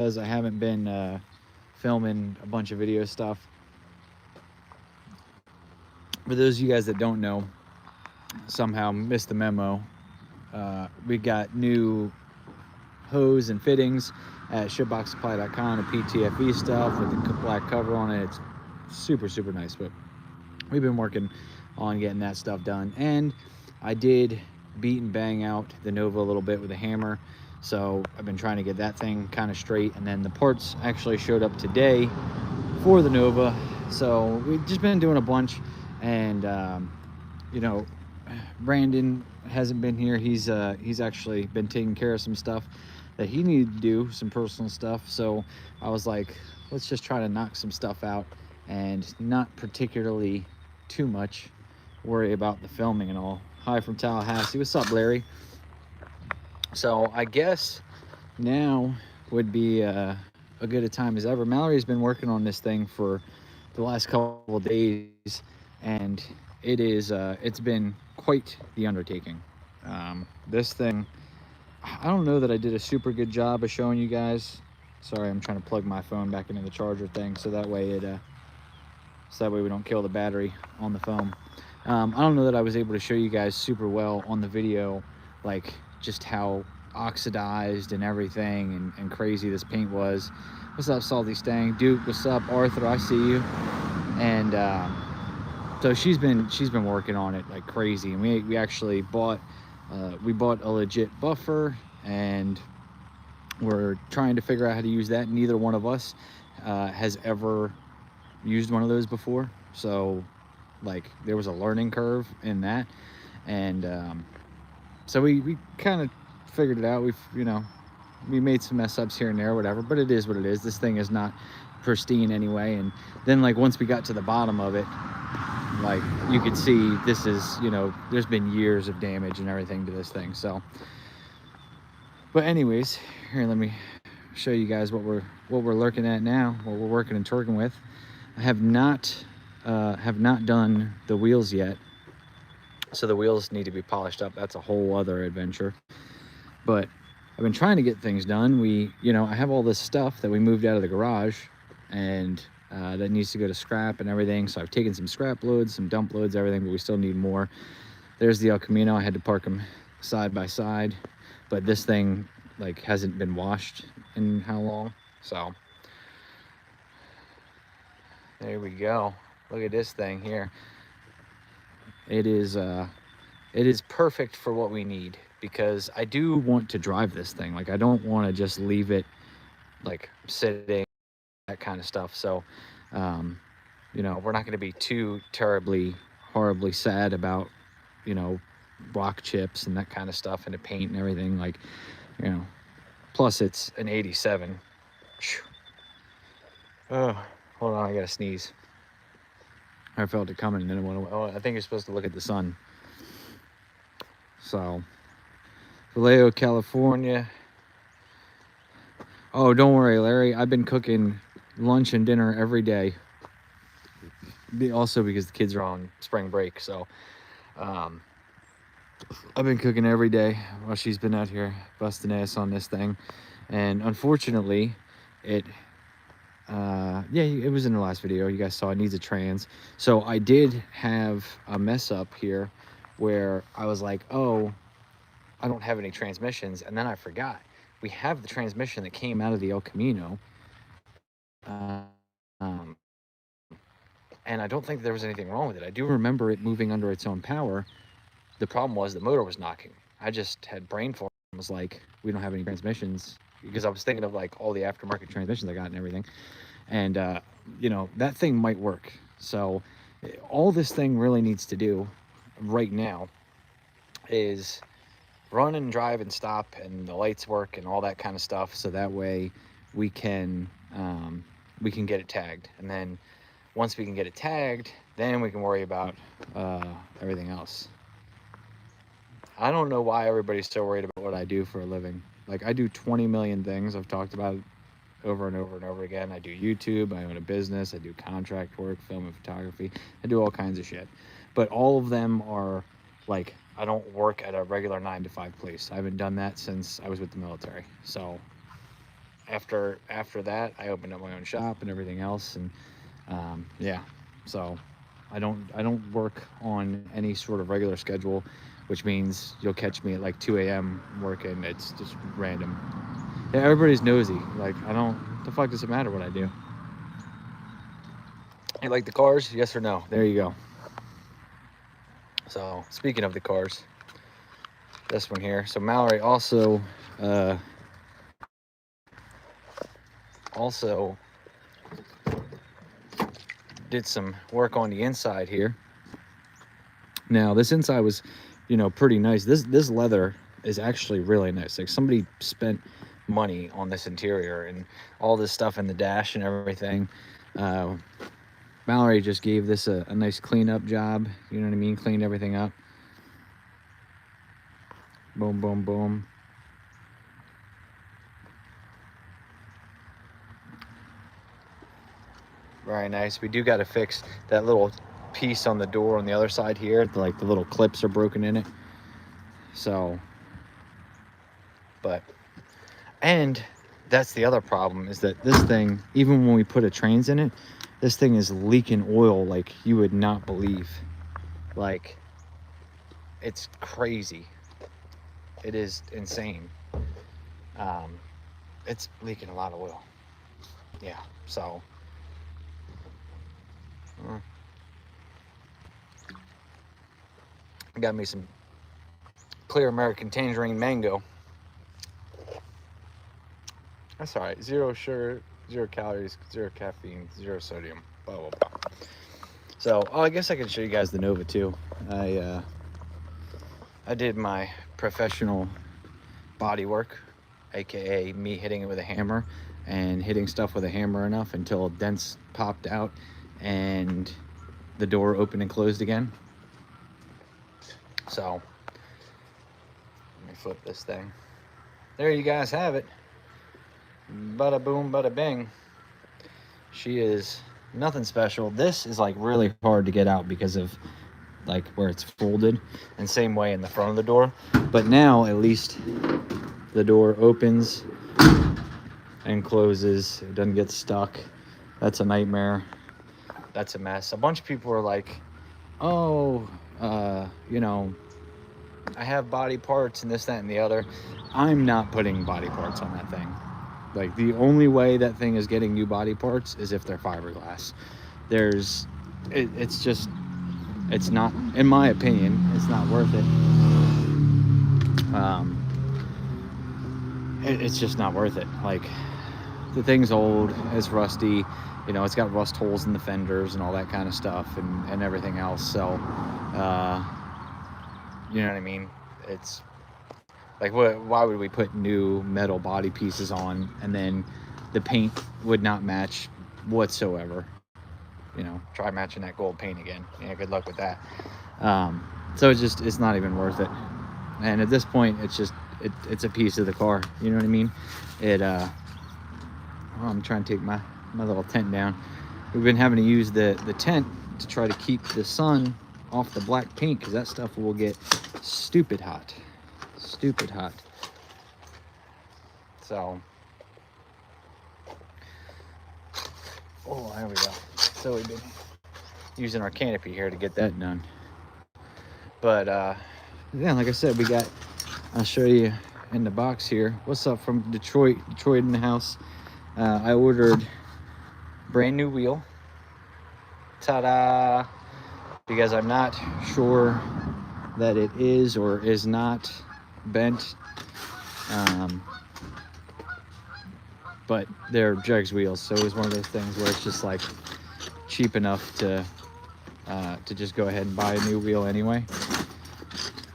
because I haven't been filming a bunch of video stuff. For those of you guys that don't know, somehow missed the memo, we got new hose and fittings at SHITBOXSupply.com, the PTFE stuff with the black cover on it. It's super, super nice, but we've been working on getting that stuff done. And I did beat and bang out the Nova a little bit with a hammer, so I've been trying to get that thing kind of straight. And then the parts actually showed up today for the Nova, so we've just been doing a bunch. And you know, Brandon hasn't been here. He's actually been taking care of some stuff that he needed to do, some personal stuff. So I was like, let's just try to knock some stuff out and not particularly too much worry about the filming and all. Hi from Tallahassee. What's up, Larry? So I guess now would be a good a time as ever. Mallory's been working on this thing for the last couple of days, and it's been quite the undertaking. This thing, I don't know that I did a super good job of showing you guys. Sorry, I'm trying to plug my phone back into the charger thing so that way we don't kill the battery on the phone. I don't know that I was able to show you guys super well on the video, like just how oxidized and everything and crazy this paint was. What's up, Salty Stang? Duke, what's up? Arthur, I see you. And so she's been working on it like crazy, and we actually bought a legit buffer, and we're trying to figure out how to use that. Neither one of us has ever used one of those before, so like there was a learning curve in that. And so we kind of figured it out. We made some mess ups here and there, whatever, but it is what it is. This thing is not pristine anyway. And then like once we got to the bottom of it, like you could see this is, there's been years of damage and everything to this thing. So but anyways, here, let me show you guys what we're looking at now, what we're working and twerking with. I have not done the wheels yet, so the wheels need to be polished up. That's a whole other adventure. But I've been trying to get things done. I have all this stuff that we moved out of the garage, and that needs to go to scrap and everything. So I've taken some scrap loads, some dump loads, everything, but we still need more. There's the El Camino. I had to park them side by side, but this thing like hasn't been washed in how long? So there we go. Look at this thing here. It is perfect for what we need, because I do want to drive this thing. Like I don't want to just leave it like sitting, that kind of stuff. So we're not going to be too terribly horribly sad about rock chips and that kind of stuff and the paint and everything. Like plus it's an 87. Oh, hold on, I gotta sneeze. I felt it coming and then it went away. Oh, I think you're supposed to look at the sun. So Vallejo, California. Oh, don't worry, Larry, I've been cooking lunch and dinner every day, also because the kids are on spring break. So I've been cooking every day while she's been out here busting ass on this thing. And unfortunately, it was in the last video. You guys saw it needs a trans. So I did have a mess up here where I was like, oh, I don't have any transmissions. And then I forgot. We have the transmission that came out of the El Camino. And I don't think there was anything wrong with it. I do remember it moving under its own power. The problem was the motor was knocking. I just had brain fog and was like, we don't have any transmissions, because I was thinking of like all the aftermarket transmissions I got and everything. And, that thing might work. So all this thing really needs to do right now is run and drive and stop and the lights work and all that kind of stuff. So that way we can get it tagged. And then once we can get it tagged, then we can worry about everything else. I don't know why everybody's so worried about what I do for a living. Like I do 20 million things. I've talked about it over and over and over again. I do YouTube, I own a business, I do contract work, film and photography. I do all kinds of shit. But all of them are like, I don't work at a regular 9-to-5 place. I haven't done that since I was with the military. So after that, I opened up my own shop and everything else, and yeah, so I don't work on any sort of regular schedule, which means you'll catch me at like 2 a.m. working. It's just random. Yeah, everybody's nosy. Like, the fuck does it matter what I do? You like the cars? Yes or no? There you go. So, speaking of the cars, this one here. So Mallory also did some work on the inside here. Now, this inside was, you know, pretty nice. This leather is actually really nice. Like, somebody spent money on this interior and all this stuff in the dash and everything. Mallory just gave this a nice cleanup job. You know what I mean? Cleaned everything up. Boom, boom, boom. Very nice. We do got to fix that little piece on the door on the other side here. Like, the little clips are broken in it. So, but, and that's the other problem, is that this thing, even when we put a trains in it, this thing is leaking oil like you would not believe. Like, it's crazy. It is insane. It's leaking a lot of oil. Yeah, so got me some clear American tangerine mango. That's all right. 0 sugar, 0 calories, 0 caffeine, 0 sodium. Blah blah blah. So, oh, I guess I could show you guys the Nova too. I did my professional body work, aka me hitting it with a hammer and hitting stuff with a hammer enough until dents popped out and the door opened and closed again. So, let me flip this thing. There you guys have it. Bada boom, bada bing. She is nothing special. This is like really hard to get out because of like where it's folded, and same way in the front of the door. But now at least the door opens and closes. It doesn't get stuck. That's a nightmare. That's a mess. A bunch of people are like, oh, you know, I have body parts and this, that, and the other. I'm not putting body parts on that thing. Like, the only way that thing is getting new body parts is if they're fiberglass. It's just, it's not, in my opinion, it's not worth it. It's just not worth it. Like, the thing's old, it's rusty, you know, it's got rust holes in the fenders and all that kind of stuff, and everything else. So, you know what I mean? It's like, why would we put new metal body pieces on and then the paint would not match whatsoever? You know, try matching that gold paint again. Yeah, good luck with that. So it's not even worth it. And at this point, it's a piece of the car. You know what I mean? I'm trying to take my little tent down. We've been having to use the tent to try to keep the sun off the black paint, because that stuff will get stupid hot. Stupid hot. So, oh, there we go. So we've been using our canopy here to get that done. But yeah, like I said, I'll show you in the box here. What's up from Detroit in the house. I ordered brand new wheel. Ta-da! Because I'm not sure that it is or is not bent. But they're Jax wheels, so it was one of those things where it's just like cheap enough to just go ahead and buy a new wheel anyway,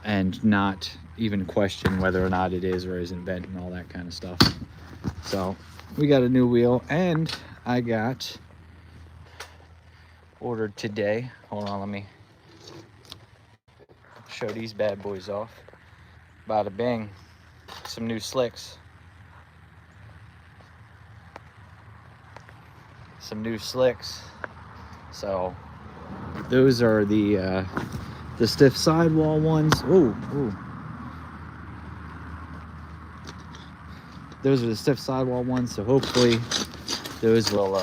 and not even question whether or not it is or isn't bent and all that kind of stuff. So we got a new wheel, and I got ordered today. Hold on, let me show these bad boys off. Bada bing, some new slicks. Some new slicks. So those are the stiff sidewall ones. Ooh. those are the stiff sidewall ones. So hopefully those will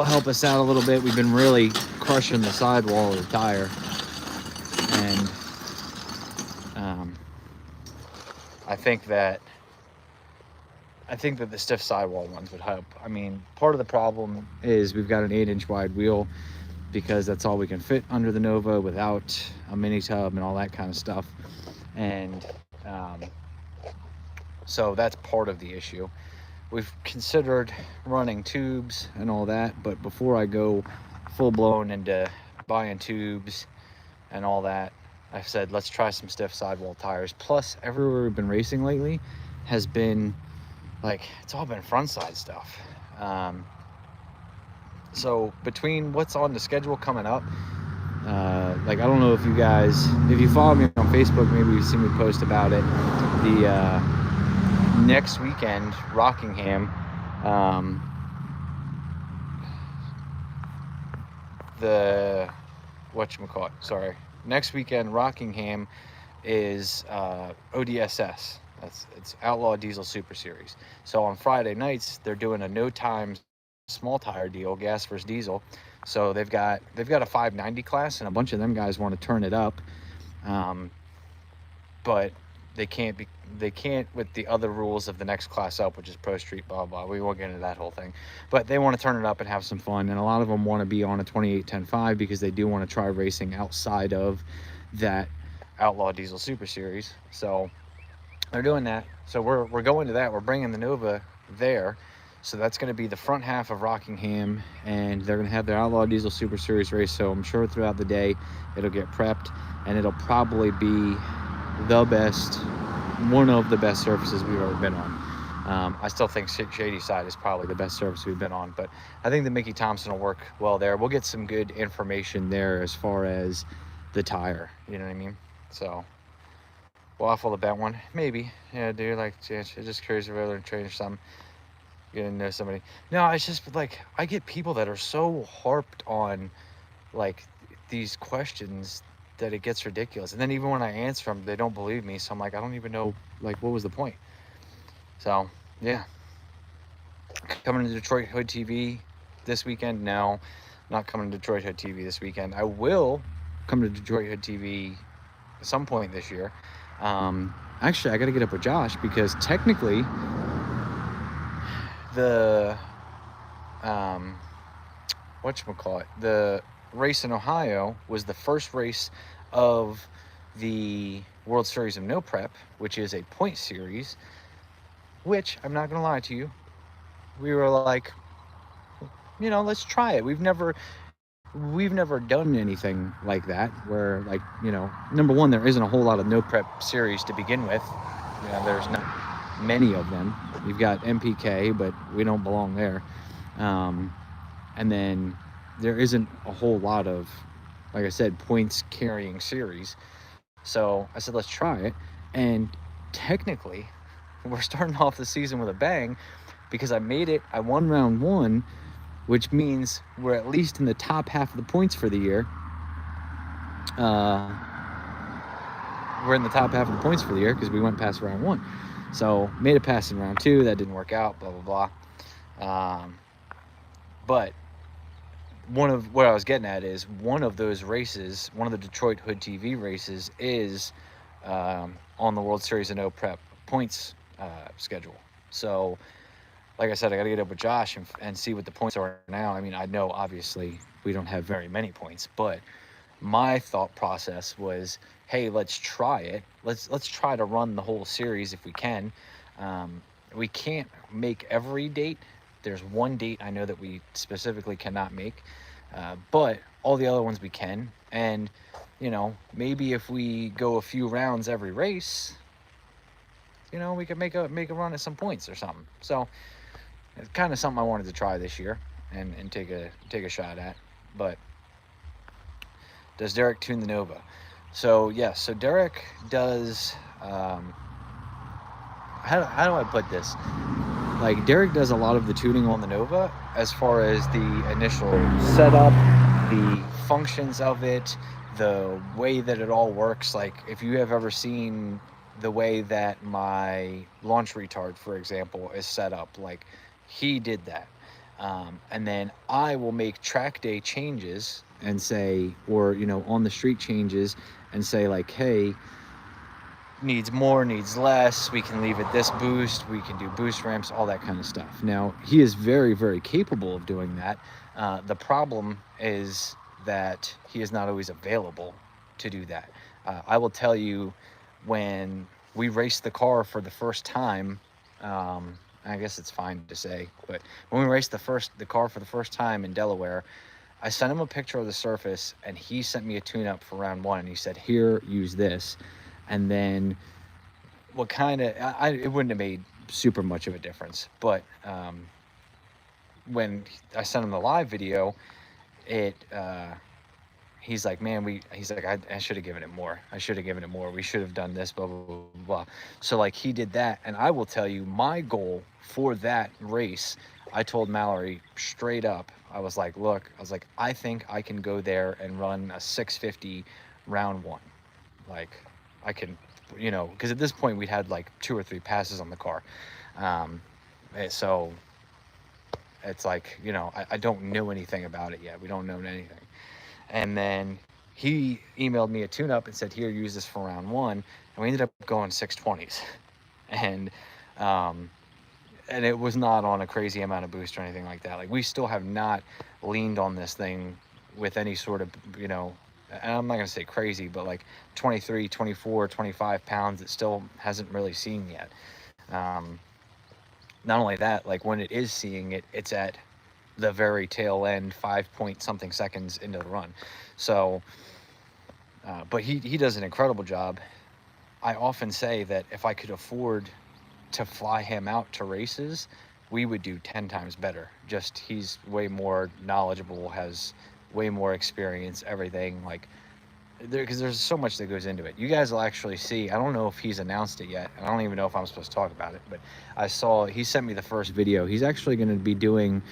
help us out a little bit. We've been really crushing the sidewall of the tire, and I think that the stiff sidewall ones would help. I mean, part of the problem is we've got an 8-inch wide wheel, because that's all we can fit under the Nova without a mini tub and all that kind of stuff. And so that's part of the issue. We've considered running tubes and all that, but before I go full blown into buying tubes and all that, I've said, let's try some stiff sidewall tires. Plus, everywhere we've been racing lately has been like, it's all been front side stuff. So between what's on the schedule coming up, like, I don't know if you guys, if you follow me on Facebook, maybe you've seen me post about it. The next weekend, Rockingham, next weekend, Rockingham is ODSS. It's Outlaw Diesel Super Series. So on Friday nights, they're doing a no time small tire deal, gas versus diesel. So they've got a 590 class, and a bunch of them guys want to turn it up, but they can't with the other rules of the next class up, which is Pro Street, blah blah. We won't get into that whole thing, but they want to turn it up and have some fun. And a lot of them want to be on a 28-10-5 because they do want to try racing outside of that Outlaw Diesel Super Series. So they're doing that. So we're going to that. We're bringing the Nova there. So that's going to be the front half of Rockingham, and they're going to have their Outlaw Diesel Super Series race. So I'm sure throughout the day it'll get prepped, and it'll probably be one of the best surfaces we've ever been on. I still think Shady Side is probably the best surface we've been on, but I think the Mickey Thompson will work well there. We'll get some good information there as far as the tire, you know what I mean? So waffle the bent one, maybe. Yeah, dude, like, just curious if I learned to train or something. Gonna know somebody. No, it's just like, I get people that are so harped on like these questions that it gets ridiculous. And then even when I answer them, they don't believe me. So I'm like, I don't even know, like, what was the point? So yeah, coming to Detroit Hood TV this weekend. No, not coming to Detroit Hood TV this weekend. I will come to Detroit Hood TV at some point this year. Actually, I got to get up with Josh, because technically the the race in Ohio was the first race of the World Series of No Prep, which is a point series, which, I'm not gonna lie to you, we were like, you know, let's try it. We've never done anything like that, where, like, you know, number one, there isn't a whole lot of no prep series to begin with. You know, there's not many of them. You've got MPK, but we don't belong there. And then there isn't a whole lot of, like I said, points carrying series. So I said, let's try it. And technically, we're starting off the season with a bang, because I won round one, which means we're at least in the top half of the points for the year. We're in the top half of the points for the year because we went past round one. So made a pass in round two, that didn't work out, blah, blah, blah. But one of what I was getting at is, one of those races, one of the Detroit Hood TV races, is on the World Series of No Prep points schedule. So like I said, I got to get up with Josh and see what the points are now. I mean, I know obviously we don't have very many points, but my thought process was, hey, let's try it. Let's try to run the whole series if we can. We can't make every date. There's one date I know that we specifically cannot make, but all the other ones we can. And, you know, maybe if we go a few rounds every race, you know, we could make a run at some points or something. So it's kind of something I wanted to try this year and take a shot at. But does Derek tune the Nova? So yes, so Derek does. How do I put this? Like, Derek does a lot of the tuning on the Nova as far as the initial setup, the functions of it, the way that it all works. Like, if you have ever seen the way that my launch retard, for example, is set up. Like, he did that. And then I will make track day changes and say, or, you know, on the street changes and say, like, hey, needs more, needs less, we can leave it this boost, we can do boost ramps, all that kind of stuff. Now, he is very, very capable of doing that. The problem is that he is not always available to do that. I will tell you, when we raced the car for the first time, I guess it's fine to say, but when we raced the car for the first time in Delaware, I sent him a picture of the surface, and he sent me a tune-up for round one, and he said, here, use this. And then what kind of, it wouldn't have made super much of a difference, but when I sent him the live video, he's like, man, he's like, I should have given it more. I should have given it more. We should have done this, blah, blah, blah, blah. So, like, he did that. And I will tell you, my goal for that race, I told Mallory straight up, I was like, look, I think I can go there and run a 650 round one. Like, I can, you know, because at this point we'd had like 2 or 3 passes on the car. So it's like, you know, I don't know anything about it yet. We don't know anything. And then he emailed me a tune-up and said, here, use this for round one. And we ended up going 620s. And it was not on a crazy amount of boost or anything like that. Like, we still have not leaned on this thing with any sort of, you know, and I'm not going to say crazy, but like 23, 24, 25 pounds, it still hasn't really seen yet. Not only that, like, when it is seeing it, it's at the very tail end, 5 point something seconds into the run. So, but he does an incredible job. I often say that if I could afford to fly him out to races, we would do 10 times better. Just, he's way more knowledgeable, has way more experience, everything, like, because there's so much that goes into it. You guys will actually see, I don't know if he's announced it yet. I don't even know if I'm supposed to talk about it, but I saw, he sent me the first video. He's actually going to be doing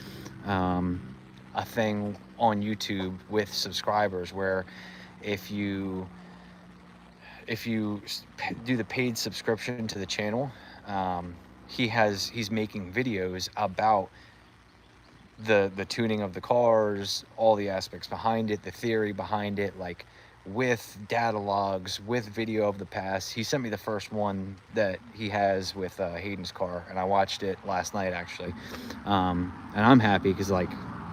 a thing on YouTube with subscribers where if you do the paid subscription to the channel, he's making videos about the tuning of the cars, all the aspects behind it, the theory behind it, like with data logs, with video of the pass. He sent me the first one that he has with Hayden's car, and I watched it last night actually. And I'm happy because, like,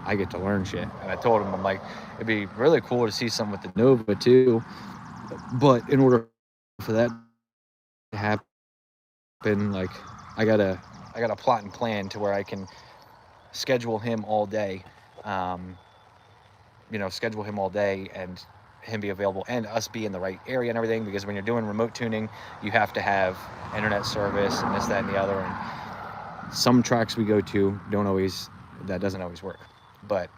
I get to learn shit. And I told him, I'm like, it'd be really cool to see some with the Nova too, but in order for that to happen, like, I gotta plot and plan to where I can schedule him all day, you know, schedule him all day and him be available and us be in the right area and everything, because when you're doing remote tuning, you have to have internet service and this, that, and the other. And some tracks we go to that doesn't always work. But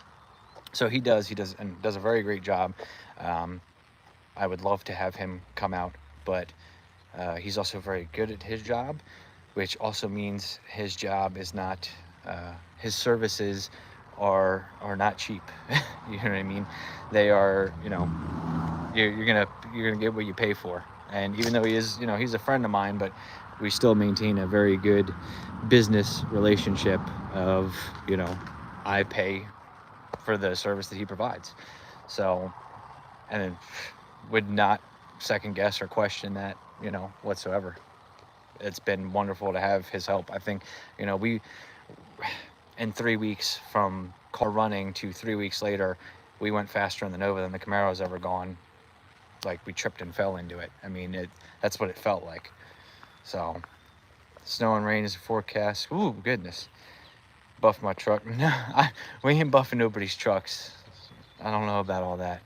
so he does a very great job. I would love to have him come out, but he's also very good at his job, which also means his job is not, his services are not cheap. You know what I mean? They are, you know, you're gonna get what you pay for. And even though he is, you know, he's a friend of mine, but we still maintain a very good business relationship of, you know, I pay for the service that he provides. So, and would not second guess or question that, you know, whatsoever. It's been wonderful to have his help. I think, you know, we, in 3 weeks from car running to 3 weeks later, we went faster in the Nova than the Camaro's ever gone. Like, we tripped and fell into it. I mean, that's what it felt like. So, snow and rain is a forecast. Ooh, goodness. Buff my truck. No, we ain't buffing nobody's trucks. I don't know about all that.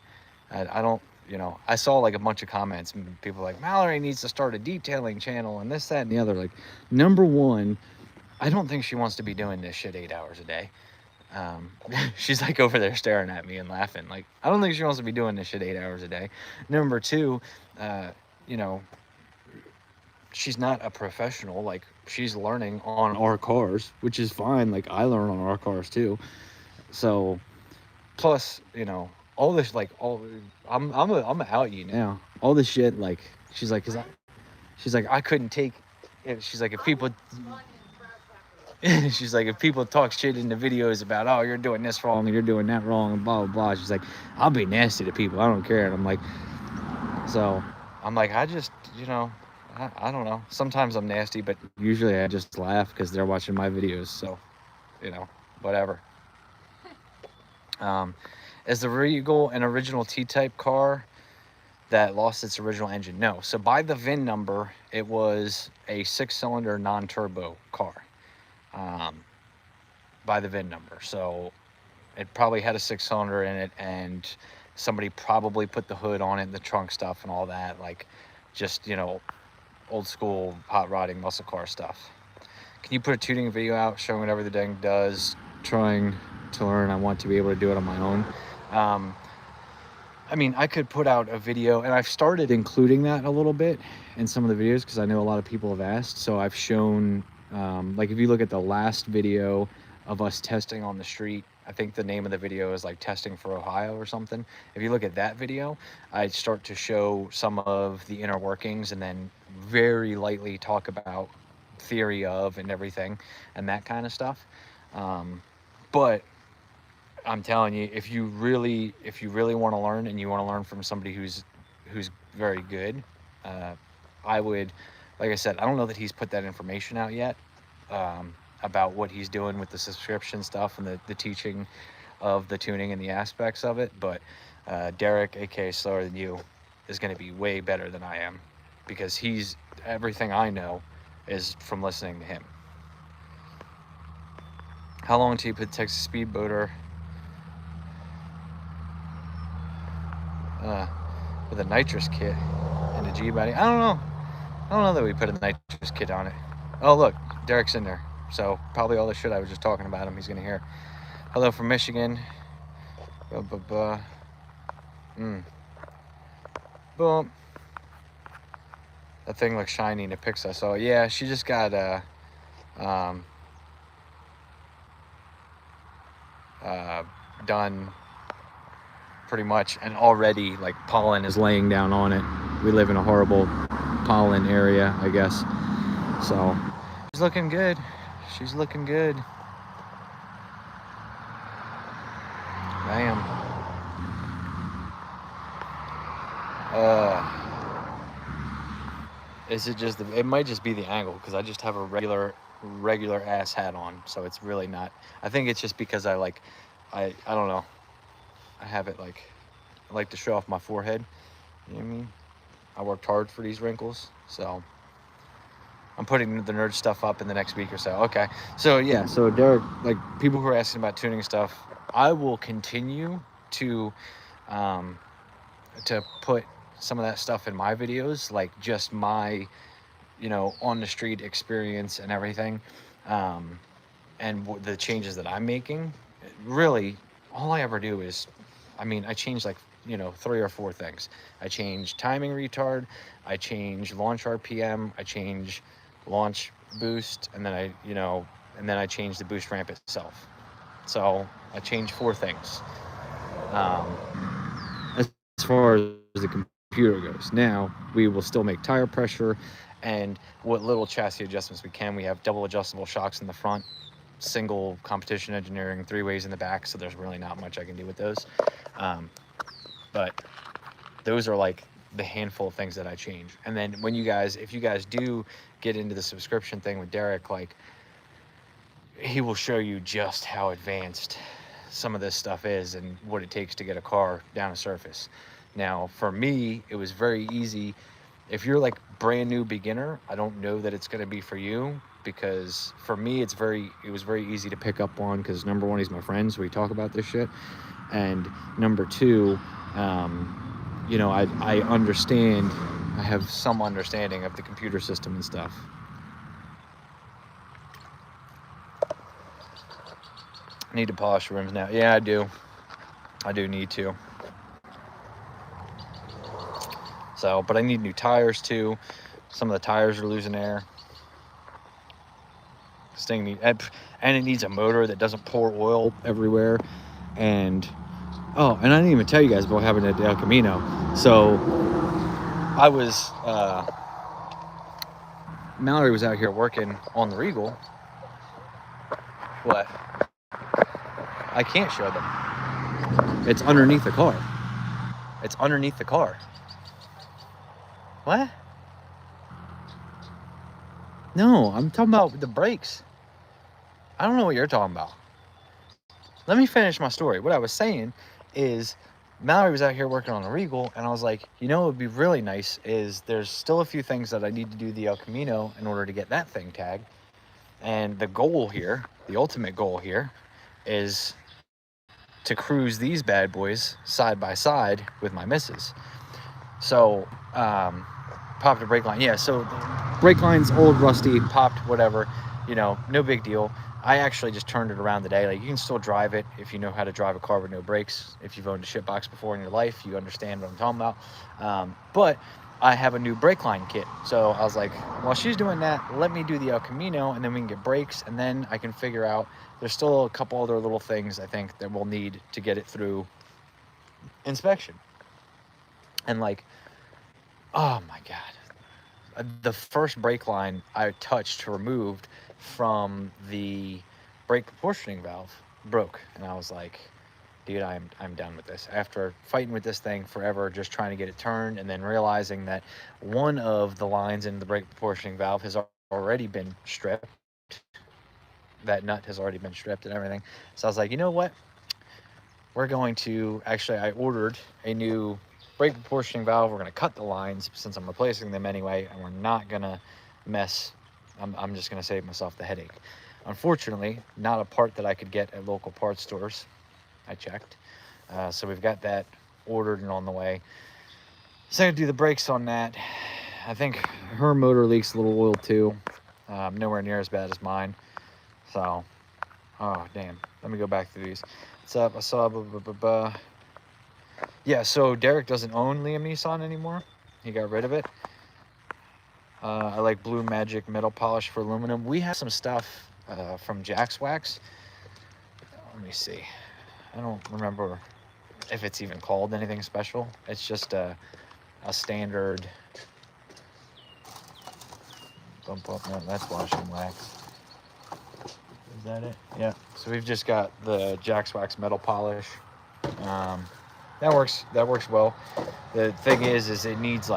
I don't, you know, I saw like a bunch of comments and people like, Mallory needs to start a detailing channel and this, that, and the other. Like, number one, I don't think she wants to be doing this shit 8 hours a day. She's like over there staring at me and laughing. Like, I don't think she wants to be doing this shit 8 hours a day. Number two, you know, she's not a professional. Like, she's learning on our cars, which is fine. Like, I learn on our cars too. So, plus, you know, all this, like, I'm out you now. All this shit, like, she's like, she's like, I couldn't take it. She's like, if people she's like, if people talk shit in the videos about, oh, you're doing this wrong and you're doing that wrong and blah blah blah, she's like, I'll be nasty to people, I don't care. And I'm like, I just, I don't know, sometimes I'm nasty, but usually I just laugh because they're watching my videos, so whatever. Is the Regal an original T-type car that lost its original engine? No. So by the VIN number, it was a 6-cylinder non-turbo car. By the VIN number. So it probably had a 6-cylinder in it, and somebody probably put the hood on it and the trunk stuff and all that, like just, old school hot rodding muscle car stuff. Can you put a tuning video out showing what everything does? Trying to learn. I want to be able to do it on my own. I mean, I could put out a video, and I've started including that a little bit in some of the videos because I know a lot of people have asked. So I've shown, like if you look at the last video of us testing on the street, I think the name of the video is like Testing for Ohio or something. If you look at that video, I start to show some of the inner workings and then very lightly talk about theory of and everything and that kind of stuff. But I'm telling you, if you really want to learn, and you want to learn from somebody who's very good, I would, like I said, I don't know that he's put that information out yet, about what he's doing with the subscription stuff and the teaching of the tuning and the aspects of it. But Derek, aka Slower Than You, is going to be way better than I am, because everything I know is from listening to him. How long till you put Texas Speedboater with a nitrous kit in the G-body? I don't know that we put a nitrous kit on it. Oh, look, Derek's in there. So probably all the shit I was just talking about him, he's gonna hear. Hello from Michigan. Boom. That thing looks shiny in the pics I saw. Yeah, she just got done pretty much, and already like pollen is laying down on it. We live in a horrible pollen area, I guess. So she's looking good. She's looking good. Bam. Is it just it might just be the angle, because I just have a regular ass hat on, so it's really not. I think it's just because I don't know, I have it like, I like to show off my forehead, you know what I mean? I worked hard for these wrinkles, so I'm putting the nerd stuff up in the next week or so. Okay, so yeah, so Derek, like people who are asking about tuning stuff, I will continue to put some of that stuff in my videos, like just my, on the street experience and everything, and the changes that I'm making. Really, all I ever do is, I change like, 3 or 4 things. I change timing retard, I change launch RPM, I change launch boost, and then I change the boost ramp itself. So I change 4 things. As far as the computer goes, now we will still make tire pressure and what little chassis adjustments we can. We have double adjustable shocks in the front, single competition engineering 3-ways in the back, so there's really not much I can do with those. But those are like the handful of things that I change. And then if you guys do get into the subscription thing with Derek, like he will show you just how advanced some of this stuff is and what it takes to get a car down a surface. Now, for me, it was very easy. If you're like brand new beginner, I don't know that it's going to be for you, because for me, it was very easy to pick up on, because number one, he's my friend, so we talk about this shit. And number two, I understand, I have some understanding of the computer system and stuff. I need to polish the rims now. Yeah, I do need to. So, but I need new tires too. Some of the tires are losing air. This thing and it needs a motor that doesn't pour oil everywhere. And I didn't even tell you guys about having a Camino. So I was Mallory was out here working on the Regal. What? I can't show them. It's underneath the car. It's underneath the car. What? No, I'm talking about the brakes. I don't know what you're talking about. Let me finish my story. What I was saying is Mallory was out here working on a Regal, and I was like, you know what would be really nice is there's still a few things that I need to do the El Camino in order to get that thing tagged. And the goal here, the ultimate goal here, is to cruise these bad boys side by side with my missus. So, popped a brake line. Yeah, so the brake line's old, rusty, popped, whatever. You know, no big deal. I actually just turned it around today. Like, you can still drive it if you know how to drive a car with no brakes. If you've owned a SHITBOX before in your life, you understand what I'm talking about. But I have a new brake line kit. So I was like, while she's doing that, let me do the El Camino, and then we can get brakes, and then I can figure out, there's still a couple other little things I think that we'll need to get it through inspection. And like, oh my God. The first brake line I touched, removed from the brake proportioning valve, broke. And I was like, dude, I'm done with this. After fighting with this thing forever, just trying to get it turned, and then realizing that one of the lines in the brake proportioning valve has already been stripped. That nut has already been stripped and everything. So I was like, you know what? We're going to, actually, I ordered a new brake proportioning valve. We're going to cut the lines since I'm replacing them anyway, and we're not going to mess. I'm just going to save myself the headache. Unfortunately, not a part that I could get at local parts stores. I checked. So we've got that ordered and on the way. So I'm going to do the brakes on that. I think her motor leaks a little oil too. Nowhere near as bad as mine. So, oh, damn. Let me go back through these. What's up? I saw, yeah, so Derek doesn't own Liam Neeson anymore. He got rid of it. I like Blue Magic metal polish for aluminum. We have some stuff from Jax Wax. Let me see. I don't remember if it's even called anything special. It's just a standard. No, that's washing wax. Is that it? Yeah. So we've just got the Jax Wax metal polish. That works well. The thing is it needs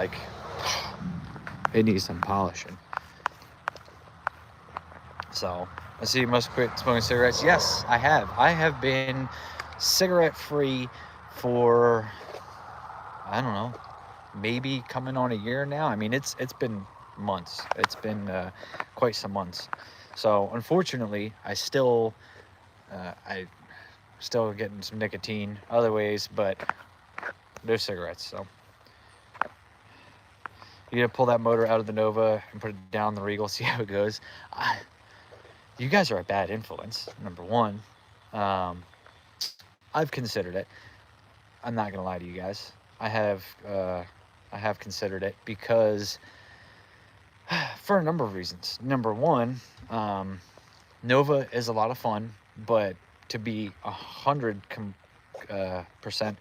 some polishing. So I see you must quit smoking cigarettes. Yes, I have. I have been cigarette free for, I don't know, maybe coming on a year now. I mean, it's been months. It's been quite some months. So unfortunately, I still getting some nicotine other ways, but no cigarettes. So you gotta pull that motor out of the Nova and put it down the Regal, see how it goes. You guys are a bad influence, number one. I've considered it. I'm not gonna lie to you guys. I have considered it because for a number of reasons. Number one, Nova is a lot of fun, but to be 100%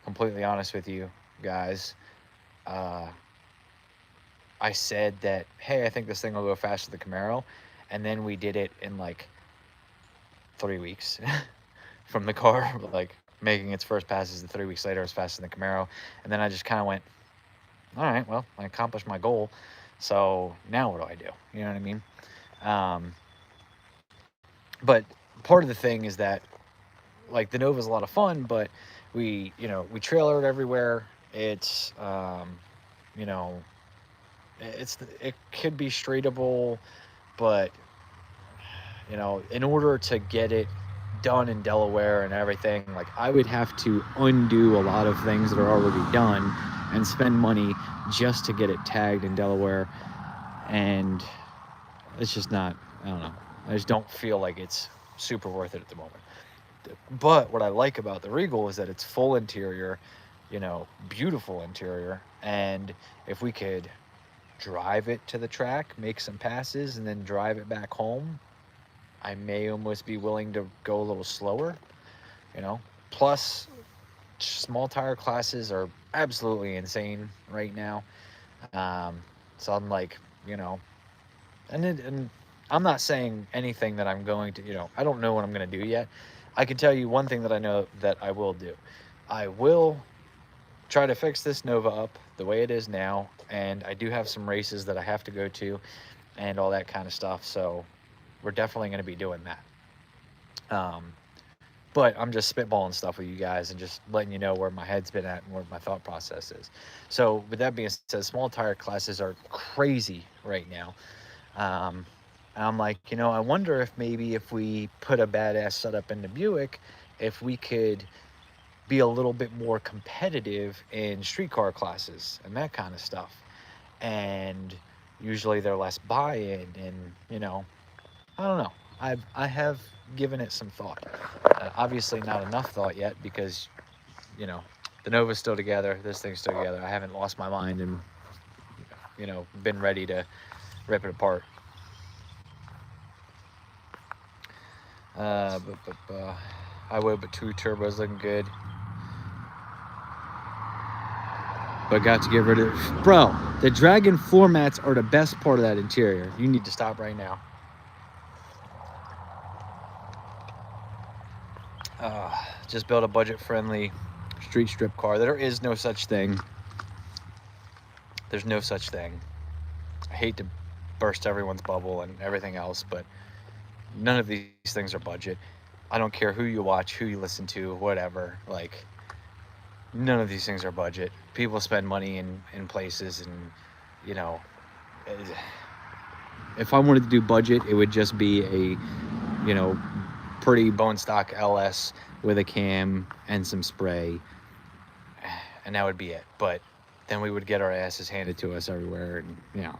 completely honest with you guys, I said that, hey, I think this thing will go faster than the Camaro, and then we did it in like 3 weeks from the car, like making its first passes. 3 weeks later, it was faster than the Camaro, and then I just kind of went, all right, well, I accomplished my goal, so now what do I do? You know what I mean? But part of the thing is that, like, the Nova is a lot of fun, but we trailer it everywhere. It's, it could be straightable, but, in order to get it done in Delaware and everything, like, I would have to undo a lot of things that are already done and spend money just to get it tagged in Delaware. And it's just not, I don't know. I just don't feel like it's super worth it at the moment. But what I like about the Regal is that it's full interior, beautiful interior. And if we could drive it to the track, make some passes, and then drive it back home, I may almost be willing to go a little slower, Plus, small tire classes are absolutely insane right now. So I'm like, and I'm not saying anything that I'm going to, you know, I don't know what I'm going to do yet. I can tell you one thing that I know that I will do. I will try to fix this Nova up the way it is now, and I do have some races that I have to go to and all that kind of stuff, so we're definitely going to be doing that. But I'm just spitballing stuff with you guys and just letting you know where my head's been at and where my thought process is. So with that being said, small tire classes are crazy right now. And I'm like, you know, I wonder if maybe if we put a badass setup in the Buick, if we could be a little bit more competitive in streetcar classes and that kind of stuff. And usually they're less buy-in, and you know, I don't know. I have given it some thought. Obviously not enough thought yet because, you know, the Nova's still together, this thing's still together. I haven't lost my mind and, you know, been ready to rip it apart. I would, but 2 turbos looking good. But got to get rid of, bro, the Dragon floor mats are the best part of that interior. You need to stop right now. Just build a budget-friendly street strip car. There is no such thing. There's no such thing. I hate to burst everyone's bubble and everything else, but none of these things are budget. I don't care who you watch, who you listen to, whatever. Like, none of these things are budget. People spend money in places, and, you know, if I wanted to do budget, it would just be a, you know, pretty bone stock LS with a cam and some spray, and that would be it. But then we would get our asses handed to us everywhere, and, you know,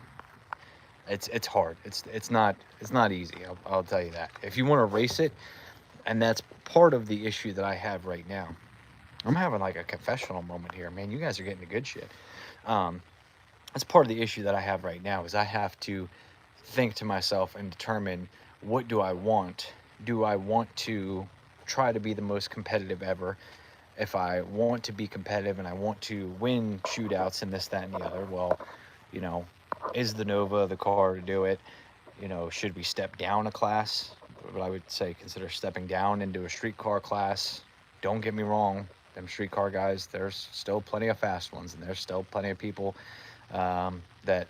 it's hard. It's not easy. I'll tell you that. If you want to race it, and that's part of the issue that I have right now. I'm having like a confessional moment here, man. You guys are getting the good shit. That's part of the issue that I have right now, is I have to think to myself and determine, what do I want? Do I want to try to be the most competitive ever? If I want to be competitive and I want to win shootouts and this, that, and the other, well, you know, is the Nova the car to do it? You know, should we step down a class? But I would say consider stepping down into a street car class. Don't get me wrong, them street car guys, there's still plenty of fast ones, and there's still plenty of people that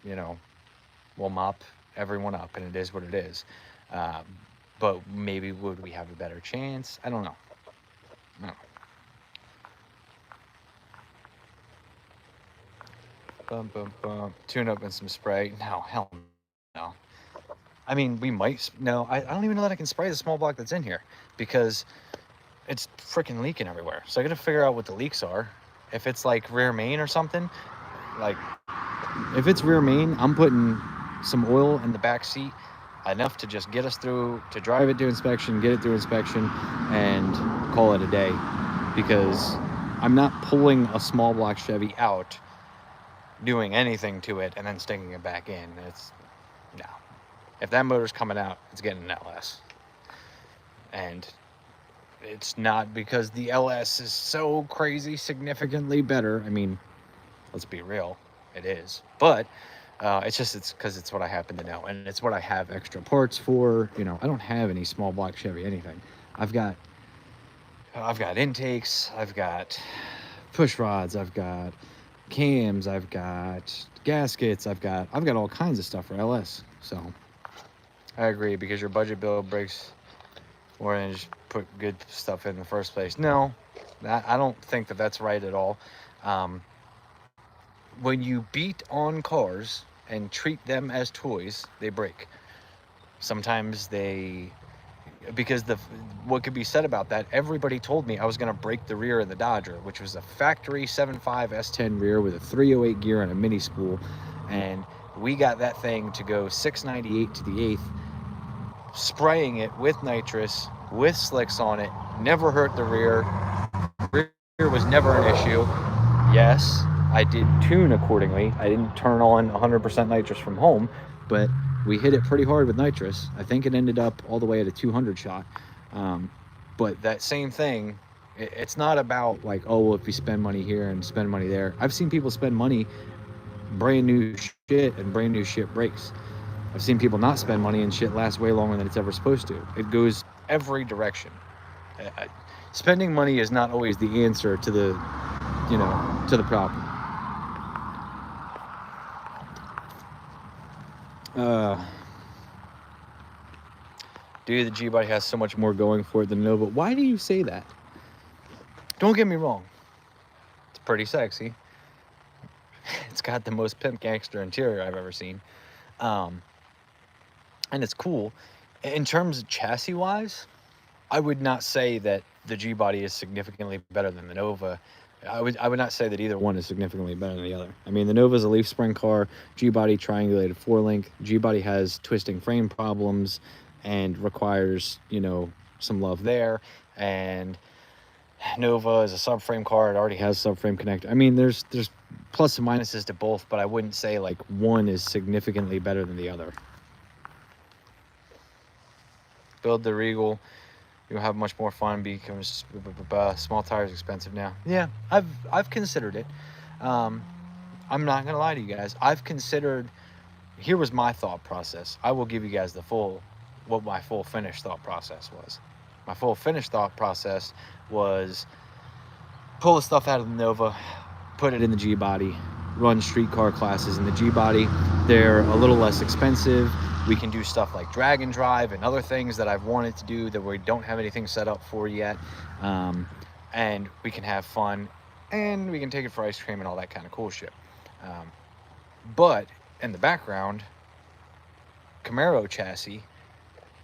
you know, will mop everyone up, and it is what it is. But maybe would we have a better chance? I don't know. No. Bum, bum, bum. Tune up and some spray. No, hell no. I mean, we might. No, I don't even know that I can spray the small block that's in here, because it's freaking leaking everywhere. So I gotta figure out what the leaks are. If it's like rear main or something, like if it's rear main, I'm putting some oil in the back seat, enough to just get us through, to drive it to inspection, get it through inspection, and call it a day. Because I'm not pulling a small block Chevy out, doing anything to it, and then sticking it back in. It's, no. If that motor's coming out, it's getting an LS. And it's not because the LS is so crazy significantly better. I mean, let's be real, it is. But it's because it's what I happen to know, and it's what I have extra parts for. You know, I don't have any small block Chevy anything. I've got intakes, I've got push rods, I've got cams, I've got gaskets, I've got all kinds of stuff for LS. So I agree, because your budget build breaks more than just put good stuff in the first place. No, I don't think that that's right at all. When you beat on cars and treat them as toys, they break. Sometimes because what could be said about that, everybody told me I was going to break the rear of the Dodger, which was a factory 7.5 S10 rear with a 308 gear and a mini spool, and we got that thing to go 698 to the 8th, spraying it with nitrous, with slicks on it, never hurt the rear. Rear was never an issue. Yes, I did tune accordingly. I didn't turn on 100% nitrous from home, but we hit it pretty hard with nitrous. I think it ended up all the way at a 200 shot. But that same thing, it's not about like, oh, well, if we spend money here and spend money there. I've seen people spend money, brand new shit, and brand new shit breaks. I've seen people not spend money and shit lasts way longer than it's ever supposed to. It goes every direction. Spending money is not always the answer to the, you know, to the problem. Dude, the G-Body has so much more going for it than Nova. Why do you say that? Don't get me wrong. It's pretty sexy. It's got the most pimp gangster interior I've ever seen. And it's cool. In terms of chassis-wise, I would not say that the G-Body is significantly better than the Nova. I would not say that either one is significantly better than the other. I mean, the Nova is a leaf spring car, G-Body triangulated 4-link. G-Body has twisting frame problems and requires, you know, some love there. And Nova is a subframe car. It already has subframe connector. I mean, there's plus and minuses to both, but I wouldn't say like one is significantly better than the other. Build the Regal. You'll have much more fun because small tires expensive now. Yeah, I've considered it. I'm not gonna lie to you guys. I've considered. Here was my thought process. I will give you guys what my full finish thought process was. My full finish thought process was pull the stuff out of the Nova, put it in the G-Body, run street car classes in the G-Body. They're a little less expensive. We can do stuff like drag and drive and other things that I've wanted to do that we don't have anything set up for yet. And we can have fun and we can take it for ice cream and all that kind of cool shit. But in the background, Camaro chassis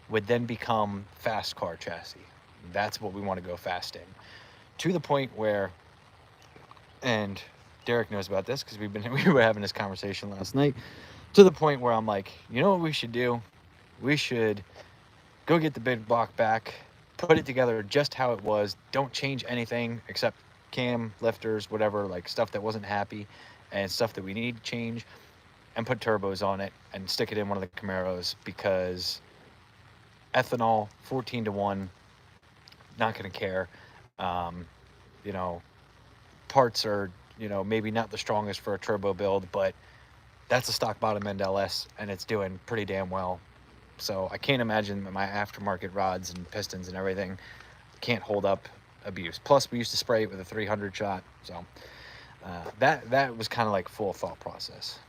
would then become fast car chassis. That's what we want to go fast in. To the point where, and Derek knows about this because we were having this conversation last night, to the point where I'm like, you know what we should do? We should go get the big block back, put it together just how it was, don't change anything except cam, lifters, whatever, like stuff that wasn't happy and stuff that we need to change, and put turbos on it and stick it in one of the Camaros, because ethanol 14-1, not gonna care. You know, parts are, you know, maybe not the strongest for a turbo build, but that's a stock bottom end LS and it's doing pretty damn well. So I can't imagine that my aftermarket rods and pistons and everything can't hold up abuse. Plus we used to spray it with a 300 shot. So that was kind of like full thought process.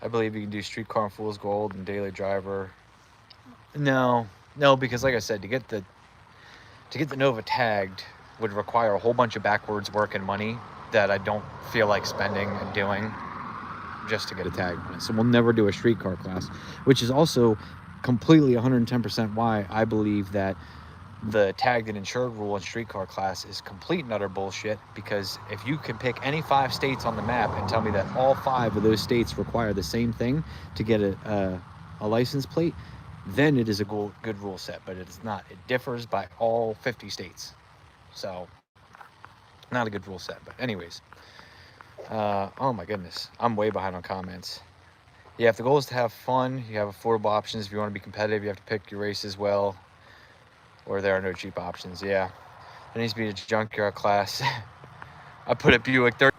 I believe you can do street car and fool's gold and daily driver. No, because like I said, to get the Nova tagged would require a whole bunch of backwards work and money that I don't feel like spending and doing just to get a tag on it. So we'll never do a street car class, which is also completely 110% why I believe that the tagged and insured rule in street car class is complete and utter bullshit. Because if you can pick any 5 states on the map and tell me that all 5 of those states require the same thing to get a license plate, then it is a good rule set. But it is not. It differs by all 50 states. So, not a good rule set. But anyways, oh my goodness, I'm way behind on comments. Yeah, if the goal is to have fun, you have affordable options. If you want to be competitive, you have to pick your races well, or there are no cheap options. Yeah, there needs to be a junkyard class. I put a Buick 30.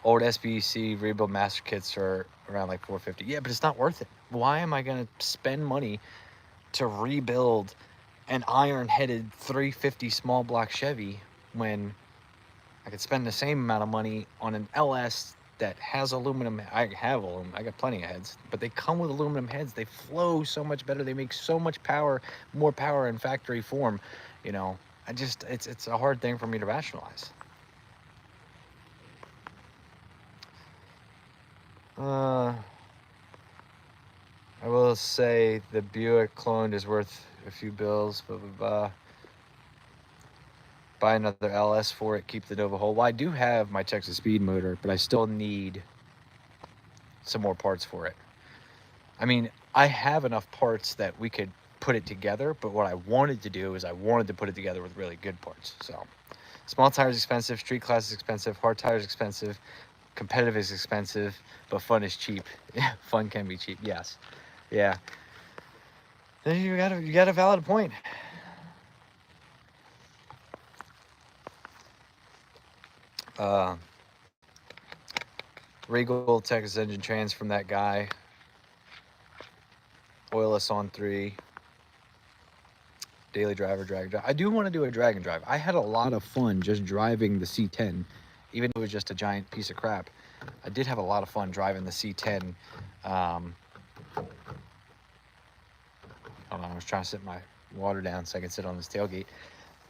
Old SBC rebuild master kits are around like $450. Yeah, but it's not worth it. Why am I gonna spend money to rebuild an iron-headed 350 small block Chevy when I could spend the same amount of money on an LS that has aluminum? I have aluminum. I got plenty of heads, but they come with aluminum heads. They flow so much better. They make so much power, more power in factory form. You know, it's a hard thing for me to rationalize. I will say the Buick cloned is worth a few bills, blah, blah, blah. Buy another LS for it, keep the Nova whole. Well, I do have my Texas Speed motor, but I still need some more parts for it. I mean, I have enough parts that we could put it together, but what I wanted to do is I wanted to put it together with really good parts. So, small tires expensive, street class is expensive, hard tires expensive, competitive is expensive, but fun is cheap. Fun can be cheap, yes. Yeah. You got a valid point. Regal Texas engine trans from that guy. Oilless on 3. Daily driver, drag and drive. I do want to do a drag and drive. I had a lot of fun just driving the C10, even though it was just a giant piece of crap. I did have a lot of fun driving the C10. Hold on, I was trying to sit my water down so I could sit on this tailgate.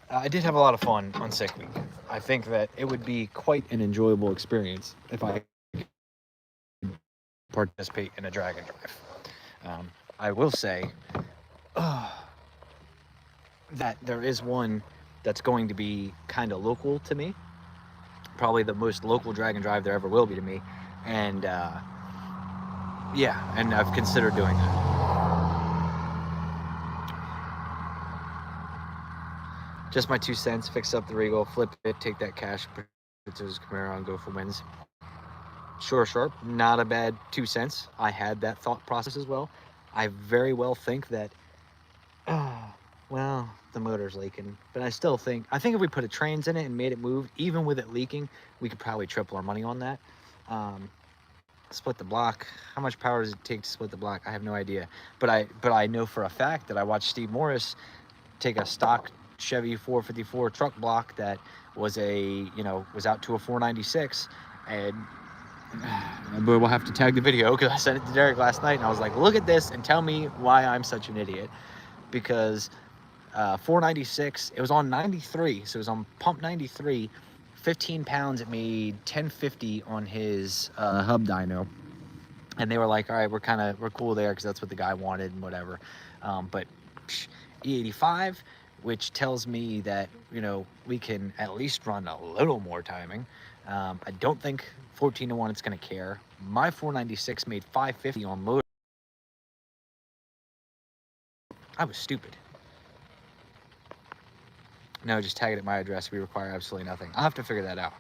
I did have a lot of fun on sick week. I think that it would be quite an enjoyable experience if I could participate in a drag and drive. I will say that there is one that's going to be kind of local to me. Probably the most local drag and drive there ever will be to me. And yeah, and I've considered doing that. Just my 2 cents, fix up the Regal, flip it, take that cash, put it to his Camino and go for wins. Sure, sharp, not a bad 2 cents. I had that thought process as well. I very well think that, well, the motor's leaking, but I think if we put a trans in it and made it move, even with it leaking, we could probably triple our money on that. Split the block. How much power does it take to split the block? I have no idea. But I know for a fact that I watched Steve Morris take a stock Chevy 454 truck block that was was out to a 496, and but we'll have to tag the video because I sent it to Derek last night and I was like, look at this and tell me why I'm such an idiot. Because 496, it was on 93, so it was on pump 93, 15 pounds, it made 1050 on his hub dyno. And they were like, all right, we're cool there because that's what the guy wanted and whatever. But E85, which tells me that, we can at least run a little more timing. I don't think 14-to-1 it's going to care. My 496 made 550 on motor. I was stupid. No, just tag it at my address. We require absolutely nothing. I'll have to figure that out.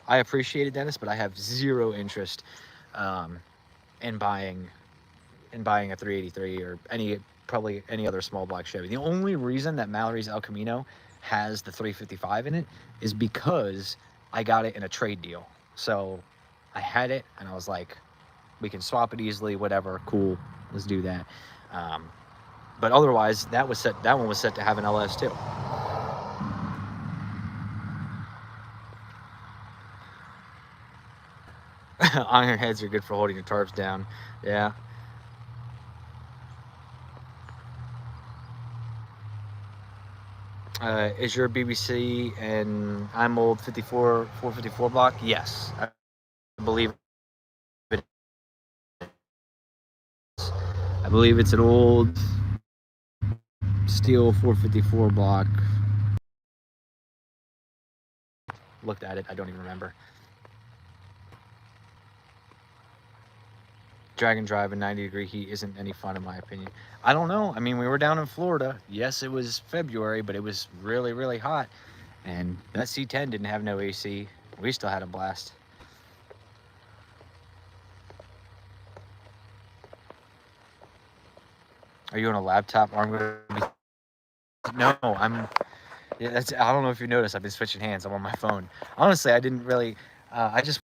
I appreciate it, Dennis, but I have zero interest in buying a 383 or probably any other small block Chevy. The only reason that Mallory's El Camino has the 355 in it is because I got it in a trade deal. So I had it and I was like, we can swap it easily, whatever, cool, let's do that. But otherwise, that one was set to have an LS too. Iron heads are good for holding your tarps down. Yeah. Is your BBC and I'm old 454 block? Yes, I believe it. I believe it's an old steel 454 block. Looked at it, I don't even remember. Drag and drive in 90-degree heat isn't any fun in my opinion. I don't know. I mean, we were down in Florida. Yes, it was February, but it was really, really hot. And that C10 didn't have no AC. We still had a blast. Are you on a laptop? Or I'm gonna be... No, yeah, I don't know if you noticed, I've been switching hands. I'm on my phone. Honestly, I didn't really, I just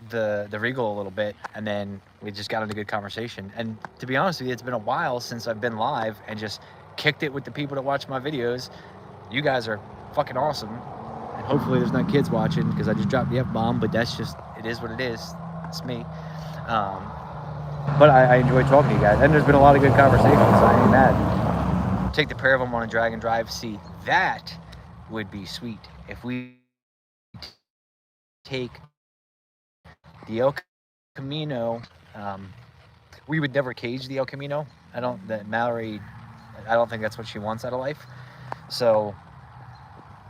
the Regal a little bit, and then we just got into good conversation. And to be honest with you, it's been a while since I've been live and just kicked it with the people that watch my videos. You guys are fucking awesome, and hopefully there's not kids watching because I just dropped the F-bomb, but that's just, it is what it is. It's me. But I enjoy talking to you guys, and there's been a lot of good conversations, so I ain't mad. Take the pair of them on a drag and drive. See, that would be sweet if we take the El Camino. We would never cage the El Camino. Mallory, I don't think that's what she wants out of life. So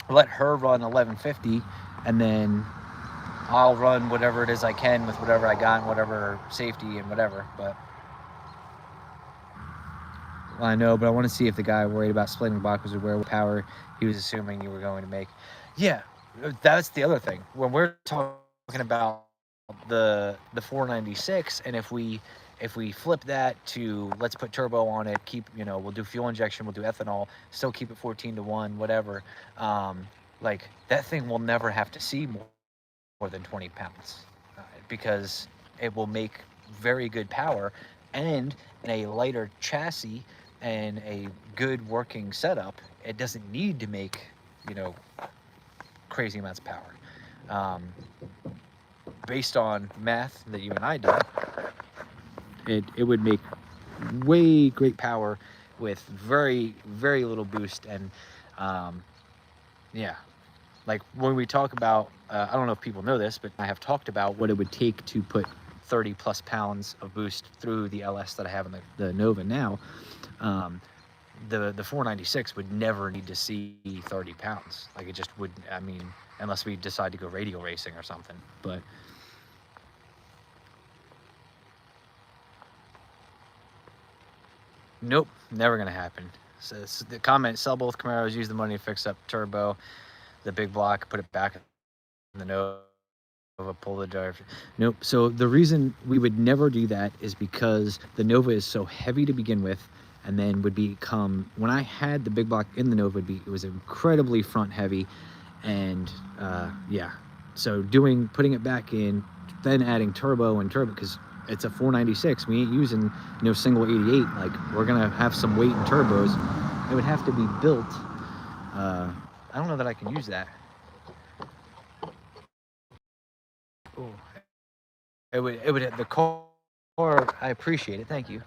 let her run 1150, and then I'll run whatever it is I can with whatever I got and whatever safety and whatever. But I know, but I want to see if the guy worried about splitting the block was aware of power he was assuming you were going to make. Yeah, that's the other thing. When we're talking about the 496, and if we If we flip that to let's put turbo on it, keep, you know, we'll do fuel injection, we'll do ethanol, still keep it 14-1, whatever. Like that thing will never have to see more than 20 pounds because it will make very good power, and in a lighter chassis and a good working setup, it doesn't need to make, you know, crazy amounts of power. Based on math that you and I did, it would make way great power with very, very little boost. And yeah, like when we talk about, I don't know if people know this, but I have talked about what it would take to put 30 plus pounds of boost through the LS that I have in the Nova now. The 496 would never need to see 30 pounds. Like it just wouldn't, I mean, unless we decide to go radial racing or something. But nope, never gonna happen. So the comment, sell both Camaros, use the money to fix up turbo, the big block, put it back in the Nova, pull the drive. Nope. So the reason we would never do that is because the Nova is so heavy to begin with, and then would become, when I had the big block in the Nova, it was incredibly front heavy, and yeah. So putting it back in, then adding turbo and turbo, because it's a 496. We ain't using no single 88. Like we're gonna have some weight in turbos. It would have to be built. I don't know that I can use that. Ooh. It would the car. I appreciate it. Thank you.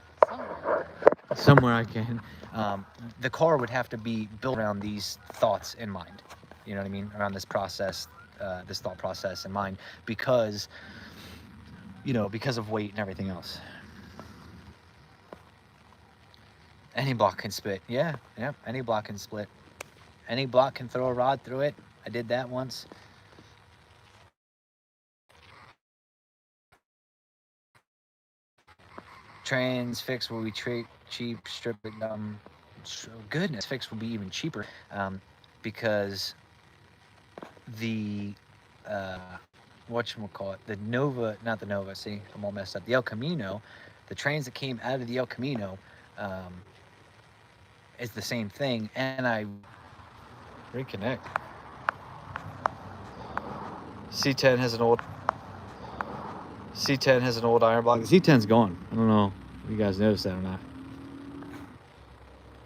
Somewhere I can. The car would have to be built around these thoughts in mind. You know what I mean? Around this process, this thought process in mind, because, you know, because of weight and everything else. Any block can split. Yeah, any block can split. Any block can throw a rod through it. I did that once. Trans fix will be cheap, strip it goodness, fix will be even cheaper, because the whatchamacallit, the Nova, not the Nova, see, I'm all messed up, the El Camino, the trains that came out of the El Camino is the same thing, and I reconnect. C10 has an old iron block. The C10's gone. I don't know if you guys noticed that or not.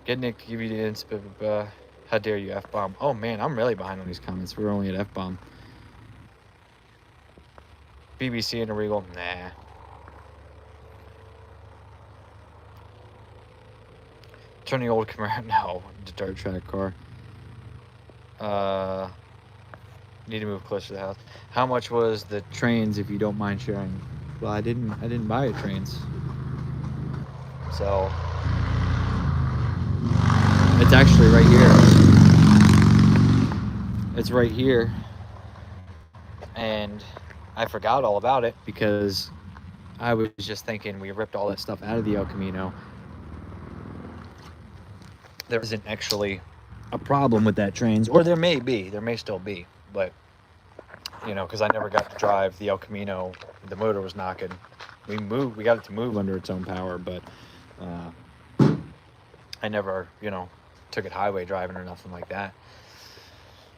Get Nick to give you the insp. How dare you, F-bomb. Oh man, I'm really behind on these comments. We're only at F-bomb. BBC and a Regal. Nah. Turn the old Camaro. No, the dirt track car. Need to move closer to the house. How much was the trains, if you don't mind sharing? Well, I didn't buy a trains. So it's actually right here. It's right here. And I forgot all about it because I was just thinking we ripped all that stuff out of the El Camino. There isn't actually a problem with that trains, or there may still be, but you know, because I never got to drive the El Camino. The motor was knocking. We got it to move under its own power, but I never, you know, took it highway driving or nothing like that.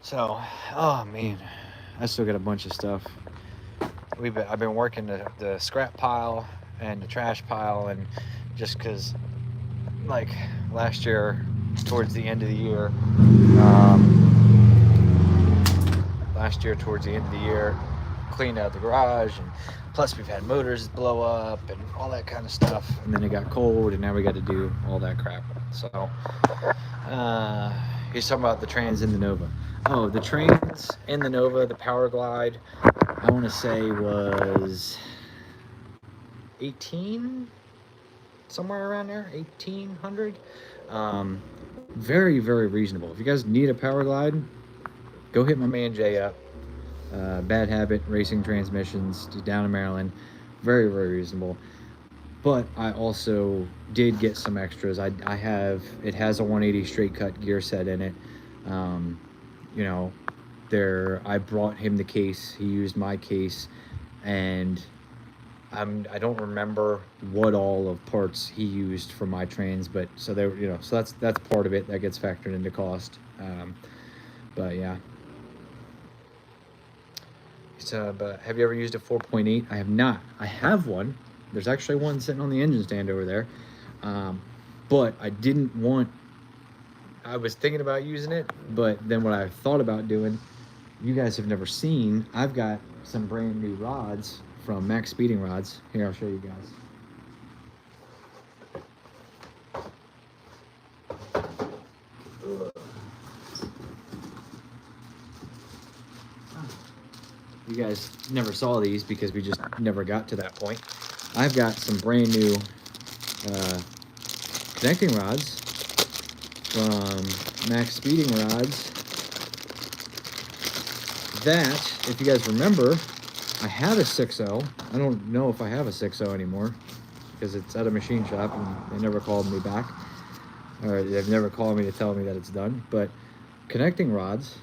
So, oh man, I still got a bunch of stuff. I've been working the scrap pile and the trash pile, and just because, like last year, towards the end of the year, cleaned out the garage, and plus we've had motors blow up and all that kind of stuff, and then it got cold, and now we got to do all that crap. So he's talking about the trains in the Nova. Oh, the trains in the Nova, the Power Glide, I want to say was 18, somewhere around there, 1800. Very, very reasonable. If you guys need a Power Glide, go hit my man Jay up. Bad Habit Racing Transmissions, down in Maryland. Very, very reasonable. But I also did get some extras. It has a 180 straight cut gear set in it. You know, I brought him the case. He used my case, and I don't remember what all of parts he used for my trains, but so there, you know, so that's part of it that gets factored into cost. But yeah. So, but have you ever used a 4.8? I have not. I have one. There's actually one sitting on the engine stand over there. But I didn't want. I was thinking about using it, but then what I thought about doing, you guys have never seen. I've got some brand new rods from Max Speeding Rods. Here, I'll show you guys. You guys never saw these because we just never got to that point. I've got some brand new connecting rods from Max Speeding Rods that, if you guys remember, I had a 6.0. I don't know if I have a 6.0 anymore because it's at a machine shop and they never called me back, or they've never called me to tell me that it's done. But connecting rods,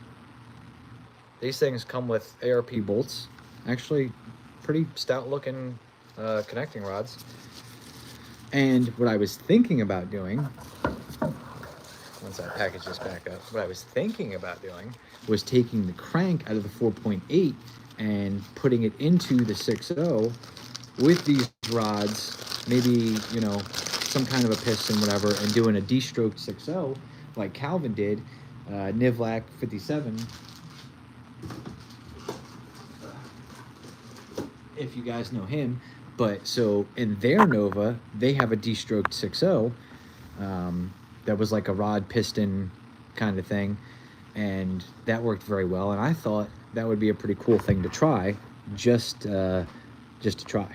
these things come with ARP bolts. Actually, pretty stout looking connecting rods. And what I was thinking about doing, once that package is back up, what I was thinking about doing was taking the crank out of the 4.8 and putting it into the 6.0 with these rods, maybe, you know, some kind of a piston, whatever, and doing a D-stroked 6.0 like Calvin did, Nivlac 57. If you guys know him. But so in their Nova, they have a D-stroked 6.0 that was like a rod piston kind of thing, and that worked very well. And I thought that would be a pretty cool thing to try, just to try.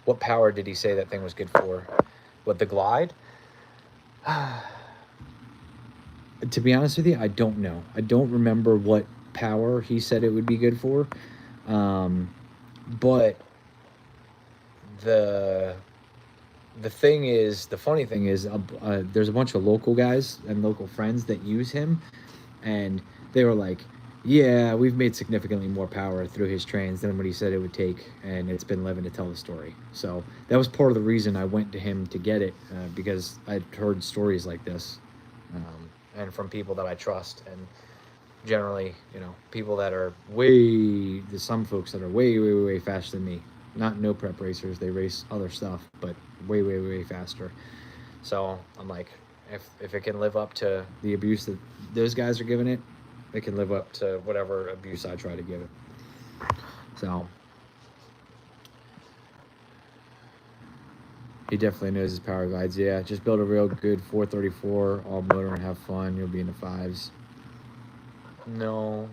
What power did he say that thing was good for? What, the Glide? To be honest with you, I don't know. I don't remember what power he said it would be good for. But the thing is, the funny thing is, there's a bunch of local guys and local friends that use him, and they were like, yeah, we've made significantly more power through his trains than what he said it would take, and it's been living to tell the story. So that was part of the reason I went to him to get it, because I'd heard stories like this, and from people that I trust, and generally, you know, people that are there's some folks that are way faster than me. Not no prep racers, they race other stuff, but way faster. So I'm like, if it can live up to the abuse that those guys are giving it, it can live up to whatever abuse I try to give it. So he definitely knows his power glides. Yeah, just build a real good 434 all motor and have fun. You'll be in the fives. No,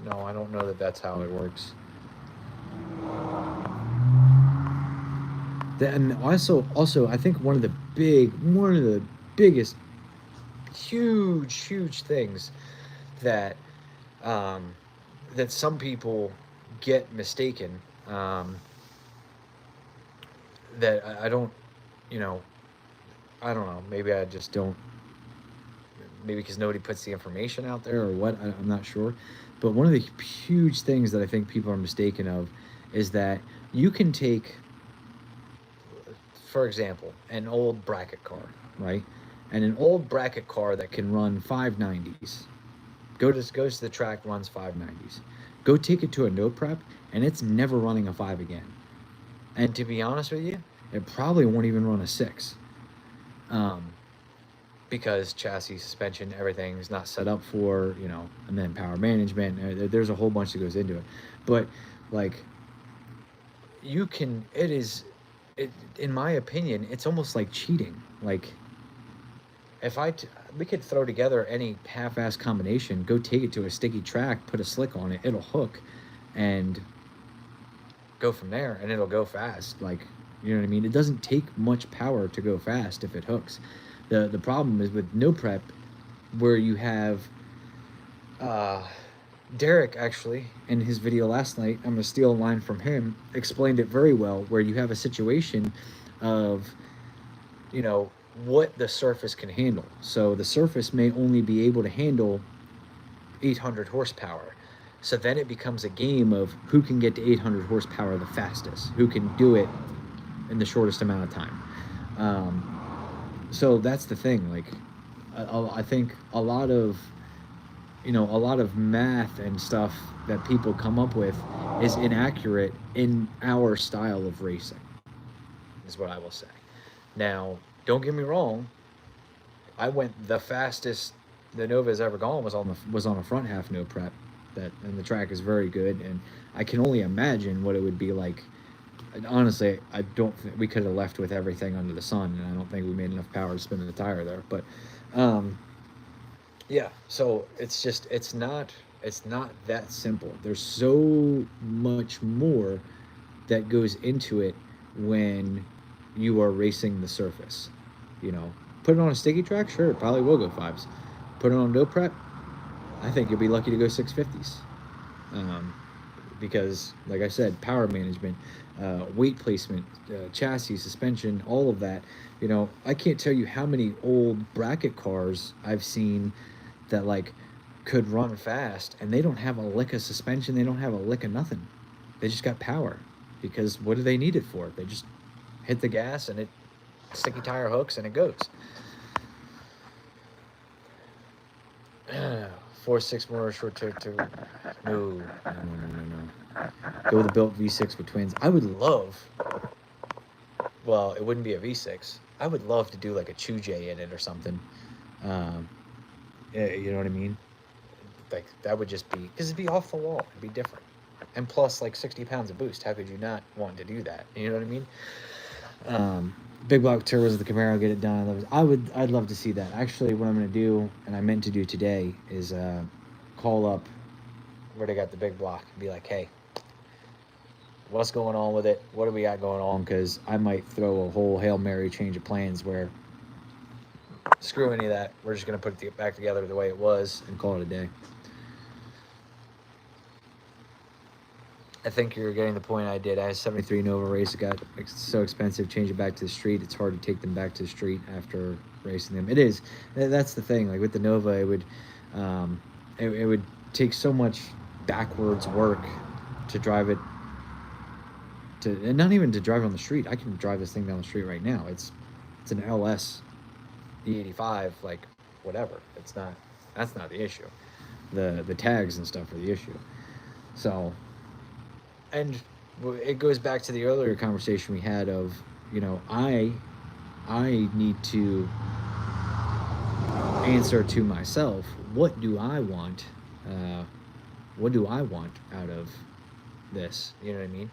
I don't know that that's how it works. And also, I think one of the biggest, huge things that that some people get mistaken, that I don't, you know, I don't know. Maybe I just don't. Maybe because nobody puts the information out there or what, I'm not sure. But one of the huge things that I think people are mistaken of is that you can take, for example, an old bracket car, right? And an old bracket car that can run 590s. Goes to the track, runs 590s. Go take it to a no prep, and it's never running a 5 again. And to be honest with you, it probably won't even run a 6. Because chassis, suspension, everything's not set up for, you know, and then power management. There's a whole bunch that goes into it. But, like, you can, in my opinion, it's almost like cheating. Like, if we could throw together any half-ass combination, go take it to a sticky track, put a slick on it, it'll hook, and go from there, and it'll go fast. Like, you know what I mean? It doesn't take much power to go fast if it hooks. The problem is with no prep, where you have Derek, actually, in his video last night, I'm going to steal a line from him, explained it very well, where you have a situation of, you know, what the surface can handle. So the surface may only be able to handle 800 horsepower, So then it becomes a game of who can get to 800 horsepower the fastest, who can do it in the shortest amount of time. So that's the thing. Like, I think a lot of math and stuff that people come up with is inaccurate in our style of racing, is what I will say. Now, don't get me wrong. I went the fastest the Nova has ever gone was on a front half no prep, and the track is very good, and I can only imagine what it would be like. And honestly, I don't think we could have left with everything under the sun, and I don't think we made enough power to spin the tire there. But yeah, so it's not that simple. There's so much more that goes into it when you are racing the surface. Put it on a sticky track, sure, it probably will go fives. Put it on no prep, I think you'll be lucky to go 650s. Because, like I said, power management, weight placement, chassis, suspension, all of that. I can't tell you how many old bracket cars I've seen that, like, could run fast, and they don't have a lick of suspension, they don't have a lick of nothing. They just got power. Because what do they need it for? They just hit the gas, and it sticky tire hooks, and it goes. 4.6 motor short to no. Go with a built V6 with twins. I would love. Well, it wouldn't be a V6. I would love to do like a Chew-J in it or something. You know what I mean? Like, that would just be, because it'd be off the wall. It'd be different. And plus, like, 60 pounds of boost. How could you not want to do that? You know what I mean? Big block turbos of the Camino, get it done. I'd love to see that. Actually, what I'm going to do, and I meant to do today, is call up where they got the big block and be like, hey, what's going on with it? What do we got going on? Because I might throw a whole Hail Mary change of plans where, screw any of that. We're just going to put it back together the way it was and call it a day. I think you're getting the point I did. I had 73 Nova race. It got so expensive. Change it back to the street. It's hard to take them back to the street after racing them. It is. That's the thing. Like with the Nova, it would take so much backwards work to drive it. And not even to drive on the street. I can drive this thing down the street right now. It's an LS E85, like whatever. That's not the issue. The tags and stuff are the issue. So. And it goes back to the earlier conversation we had of, I need to answer to myself, what do I want? What do I want out of this? You know what I mean?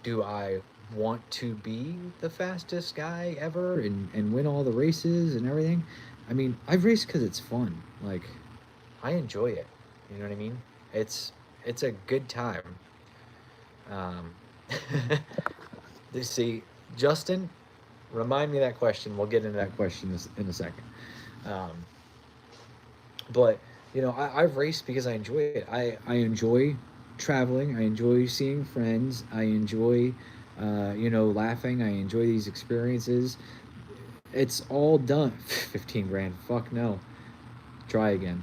Do I want to be the fastest guy ever and win all the races and everything? I mean, I've raced because it's fun. Like, I enjoy it. You know what I mean? It's a good time. Let's see, Justin, remind me of that question. We'll get into that question in a second. But I've raced because I enjoy it. I enjoy traveling. I enjoy seeing friends. I enjoy laughing. I enjoy these experiences. It's all done. 15 grand, fuck no. Try again.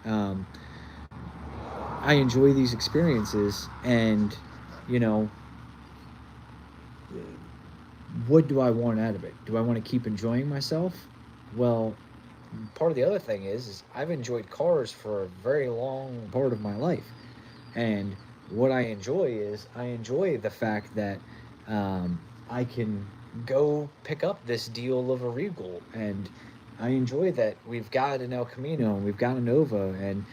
I enjoy these experiences, and what do I want out of it? Do I want to keep enjoying myself? Well, part of the other thing is I've enjoyed cars for a very long part of my life. And what I enjoy the fact that I can go pick up this deal of a Regal. And I enjoy that we've got an El Camino and we've got a Nova and,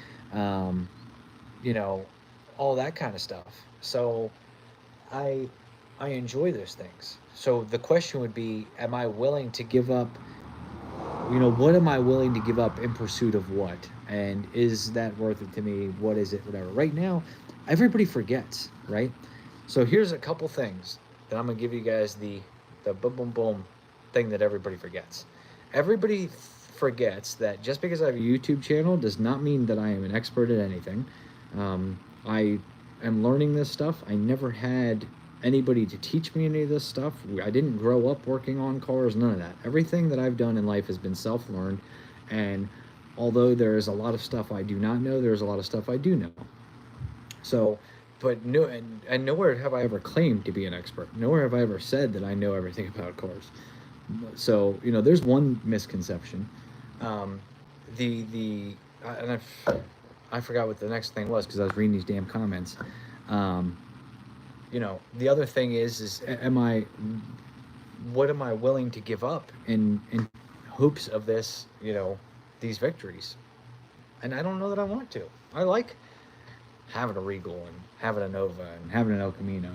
all that kind of stuff. So I enjoy those things. So the question would be, am I willing to give up, what am I willing to give up in pursuit of what? And is that worth it to me? What is it? Whatever. Right now, everybody forgets, right? So here's a couple things that I'm going to give you guys the boom, boom, boom thing that everybody forgets. Everybody forgets that just because I have a YouTube channel does not mean that I am an expert at anything. I am learning this stuff. I never had anybody to teach me any of this stuff. I didn't grow up working on cars, none of that. Everything that I've done in life has been self-learned, and although there is a lot of stuff I do not know, there's a lot of stuff I do know. So, but no, and nowhere have I ever claimed to be an expert. Nowhere have I ever said that I know everything about cars. So, there's one misconception. Um, the and I forgot what the next thing was because I was reading these damn comments. Um, the other thing is what am I willing to give up in hopes of this, these victories? And I don't know that I want to. I like having a Regal and having a Nova and having an El Camino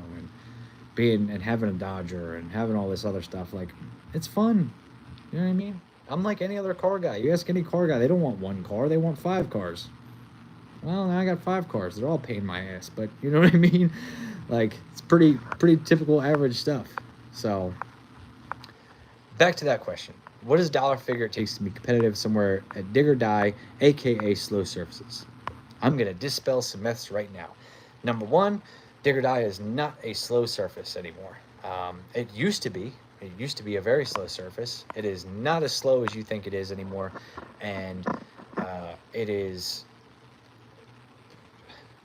and having a Dodger and having all this other stuff. Like, it's fun. You know what I mean? I'm like any other car guy. You ask any car guy, they don't want one car, they want 5 cars. Well, now I got 5 cars. They're all paying my ass, but you know what I mean? Like, it's pretty typical average stuff. So, back to that question. What is dollar figure it takes to be competitive somewhere at dig or die, aka slow surfaces? I'm going to dispel some myths right now. Number one, dig or die is not a slow surface anymore. It used to be. It used to be a very slow surface. It is not as slow as you think it is anymore. And it is...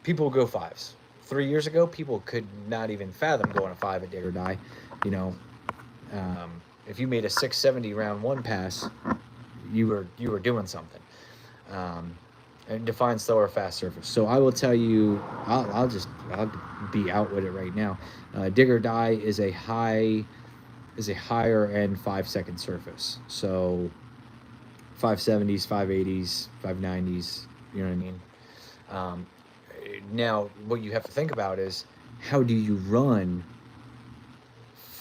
People go 5s. 3 years ago, people could not even fathom going a 5 at dig or die. If you made a 670 round 1 pass, you were doing something. And define slow or fast surface. So I will tell you, I'll be out with it right now. Dig or die is a higher end 5-second surface. So 570s, 580s, 590s. You know what I mean? Now, what you have to think about is how do you run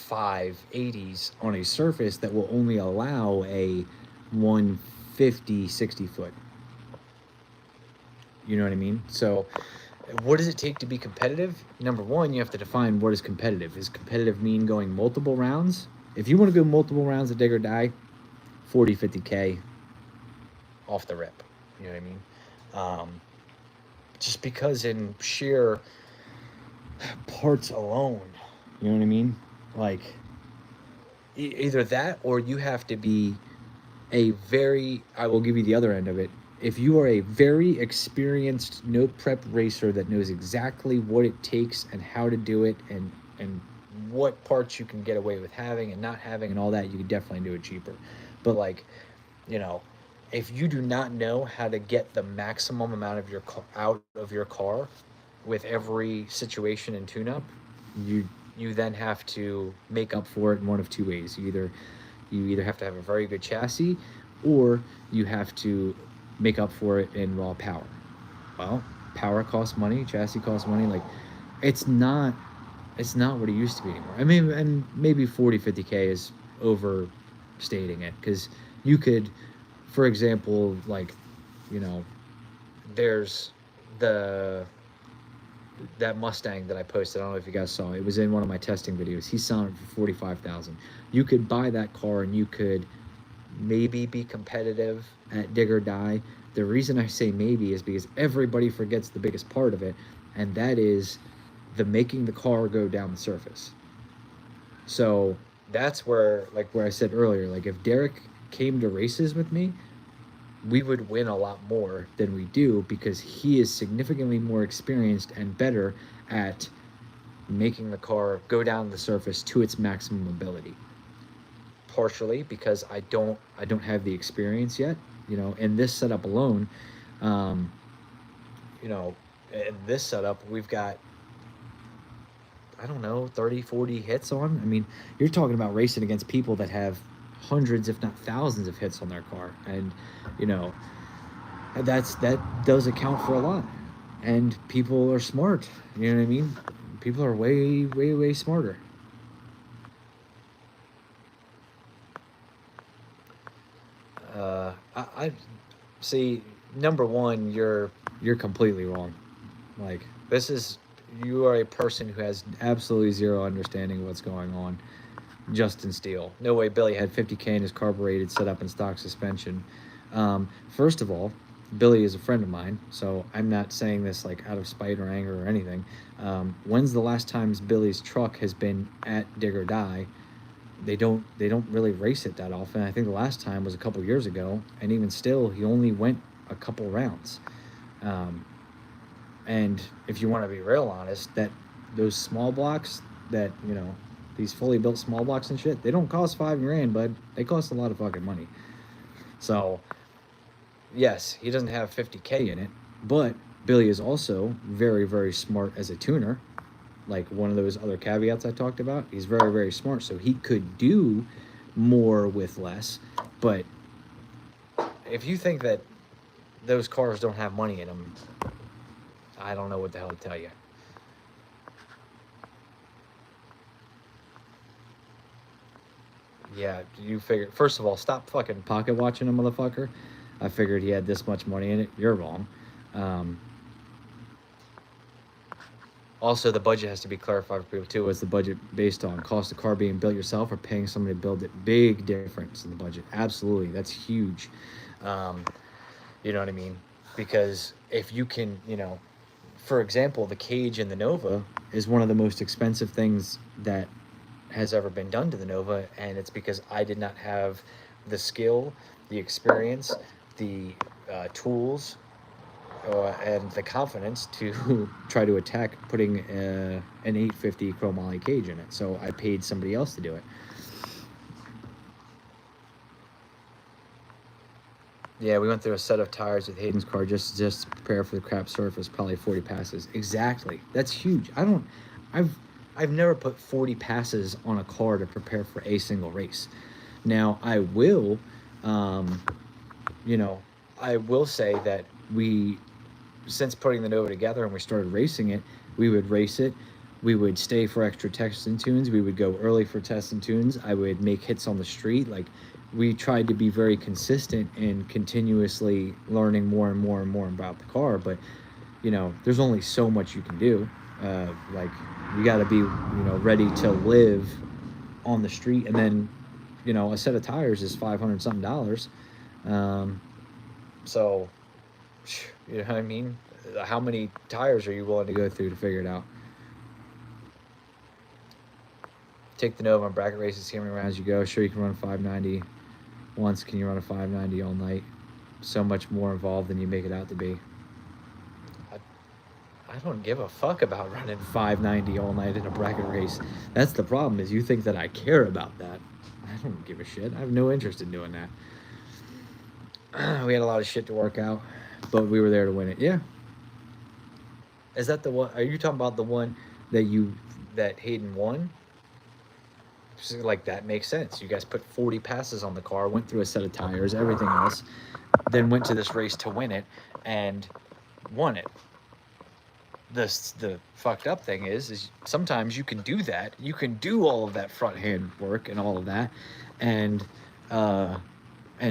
580s on a surface that will only allow a 150, 60 foot. You know what I mean? So what does it take to be competitive? Number one, you have to define what is competitive. Does competitive mean going multiple rounds? If you want to go multiple rounds at dig or die, 40, 50K off the rip. You know what I mean? Just because in sheer parts alone, you know what I mean? Like, either that or you have to be I will give you the other end of it. If you are a very experienced no prep racer that knows exactly what it takes and how to do it and what parts you can get away with having and not having and all that, you can definitely do it cheaper. But if you do not know how to get the maximum amount of out of your car with every situation and tune-up, you then have to make up for it in one of 2 ways. You either have to have a very good chassis, or you have to make up for it in raw power. Well, power costs money, chassis costs money. Like, it's not what it used to be anymore. I mean, and maybe 40, 50K is overstating it, because you could, for example, there's that Mustang that I posted. I don't know if you guys saw it. It was in one of my testing videos. He's selling it for $45,000. You could buy that car and you could maybe be competitive at dig or die. The reason I say maybe is because everybody forgets the biggest part of it, and that is the making the car go down the surface. So that's where I said earlier, if Derek came to races with me, we would win a lot more than we do, because he is significantly more experienced and better at making the car go down the surface to its maximum ability. Partially because I don't have the experience yet, in this setup alone. In this setup, we've got, I don't know, 30, 40 hits on. I mean, you're talking about racing against people that have hundreds, if not thousands, of hits on their car, and that does account for a lot. And people are smart. You know what I mean? People are way, way, way smarter. I see. Number one, you're completely wrong. You are a person who has absolutely zero understanding of what's going on. Justin Steele. No way Billy had 50K in his carbureted, set up in stock suspension. First of all, Billy is a friend of mine, so I'm not saying this out of spite or anger or anything. When's the last times Billy's truck has been at dig or die? They don't really race it that often. I think the last time was a couple years ago, and even still, he only went a couple rounds. And if you want to be real honest, that those small blocks that, these fully built small blocks and shit, they don't cost $5 grand, bud. They cost a lot of fucking money. So yes, he doesn't have 50K in it, but Billy is also very, very smart as a tuner. Like one of those other caveats I talked about, he's very, very smart. So he could do more with less. But if you think that those cars don't have money in them, I don't know what the hell to tell you. Yeah, you figure, first of all, stop fucking pocket watching a motherfucker. I figured he had this much money in it. You're wrong. Also, the budget has to be clarified for people too. What's the budget based on? Cost of car being built yourself or paying somebody to build it? Big difference in the budget. Absolutely, that's huge. You know what I mean? Because if you can, for example, the cage in the Nova is one of the most expensive things that has ever been done to the Nova, and it's because I did not have the skill, the experience, the tools, and the confidence to try to attack putting an 850 chromoly cage in it. So I paid somebody else to do it. Yeah, we went through a set of tires with Hayden's car just to prepare for the crap surface, probably 40 passes. Exactly. That's huge. I've never put 40 passes on a car to prepare for a single race. Now, I will say that since putting the Nova together and we started racing it, we would race it. We would stay for extra tests and tunes. We would go early for tests and tunes. I would make hits on the street. Like, we tried to be very consistent and continuously learning more and more and more about the car. But, there's only so much you can do. Like, you got to be, ready to live on the street. And then, a set of tires is $500 something. So, you know what I mean? How many tires are you willing to go through to figure it out? Take the Nova on bracket races, see how many rounds you go. Sure, you can run a 590 once. Can you run a 590 all night? So much more involved than you make it out to be. I don't give a fuck about running 590 all night in a bracket race. That's the problem, is you think that I care about that. I don't give a shit. I have no interest in doing that. We had a lot of shit to work out, but we were there to win it. Yeah. Is that the one? Are you talking about the one that Hayden won? Like, that makes sense. You guys put 40 passes on the car, went through a set of tires, everything else, then went to this race to win it and won it. The fucked up thing is sometimes you can do that. You can do all of that front hand work and all of that, and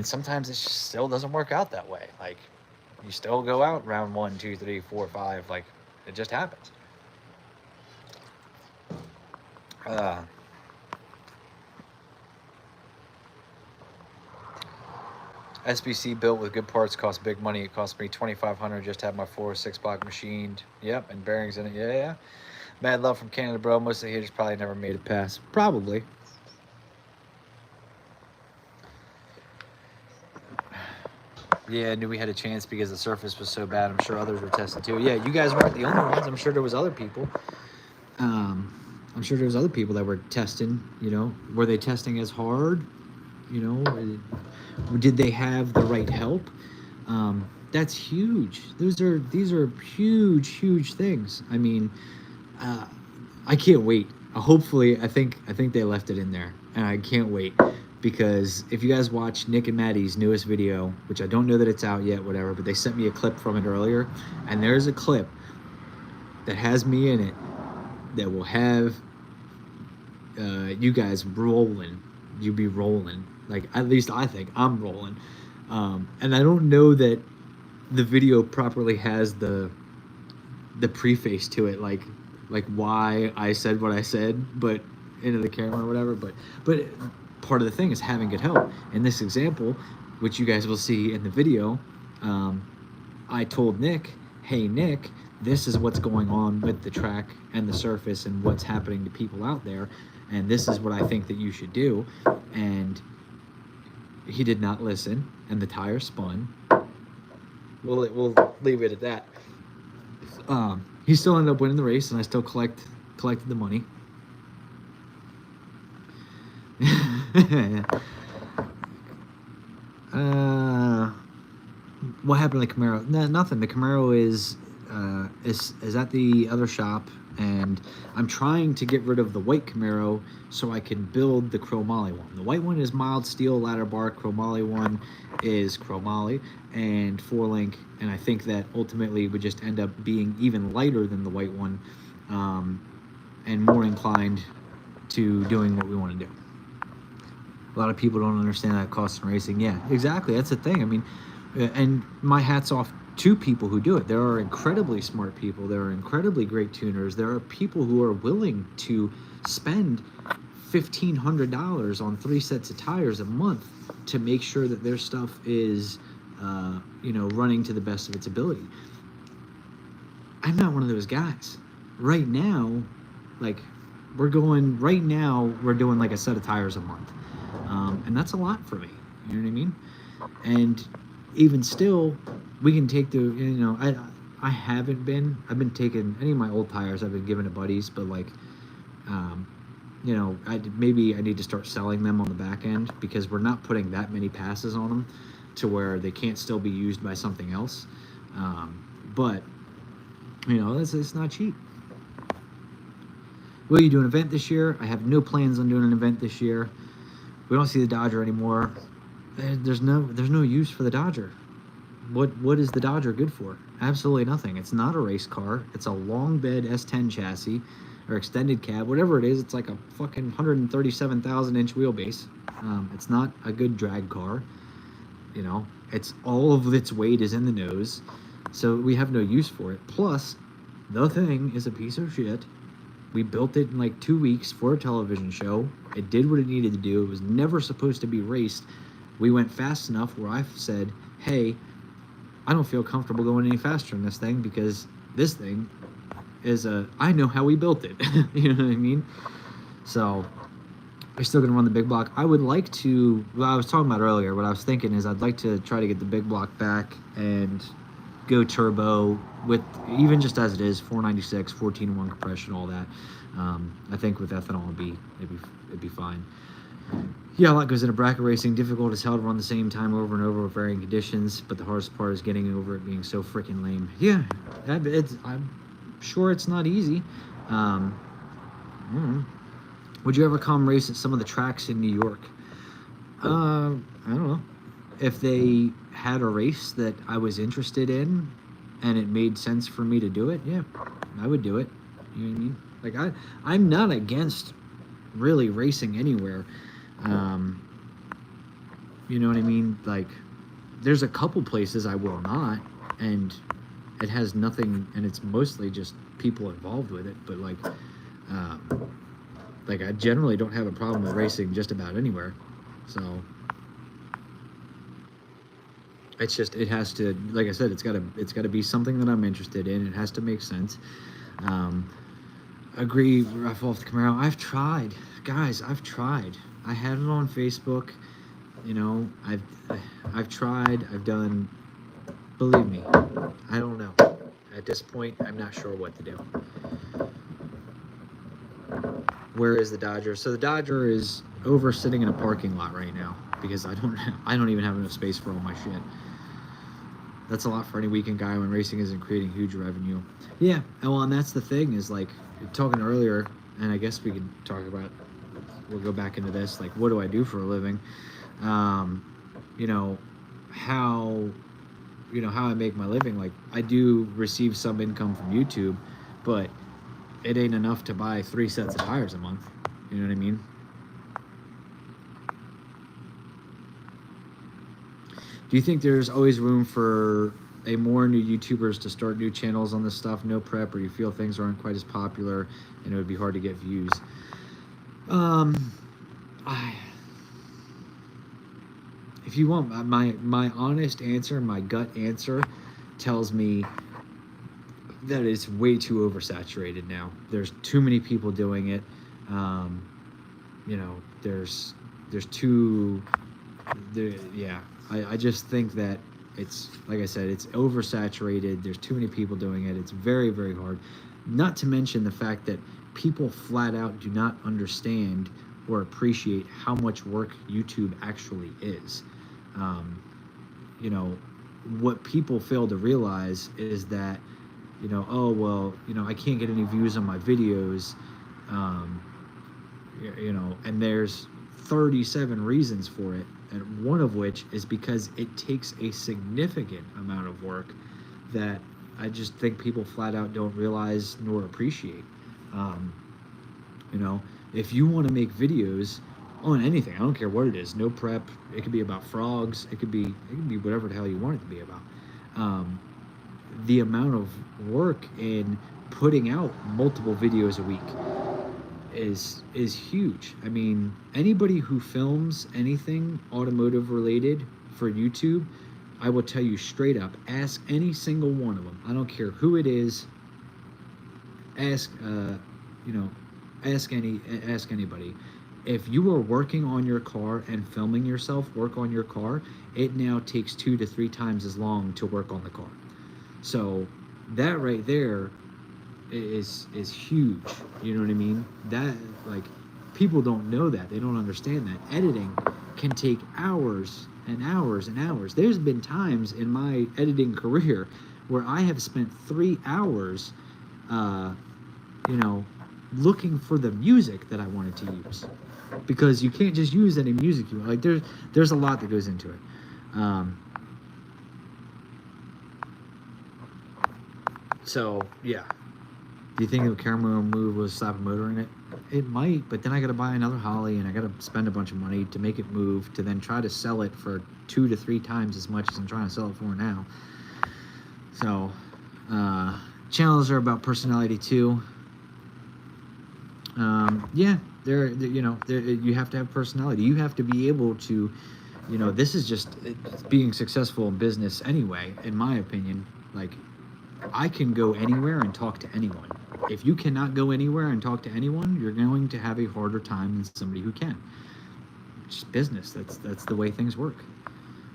sometimes it just still doesn't work out that way. Like, you still go out round 1, 2, 3, 4, 5. Like, it just happens. SBC built with good parts costs big money. It cost me $2,500 just to have my 4 or 6 block machined. Yep, and bearings in it. Yeah. Mad love from Canada, bro. Most of the haters probably never made it past. Probably. Yeah, I knew we had a chance because the surface was so bad. I'm sure others were testing too. Yeah, you guys weren't the only ones. I'm sure there was other people. I'm sure there was other people that were testing. Were they testing as hard? Did they have the right help? That's huge. These are huge things. I mean, I can't wait. Hopefully, I think they left it in there, and I can't wait, because if you guys watch Nick and Maddie's newest video, which I don't know that it's out yet, whatever, but they sent me a clip from it earlier, and there's a clip that has me in it that will have you guys rolling. You be rolling. Like, at least I think I'm rolling. And I don't know that the video properly has the preface to it, like why I said what I said, but into the camera or whatever. But part of the thing is having good help. In this example, which you guys will see in the video, I told Nick, hey Nick, this is what's going on with the track and the surface and what's happening to people out there, and this is what I think that you should do. And he did not listen, and the tire spun. We'll leave it at that. He still ended up winning the race, and I still collected the money. What happened to the Camaro? Nothing. The Camaro is at the other shop, and I'm trying to get rid of the white Camaro so I can build the chromoly one. The white one is mild steel ladder bar. Chromoly one is chromoly and 4-link, and I think that ultimately would just end up being even lighter than the white one, and more inclined to doing what we want to do. A lot of people don't understand that cost in racing. Yeah, exactly. That's the thing. I mean, and my hat's off to people who do it. There are incredibly smart people. There are incredibly great tuners. There are people who are willing to spend $1,500 on 3 sets of tires a month to make sure that their stuff is, running to the best of its ability. I'm not one of those guys. Right now, we're doing like a set of tires a month. And that's a lot for me. You know what I mean? And even still, we can take I've been taking any of my old tires, I've been giving to buddies, but maybe I need to start selling them on the back end, because we're not putting that many passes on them to where they can't still be used by something else. But it's not cheap. Will you do an event this year? I have no plans on doing an event this year. We don't see the Dodger anymore. There's no use for the Dodger. What is the Dodger good for? Absolutely nothing. It's not a race car. It's a long bed S10 chassis or extended cab, whatever it is. It's like a fucking 137,000 inch wheelbase. It's not a good drag car. It's all of its weight is in the nose, so we have no use for it. Plus, the thing is a piece of shit. We built it in like 2 weeks for a television show. It did what it needed to do. It was never supposed to be raced. We went fast enough where I said, hey, I don't feel comfortable going any faster in this thing, because this thing is I know how we built it. You know what I mean? So we're still going to run the big block. I would like to, I was talking about earlier, what I was thinking is I'd like to try to get the big block back and go turbo with, even just as it is, 496, 14-1 compression, all that. I think with ethanol it'd be fine. Yeah, a lot goes into bracket racing. Difficult as hell to run the same time over and over with varying conditions, but the hardest part is getting over it being so freaking lame. Yeah, I'm sure it's not easy. Would you ever come race at some of the tracks in New York? I don't know. If they had a race that I was interested in and it made sense for me to do it, yeah, I would do it. You know what I mean? Like, I'm not against really racing anywhere. You know what I mean? Like, there's a couple places I will not, and it has nothing, and it's mostly just people involved with it. But I generally don't have a problem with racing just about anywhere. So it's just, it has to, like I said, it's got to be something that I'm interested in. It has to make sense. Agree, rough off the Camaro. I've tried, guys. I've tried. I had it on Facebook. I've tried. I've done. Believe me, I don't know. At this point, I'm not sure what to do. Where is the Dodger? So the Dodger is over sitting in a parking lot right now, because I don't even have enough space for all my shit. That's a lot for any weekend guy when racing isn't creating huge revenue. Yeah, well, and that's the thing is, like, talking earlier, and I guess we could talk about, we'll go back into this, like, what do I do for a living? How I make my living. Like, I do receive some income from YouTube, but it ain't enough to buy 3 sets of tires a month. You know what I mean? Do you think there's always room for more new YouTubers to start new channels on this stuff, no prep, or you feel things aren't quite as popular and it would be hard to get views? If you want my honest answer, my gut answer tells me that it's way too oversaturated now. There's too many people doing it. I just think that it's, like I said, it's oversaturated. There's too many people doing it. It's very, very hard. Not to mention the fact that people flat out do not understand or appreciate how much work YouTube actually is. You know, what people fail to realize is that, you know, oh, well, you know, I can't get any views on my videos, you know, and there's 37 reasons for it, and one of which is because it takes a significant amount of work that I just think people flat out don't realize nor appreciate. You know, if you want to make videos on anything, I don't care what it is, no prep, it could be about frogs, it could be whatever the hell you want it to be about. The amount of work in putting out multiple videos a week is huge. I mean, anybody who films anything automotive related for YouTube, I will tell you straight up, ask any single one of them. I don't care who it is. Ask, you know, ask anybody. If you are working on your car and filming yourself work on your car, it now takes 2 to 3 times as long to work on the car. So that right there is huge. You know what I mean? That, like, people don't know that. They don't understand that. Editing can take hours and hours and hours. There's been times in my editing career where I have spent 3 hours, you know, looking for the music that I wanted to use, because you can't just use any music you like. There's a lot that goes into it. So yeah, do you think the camera move was slap a motor in it? It might, but then I got to buy another Holly and I got to spend a bunch of money to make it move, to then try to sell it for 2 to 3 times as much as I'm trying to sell it for now. So channels are about personality too. Yeah, you know, you have to have personality. You have to be able to, you know, this is just being successful in business anyway, in my opinion. Like, I can go anywhere and talk to anyone. If you cannot go anywhere and talk to anyone, you're going to have a harder time than somebody who can. It's just business. That's the way things work.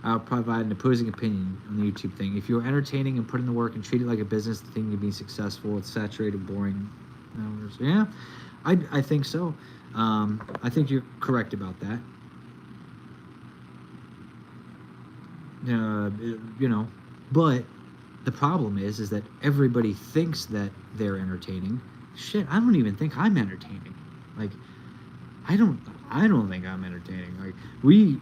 I'll provide an opposing opinion on the YouTube thing. If you're entertaining and put in the work and treat it like a business, the thing can be successful. It's saturated, boring. Yeah, I think so. I think you're correct about that. You know, but the problem is that everybody thinks that they're entertaining. Shit, I don't even think I'm entertaining. Like, I don't think I'm entertaining. Like, we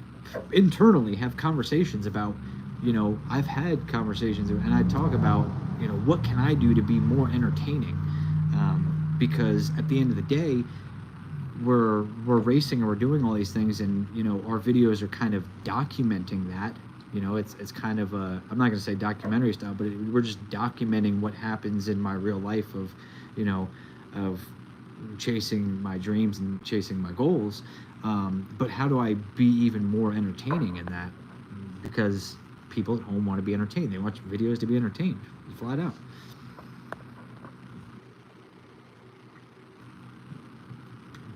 internally have conversations about, you know, I've had conversations and I talk about, you know, what can I do to be more entertaining? Because at the end of the day, we're racing and we're doing all these things, and, you know, our videos are kind of documenting that. You know, it's kind of a, I'm not going to say documentary style, but we're just documenting what happens in my real life of, you know, of chasing my dreams and chasing my goals. But how do I be even more entertaining in that? Because people at home want to be entertained. They watch videos to be entertained, flat out.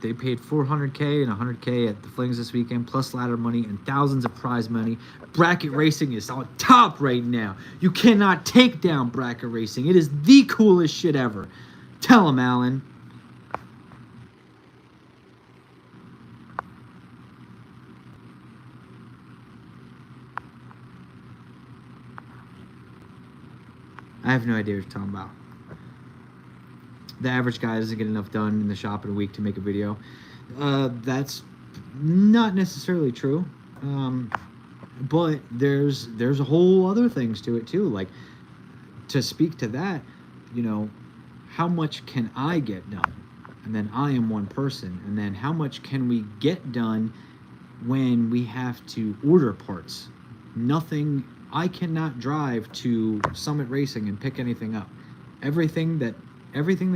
They paid $400K and $100K at the Flings this weekend, plus ladder money and thousands of prize money. Bracket racing is on top right now. You cannot take down bracket racing. It is the coolest shit ever. Tell him, Alan. I have no idea what you're talking about. The average guy doesn't get enough done in the shop in a week to make a video. That's not necessarily true. But there's a whole other things to it too. Like, to speak to that, you know, how much can I get done? And then I am one person. And then how much can we get done when we have to order parts? Nothing. I cannot drive to Summit Racing and pick anything up. Everything that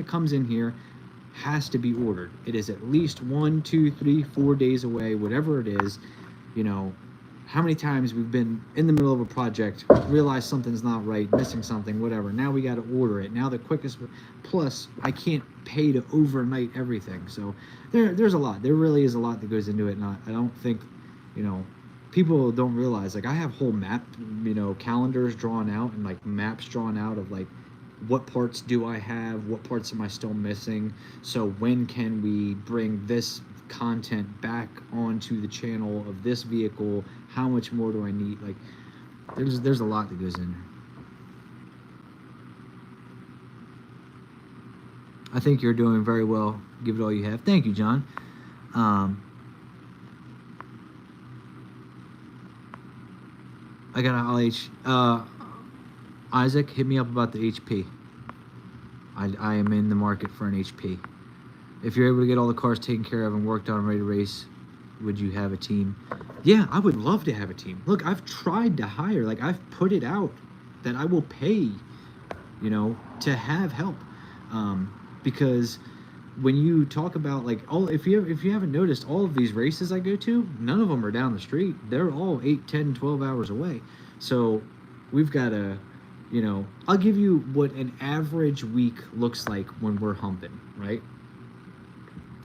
comes in here has to be ordered. It is at least 1, 2, 3, 4 days away, whatever it is. You know, how many times we've been in the middle of a project, realized something's not right, missing something, whatever. Now we got to order it. Now the quickest, plus I can't pay to overnight everything. So there's a lot. There really is a lot that goes into it. And I don't think, you know, people don't realize, like, I have whole map, you know, calendars drawn out and like maps drawn out of like what parts do I have, what parts am I still missing, so when can we bring this content back onto the channel of this vehicle, how much more do I need, like there's a lot that goes in there. I think you're doing very well. Give it all you have. Thank you, John. I got a Isaac, hit me up about the HP. I am in the market for an HP. If you're able to get all the cars taken care of and worked on and ready to race, would you have a team? Yeah, I would love to have a team. Look, I've tried to hire, like I've put it out that I will pay, you know, to have help. Because when you talk about like if you haven't noticed, all of these races I go to, none of them are down the street. They're all 8, 10, 12 hours away. So we've got to, you know, I'll give you what an average week looks like when we're humping, right?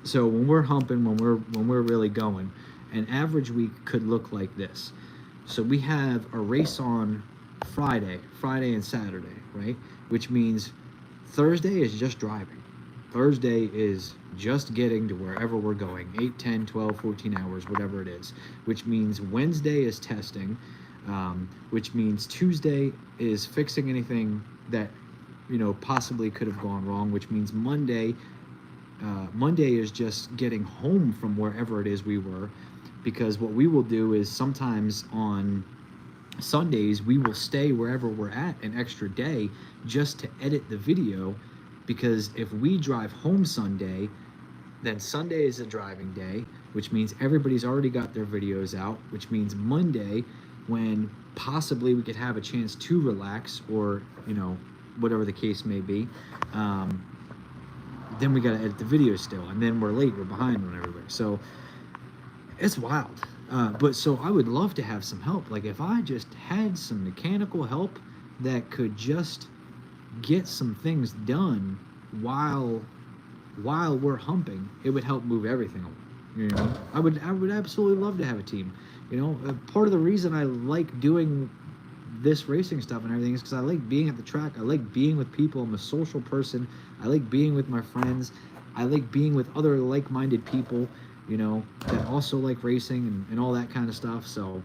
So when we're humping, when we're really going, an average week could look like this. So we have a race on Friday and Saturday, right? Which means Thursday is just driving. Thursday is just getting to wherever we're going, 8, 10, 12, 14 hours, whatever it is, which means Wednesday is testing, which means Tuesday is fixing anything that, you know, possibly could have gone wrong, which means Monday is just getting home from wherever it is we were, because what we will do is sometimes on Sundays we will stay wherever we're at an extra day just to edit the video, because if we drive home Sunday, then Sunday is a driving day, which means everybody's already got their videos out, which means Monday, when possibly we could have a chance to relax, or, you know, whatever the case may be, then we got to edit the video still, and then we're late, we're behind on everybody. So it's wild. But so I would love to have some help. Like if I just had some mechanical help that could just get some things done while we're humping, it would help move everything along. You know, I would absolutely love to have a team. You know, part of the reason I like doing this racing stuff and everything is because I like being at the track. I like being with people. I'm a social person. I like being with my friends. I like being with other like-minded people, you know, that also like racing and all that kind of stuff. So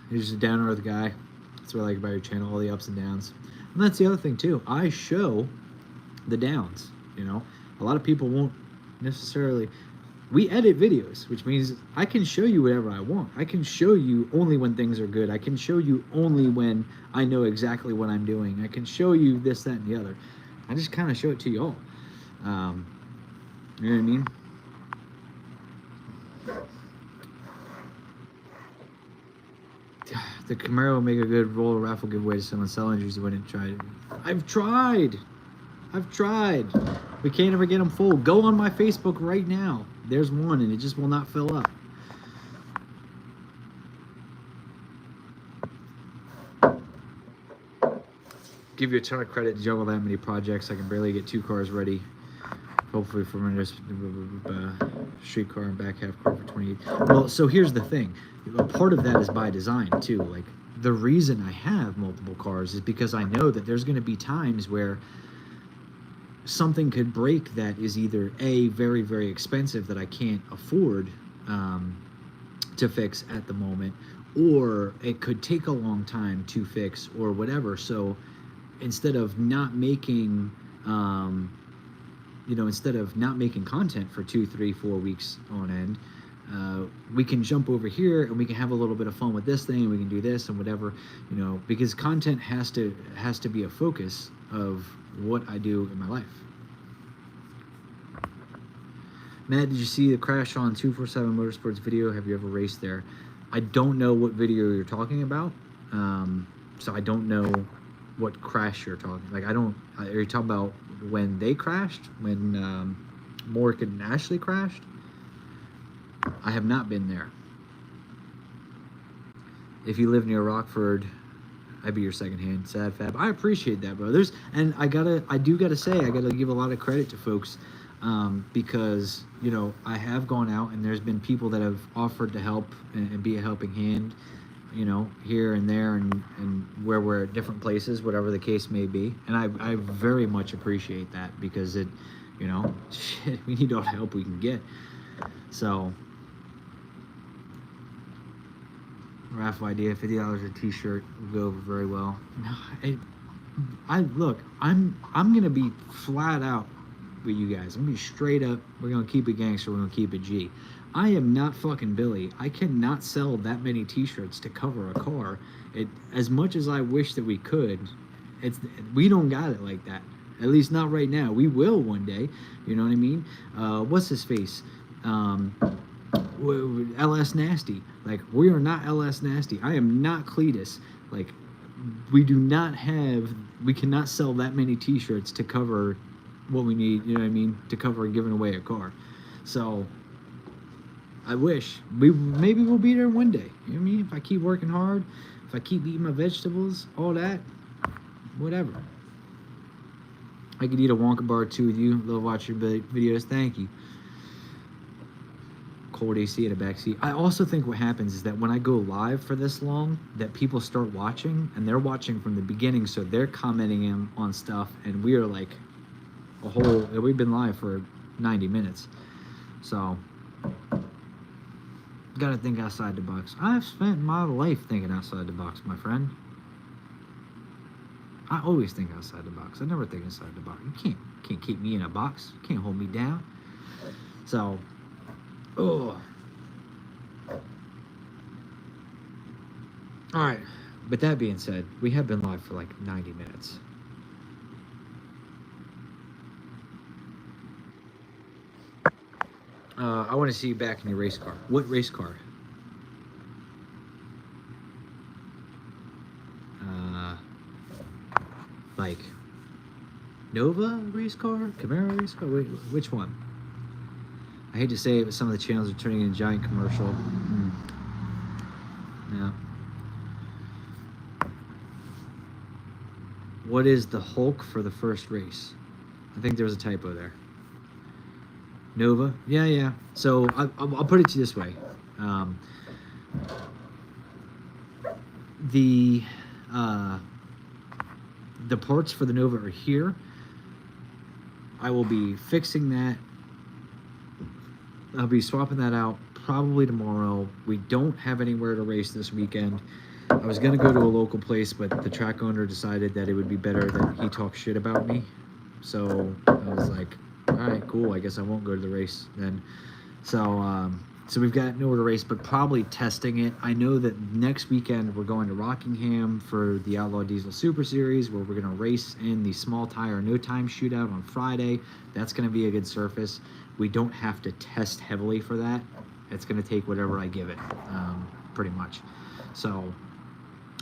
you're just a down-to-earth guy. That's what I like about your channel, all the ups and downs. And that's the other thing too. I show the downs, you know. A lot of people won't necessarily. We edit videos, which means I can show you whatever I want. I can show you only when things are good. I can show you only when I know exactly what I'm doing. I can show you this, that, and the other. I just kind of show it to you all. You know what I mean? The Camino will make a good roller raffle giveaway to someone selling injuries who wouldn't try it. I've tried. We can't ever get them full. Go on my Facebook right now. There's one, and it just will not fill up. Give you a ton of credit to juggle that many projects. I can barely get 2 cars ready. Hopefully from a street car and back half car for 28. Well, so here's the thing. A part of that is by design too. Like the reason I have multiple cars is because I know that there's going to be times where something could break that is either A, very, very expensive that I can't afford to fix at the moment, or it could take a long time to fix or whatever. So instead of not making instead of not making content for 2, 3, 4 weeks on end, we can jump over here and we can have a little bit of fun with this thing, and we can do this and whatever, you know, because content has to be a focus of what I do in my life. Matt, did you see the crash on 247 Motorsports video? Have you ever raced there? I don't know what video you're talking about, so I don't know what crash you're talking. Like are you talking about when they crashed, when Mork and Ashley crashed? I have not been there. If you live near Rockford, I'd be your secondhand sad fab. I appreciate that, bro. And I do gotta say, I gotta give a lot of credit to folks, because you know I have gone out and there's been people that have offered to help and be a helping hand, you know, here and there and where we're at different places, whatever the case may be. And I very much appreciate that because it, you know, shit, we need all the help we can get. So. Raffle idea, $50 a t-shirt would go over very well. I look, I'm gonna be flat out with you guys. I'm gonna be straight up. We're gonna keep it gangster. We're gonna keep it G. I am not fucking Billy. I cannot sell that many t-shirts to cover a car. As much as I wish that we could, we don't got it like that. At least not right now. We will one day. You know what I mean? What's his face? LS Nasty. Like, we are not LS Nasty. I am not Cletus. Like, we cannot sell that many t-shirts to cover what we need, you know what I mean, to cover giving away a car. So I wish maybe we'll be there one day. You know what I mean? If I keep working hard, if I keep eating my vegetables, all that, whatever. I could eat a Wonka bar too with you. Love watching your videos. Thank you. Cold AC in the back seat. I also think what happens is that when I go live for this long, that people start watching and they're watching from the beginning, so they're commenting on stuff, and we are like we've been live for 90 minutes. So gotta think outside the box. I've spent my life thinking outside the box, my friend. I always think outside the box. I never think inside the box. You can't keep me in a box. You can't hold me down. So oh. All right. But that being said, we have been live for like 90 minutes. I want to see you back in your race car. What race car? Like Nova race car? Camaro race car? Which one? I hate to say it, but some of the channels are turning into a giant commercial. Yeah. What is the Hulk for the first race? I think there was a typo there. Nova? Yeah. So I'll put it to you this way. The parts for the Nova are here. I will be fixing that. I'll be swapping that out probably tomorrow. We don't have anywhere to race this weekend. I was going to go to a local place, but the track owner decided that it would be better that he talk shit about me. So I was like, all right, cool. I guess I won't go to the race then. So we've got nowhere to race, but probably testing it. I know that next weekend we're going to Rockingham for the Outlaw Diesel Super Series, where we're going to race in the small tire no time shootout on Friday. That's going to be a good surface. We don't have to test heavily for that. It's going to take whatever I give it, pretty much. So,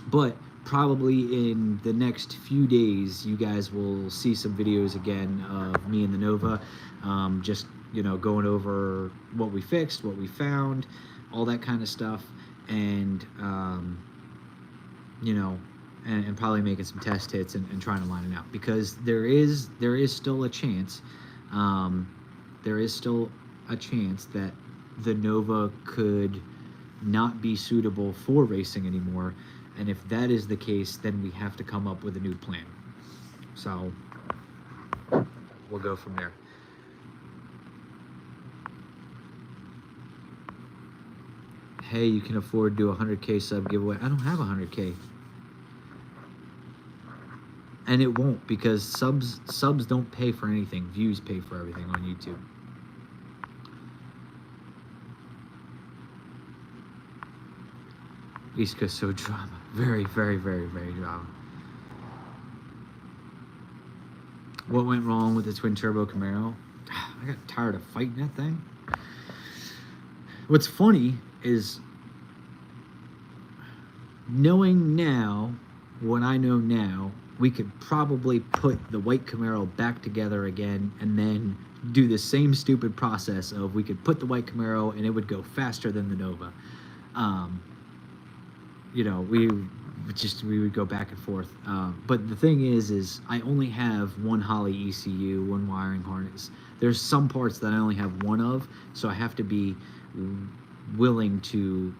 but probably in the next few days, you guys will see some videos again of me and the Nova, just, you know, going over what we fixed, what we found, all that kind of stuff, and, you know, and probably making some test hits and trying to line it out, because there is still a chance, that the Nova could not be suitable for racing anymore. And if that is the case, then we have to come up with a new plan. So we'll go from there. Hey, you can afford to do a 100K sub giveaway. I don't have 100K. And it won't, because subs don't pay for anything. Views pay for everything on YouTube. East Coast so drama. Very, very, very, very drama. What went wrong with the twin turbo Camaro? I got tired of fighting that thing. What's funny is knowing now what I know now, we could probably put the white Camaro back together again and then do the same stupid process of we could put the white Camaro and it would go faster than the Nova. you know, we would go back and forth. But the thing is I only have one Holley ECU, one wiring harness. There's some parts that I only have one of, so I have to be willing to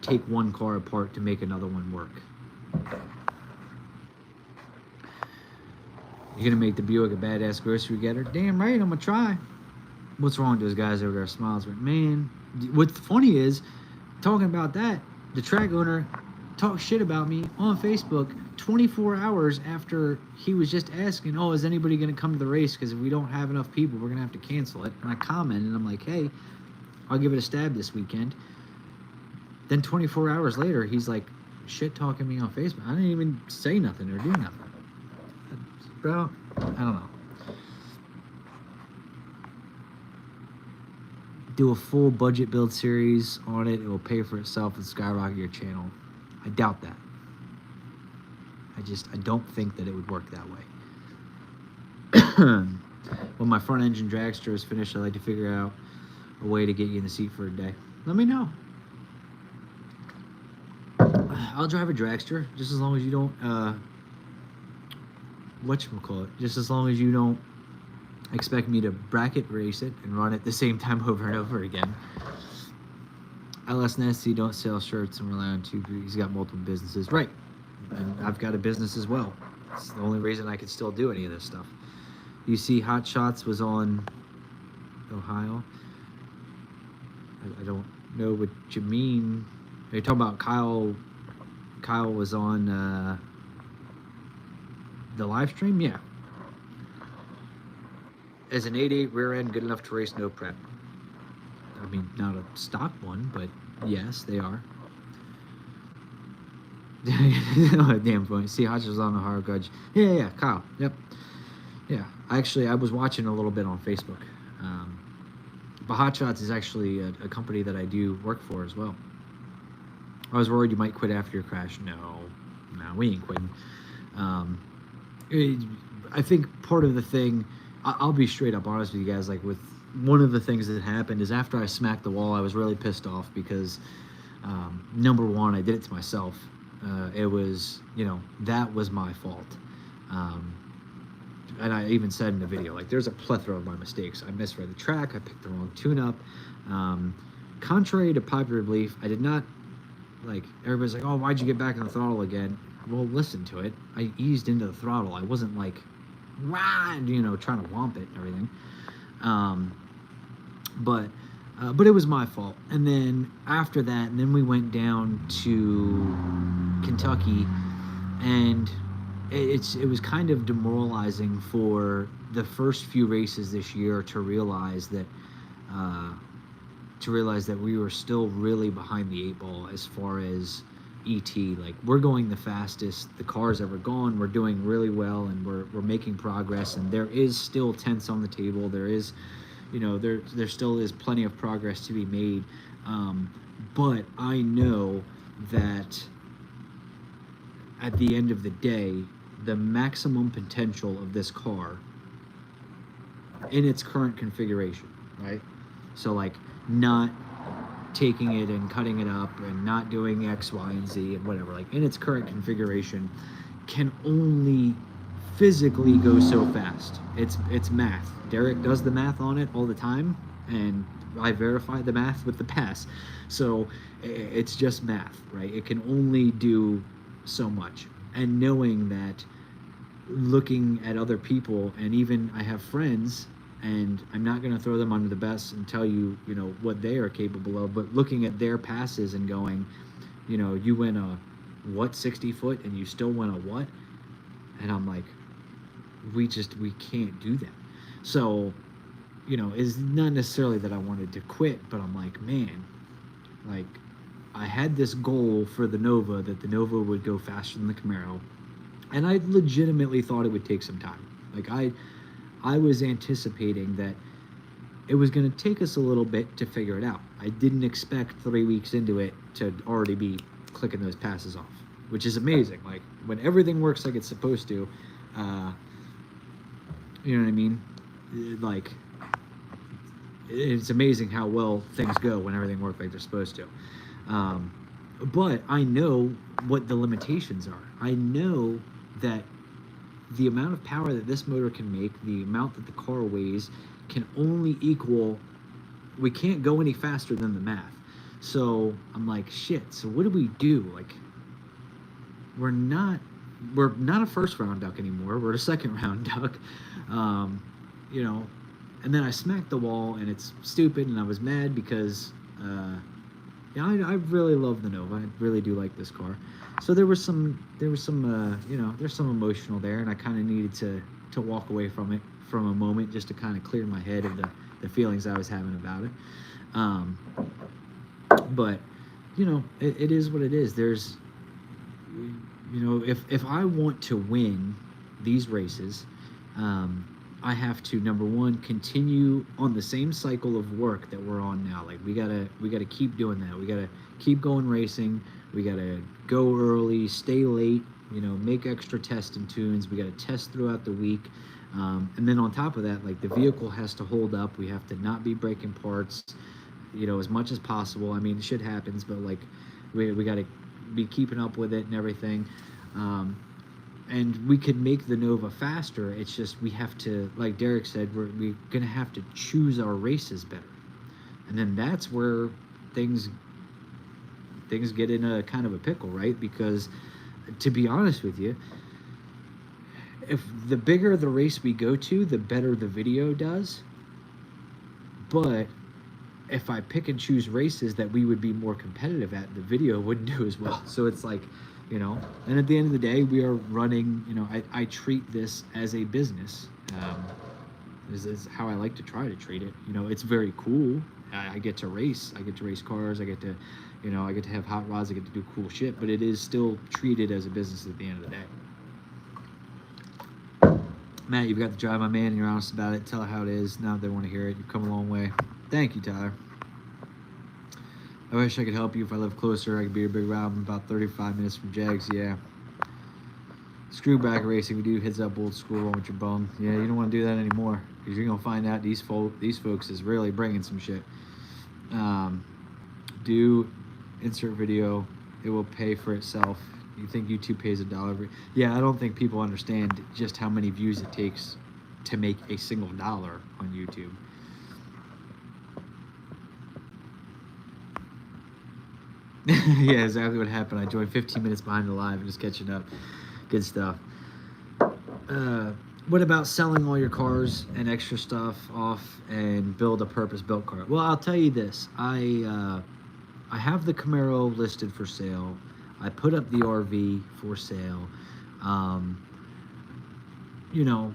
take one car apart to make another one work. You're gonna make the Buick a badass grocery getter? Damn right, I'm gonna try. What's wrong with those guys over there? Smiles, but man, what's funny is, talking about that, the track owner talked shit about me on Facebook 24 hours after he was just asking, oh, is anybody going to come to the race? Because if we don't have enough people, we're going to have to cancel it. And I commented, and I'm like, hey, I'll give it a stab this weekend. Then 24 hours later, he's like shit talking me on Facebook. I didn't even say nothing or do nothing. Bro, I don't know. Do a full budget build series on it. It will pay for itself and skyrocket your channel. I doubt that. I don't think that it would work that way. When my front engine dragster is finished, I'd like to figure out a way to get you in the seat for a day. Let me know. I'll drive a dragster just as long as you don't, whatchamacallit, just as long as you don't expect me to bracket race it and run it the same time over and over again. LS Nasty don't sell shirts and rely on two. He's got multiple businesses. Right. And I've got a business as well. It's the only reason I could still do any of this stuff. You see Hot Shots was on Ohio. I don't know what you mean. Are you talking about Kyle? Kyle was on the live stream? Yeah. Is an 8.8 rear end good enough to race no prep? I mean, not a stock one, but yes, they are. Damn point. See, Hodge was on the Hard Grudge. Yeah, Kyle. Yep. Yeah. I was watching a little bit on Facebook. But Hot Shots is actually a company that I do work for as well. I was worried you might quit after your crash. No, we ain't quitting. I think part of the thing, I'll be straight up honest with you guys, like with one of the things that happened is after I smacked the wall, I was really pissed off because, number one, I did it to myself. It was, that was my fault. And I even said in the video, like, there's a plethora of my mistakes. I misread the track. I picked the wrong tune-up. Contrary to popular belief, I did not, like, everybody's like, oh, why'd you get back on the throttle again? Well, listen to it. I eased into the throttle. I wasn't like, rah, trying to womp it and everything. But it was my fault. And then after that, and then we went down to Kentucky, and it was kind of demoralizing for the first few races this year to realize that we were still really behind the 8-ball as far as ET. Like, we're going the fastest the car's ever gone. We're doing really well, and we're making progress, and there is still tenths on the table. There is, there still is plenty of progress to be made. But I know that at the end of the day, the maximum potential of this car in its current configuration, right? So, like, not taking it and cutting it up and not doing X, Y, and Z and whatever, like, in its current configuration, can only physically go so fast. It's math. Derek does the math on it all the time, and I verify the math with the pass. So it's just math, right? It can only do so much. And knowing that, looking at other people, and even I have friends, and I'm not going to throw them under the bus and tell you, what they are capable of, but looking at their passes and going, you went a, 60 foot, and you still went a what? And I'm like, we can't do that. So, it's not necessarily that I wanted to quit, but I'm like, man, like, I had this goal for the Nova, that the Nova would go faster than the Camaro, and I legitimately thought it would take some time. Like, I was anticipating that it was going to take us a little bit to figure it out. I didn't expect 3 weeks into it to already be clicking those passes off, which is amazing. Like, when everything works like it's supposed to, you know what I mean? Like, it's amazing how well things go when everything works like they're supposed to. But I know what the limitations are. I know that the amount of power that this motor can make, the amount that the car weighs, can only equal, we can't go any faster than the math. So I'm like, shit, so what do we do? Like, we're not a first round duck anymore. We're a second round duck. Um, you know, and then I smacked the wall, and it's stupid, and I was mad because yeah, I really love the Nova. I really do like this car. So there was some you know, there's some emotional there, and I kind of needed to walk away from it from a moment just to kind of clear my head of the feelings I was having about it. But you know, it is what it is. There's, you know, if I want to win these races, I have to, number one, continue on the same cycle of work that we're on now. Like we gotta keep doing that. We gotta keep going racing. We gotta go early, stay late. You know, make extra test and tunes. We gotta test throughout the week. And then on top of that, like the vehicle has to hold up. We have to not be breaking parts, you know, as much as possible. I mean, shit happens, but like we got to be keeping up with it and everything. And we could make the Nova faster. It's just we have to, like Derek said, we're gonna have to choose our races better, and then that's where things get in a kind of a pickle, right? Because to be honest with you, if the bigger the race we go to, the better the video does. But if I pick and choose races that we would be more competitive at, the video wouldn't do as well. So it's like, you know, and at the end of the day, we are running, you know, I treat this as a business. This is how I like to try to treat it. You know, it's very cool. I get to race. I get to race cars. I get to, you know, I get to have hot rods. I get to do cool shit. But it is still treated as a business at the end of the day. Matt, you've got to drive my man, and you're honest about it. Tell her how it is. Now they want to hear it. You've come a long way. Thank you, Tyler. I wish I could help you if I lived closer. I could be your big round. I'm about 35 minutes from Jags. Yeah. Screwback racing. We do heads up old school. Wrong with your bum. Yeah, you don't want to do that anymore, because you're gonna find out these folks is really bringing some shit. Do insert video. It will pay for itself. You think YouTube pays $1? Yeah, I don't think people understand just how many views it takes to make a single dollar on YouTube. Yeah, exactly what happened. I joined 15 minutes behind the live and just catching up. Good stuff. What about selling all your cars and extra stuff off and build a purpose-built car? Well, I'll tell you this. I have the Camino listed for sale. I put up the RV for sale. You know,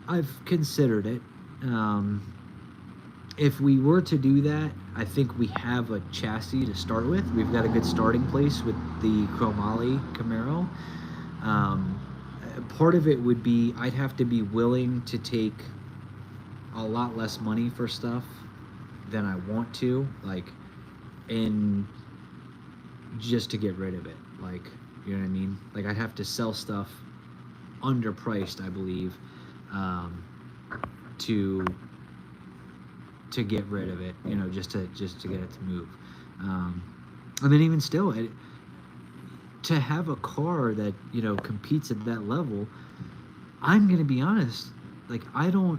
I've considered it. If we were to do that, I think we have a chassis to start with. We've got a good starting place with the Chromoly Camaro. Part of it would be I'd have to be willing to take a lot less money for stuff than I want to, like, and just to get rid of it. Like, you know what I mean? Like, I'd have to sell stuff underpriced, I believe, to get rid of it, you know, just to get it to move. And then even still, to have a car that, you know, competes at that level, I'm gonna be honest, like, I do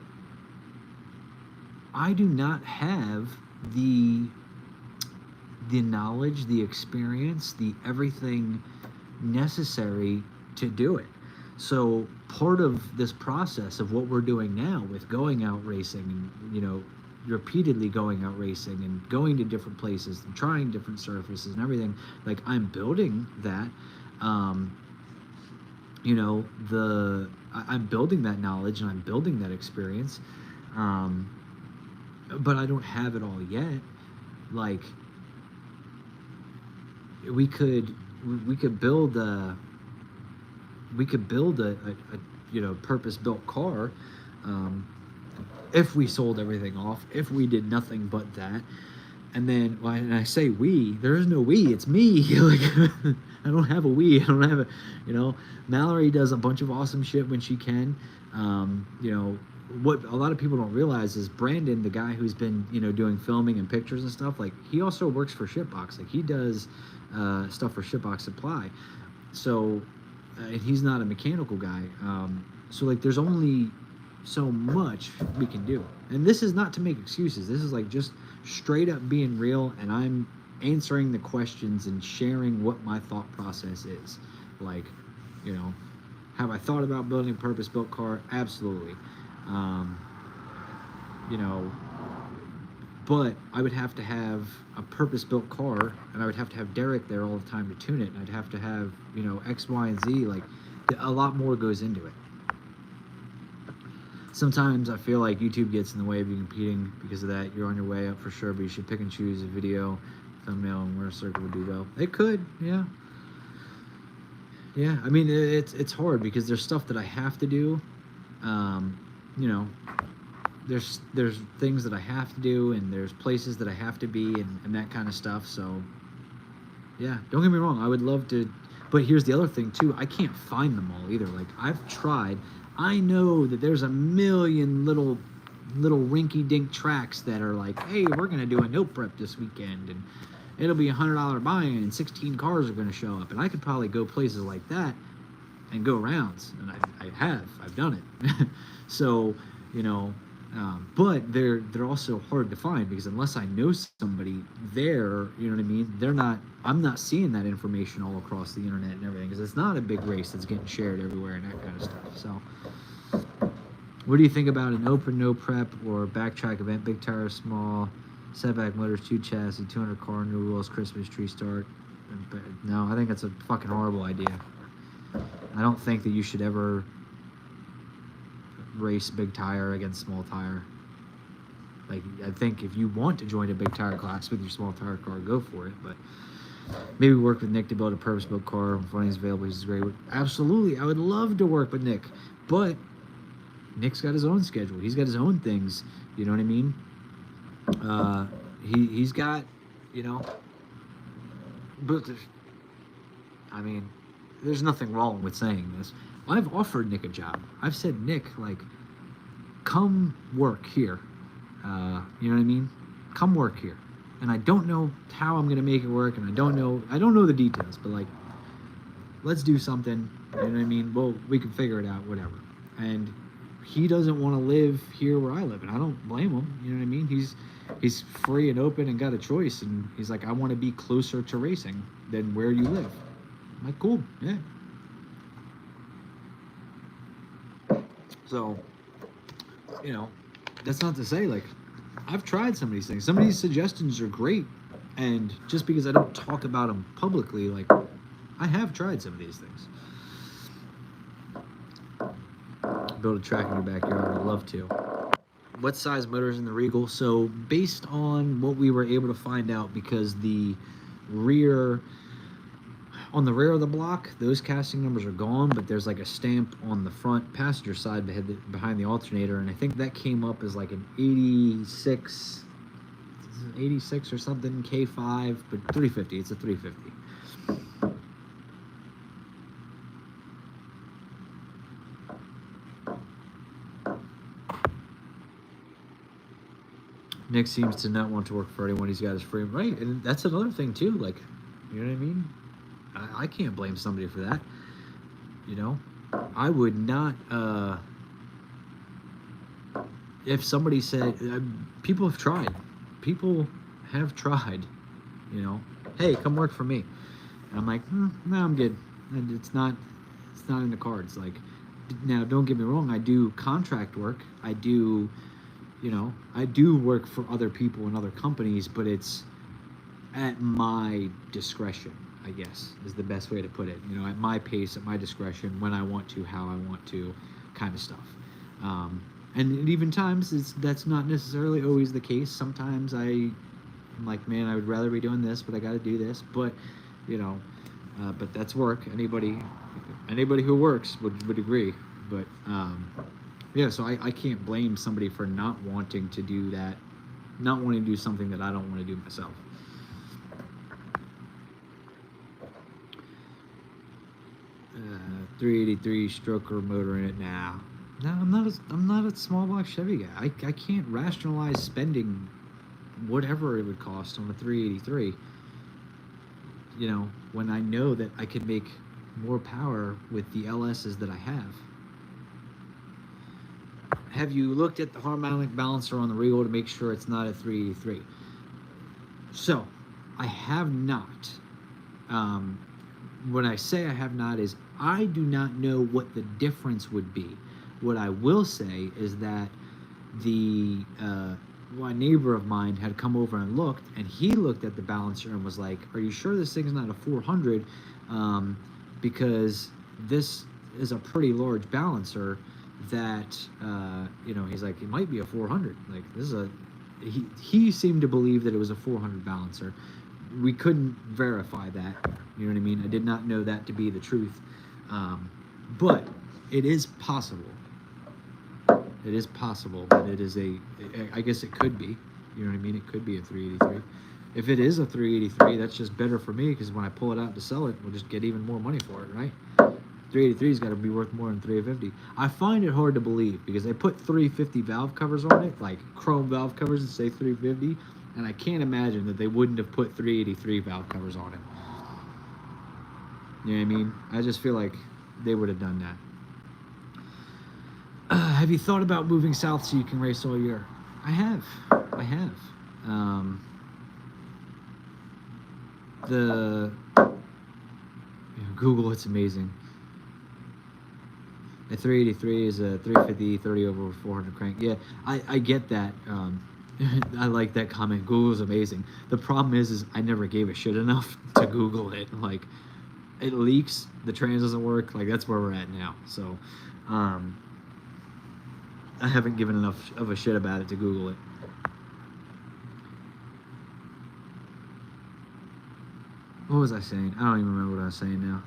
not have the knowledge, the experience, the everything necessary to do it. So part of this process of what we're doing now with going out racing and, you know, repeatedly going out racing and going to different places and trying different surfaces and everything, like, I'm building that, you know, I'm building that knowledge and I'm building that experience, but I don't have it all yet. Like, we could build a you know, purpose-built car, if we sold everything off, if we did nothing but that. And then when I say we, there is no we, it's me. Like, I don't have a we. I don't have a, you know, Mallory does a bunch of awesome shit when she can. You know, what a lot of people don't realize is Brandon, the guy who's been, you know, doing filming and pictures and stuff, like he also works for SHITBOX. Like he does stuff for SHITBOX Supply. So, and he's not a mechanical guy. So like there's only so much we can do. And this is not to make excuses. This is like just straight up being real, and I'm answering the questions and sharing what my thought process is. Like, you know, have I thought about building a purpose-built car? Absolutely. You know, but I would have to have a purpose-built car, and I would have to have Derek there all the time to tune it, and I'd have to have, you know, X, Y, and Z. Like, a lot more goes into it. Sometimes I feel like YouTube gets in the way of you competing because of that. You're on your way up for sure, but you should pick and choose a video, thumbnail, and where a circle would do well. It could, yeah. Yeah, I mean, it's hard because there's stuff that I have to do. You know, there's things that I have to do, and there's places that I have to be, and that kind of stuff. So, yeah, don't get me wrong. I would love to, but here's the other thing too. I can't find them all either. Like, I've tried. I know that there's a million little rinky-dink tracks that are like, hey, we're gonna do a note prep this weekend, and it'll be $100 buy-in, and 16 cars are gonna show up, and I could probably go places like that and go rounds, and I've done it. So, you know, but they're also hard to find because unless I know somebody there, you know what I mean, I'm not seeing that information all across the internet and everything, because it's not a big race that's getting shared everywhere and that kind of stuff. So what do you think about an open no prep or backtrack event? Big tire, small setback motors, 2 chassis, 200 car, new wheels, Christmas tree start? No, I think that's a fucking horrible idea. I don't think that you should ever race big tire against small tire. Like, I think if you want to join a big tire class with your small tire car, go for it. But maybe work with Nick to build a purpose-built car when funding is available. He's great. Absolutely, I would love to work with Nick, but Nick's got his own schedule. He's got his own things. You know what I mean? He's got, you know. But I mean, there's nothing wrong with saying this. I've offered Nick a job. I've said, Nick, like, come work here. You know what I mean? Come work here. And I don't know how I'm gonna make it work, and I don't know the details, but like, let's do something. You know what I mean? Well, we can figure it out, whatever. And he doesn't want to live here where I live, and I don't blame him. You know what I mean? He's free and open and got a choice, and he's like, I want to be closer to racing than where you live. I'm like, cool, yeah. So, you know, that's not to say, like, I've tried some of these things. Some of these suggestions are great, and just because I don't talk about them publicly, like, I have tried some of these things. Build a track in your backyard, I'd love to. What size motor is in the Regal? So based on what we were able to find out, because the rear, on the rear of the block, those casting numbers are gone, but there's like a stamp on the front passenger side behind the alternator, and I think that came up as like an 86 or something, K5, but 350, it's a 350. Nick seems to not want to work for anyone. He's got his free, right? And that's another thing too. Like, you know what I mean? I can't blame somebody for that. You know, I would not. If somebody said, people have tried. People have tried. You know, hey, come work for me. And I'm like, no, I'm good. And it's not in the cards. Like, now, don't get me wrong. I do contract work. I do. You know, I do work for other people and other companies, but it's at my discretion, I guess, is the best way to put it. You know, at my pace, at my discretion, when I want to, how I want to, kind of stuff. And even times, that's not necessarily always the case. Sometimes I'm like, man, I would rather be doing this, but I got to do this. But, you know, but that's work. Anybody who works would agree. But, yeah, so I can't blame somebody for not wanting to do that, not wanting to do something that I don't want to do myself. Uh, 383 stroker motor in it now. No, I'm not a small block Chevy guy. I can't rationalize spending whatever it would cost on a 383. You know, when I know that I could make more power with the LSs that I have. Have you looked at the harmonic balancer on the Regal to make sure it's not a 383? So, I have not. When I say I have not is I do not know what the difference would be. What I will say is that one neighbor of mine had come over and looked, and he looked at the balancer and was like, "Are you sure this thing's not a 400? Because this is a pretty large balancer that, you know," he's like, "It might be a 400. Like, this is a," he seemed to believe that it was a 400 balancer. We couldn't verify that, you know what I mean? I did not know that to be the truth. But it is possible. It is possible that it is I guess it could be, you know what I mean? It could be a 383. If it is a 383, that's just better for me, because when I pull it out to sell it, we'll just get even more money for it, right? 383's got to be worth more than 350. I find it hard to believe, because they put 350 valve covers on it, like chrome valve covers, and say 350, and I can't imagine that they wouldn't have put 383 valve covers on it. You know what I mean? I just feel like they would have done that. Have you thought about moving south so you can race all year? I have. Google, it's amazing. A 383 is a 350 30 over 400 crank. Yeah, I get that. I like that comment. Google's amazing. The problem is I never gave a shit enough to Google it. Like, it leaks, the trans doesn't work. Like, that's where we're at now. So, I haven't given enough of a shit about it to Google it. What was I saying? I don't even remember what I was saying now.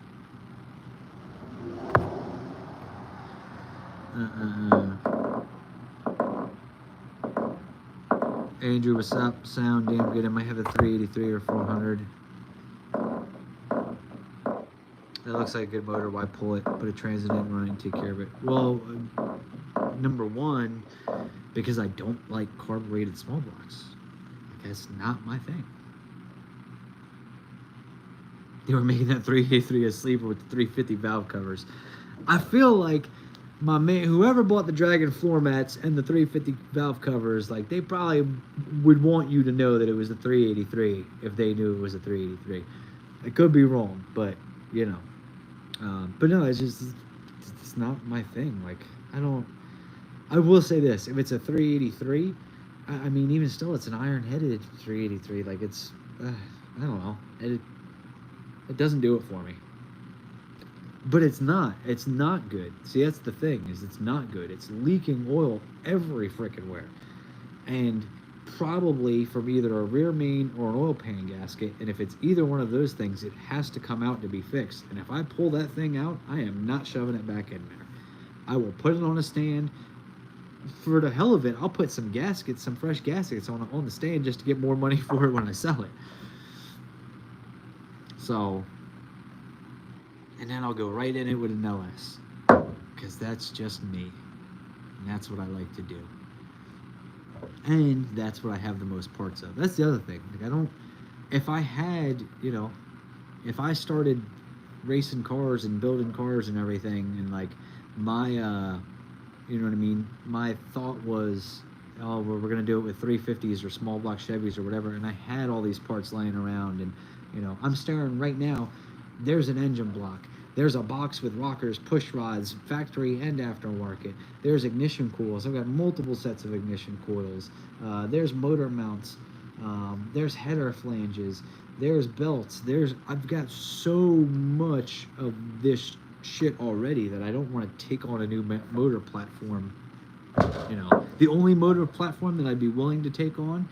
Andrew, what's up? Sound damn good. I might have a 383 or 400. That looks like a good motor. Why pull it? Put a transit in, run it, and take care of it. Well, number one, because I don't like carbureted small blocks. That's not my thing. They were making that 383 a sleeper with the 350 valve covers. I feel like my man, whoever bought the Dragon floor mats and the 350 valve covers, like, they probably would want you to know that it was a 383 if they knew it was a 383. I could be wrong, but, you know. But no, it's not my thing. Like, I will say this, if it's a 383, I mean, even still, it's an iron-headed 383. Like, it's, I don't know. It doesn't do it for me. But it's not good. See, that's the thing, is it's not good. It's leaking oil every frickin' where. And probably from either a rear main or an oil pan gasket. And if it's either one of those things, it has to come out to be fixed. And if I pull that thing out, I am not shoving it back in there. I will put it on a stand. For the hell of it, I'll put some gaskets, some fresh gaskets on the stand just to get more money for it when I sell it. So, and then I'll go right in it with an LS, because that's just me, and that's what I like to do, and that's what I have the most parts of. That's the other thing. Like, if I had, you know, if I started racing cars and building cars and everything, and like my, you know what I mean, my thought was, oh, well, we're gonna do it with 350s or small block Chevys or whatever, and I had all these parts laying around, and, you know, I'm staring right now, there's an engine block, there's a box with rockers, push rods, factory and aftermarket, there's ignition coils, I've got multiple sets of ignition coils, there's motor mounts, there's header flanges, there's belts, I've got so much of this shit already that I don't want to take on a new motor platform. You know, the only motor platform that I'd be willing to take on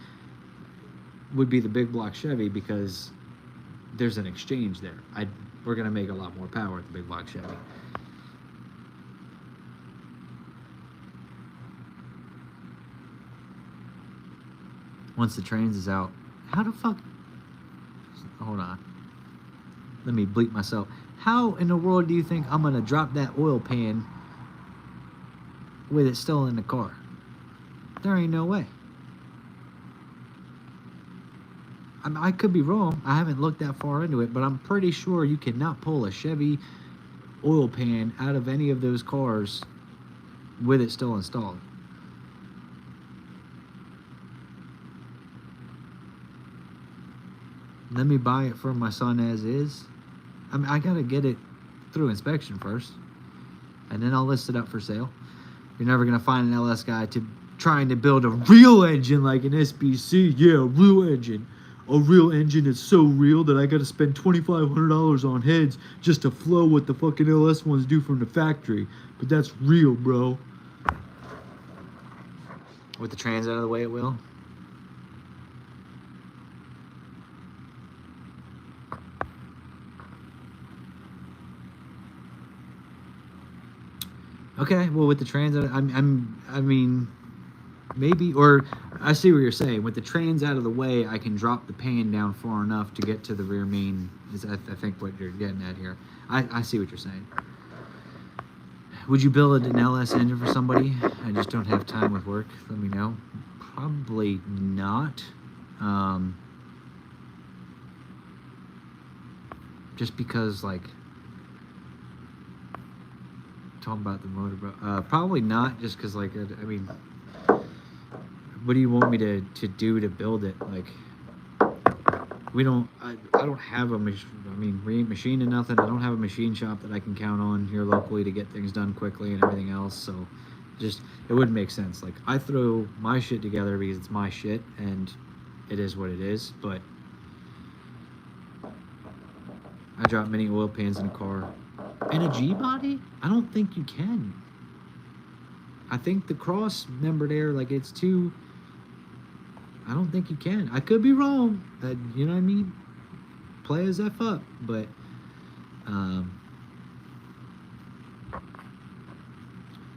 would be the big block Chevy, because there's an exchange there. We're gonna make a lot more power at the big block Chevy. Once the trans is out, how the fuck? Hold on. Let me bleep myself. How in the world do you think I'm gonna drop that oil pan with it still in the car. There ain't no way. I could be wrong. I haven't looked that far into it, but I'm pretty sure you cannot pull a Chevy oil pan out of any of those cars with it still installed. Let me buy it for my son as is. I mean, I gotta get it through inspection first, and then I'll list it up for sale. You're never gonna find an LS guy trying to build a real engine like an SBC. Yeah, a real engine. A real engine is so real that I gotta spend $2,500 on heads just to flow what the fucking LS ones do from the factory. But that's real, bro. With the trans out of the way, it will. Okay, well, with the trans, I mean, maybe, or I see what you're saying. With the trans out of the way, I can drop the pan down far enough to get to the rear main. Is I think what you're getting at here. I see what you're saying. Would you build an LS engine for somebody? I just don't have time with work. Let me know. Probably not. Just because, like, talking about the motor, bro. Probably not, just because, like, I mean, what do you want me to do to build it? Like, we don't, I don't have a machine, we ain't machining nothing. I don't have a machine shop that I can count on here locally to get things done quickly and everything else. So just, it wouldn't make sense. Like, I throw my shit together because it's my shit and it is what it is. But I drop many oil pans in a car. And a G-body? I don't think you can. I think the cross member there, like, it's too... I don't think you can. I could be wrong. You know what I mean? Play as F up. But,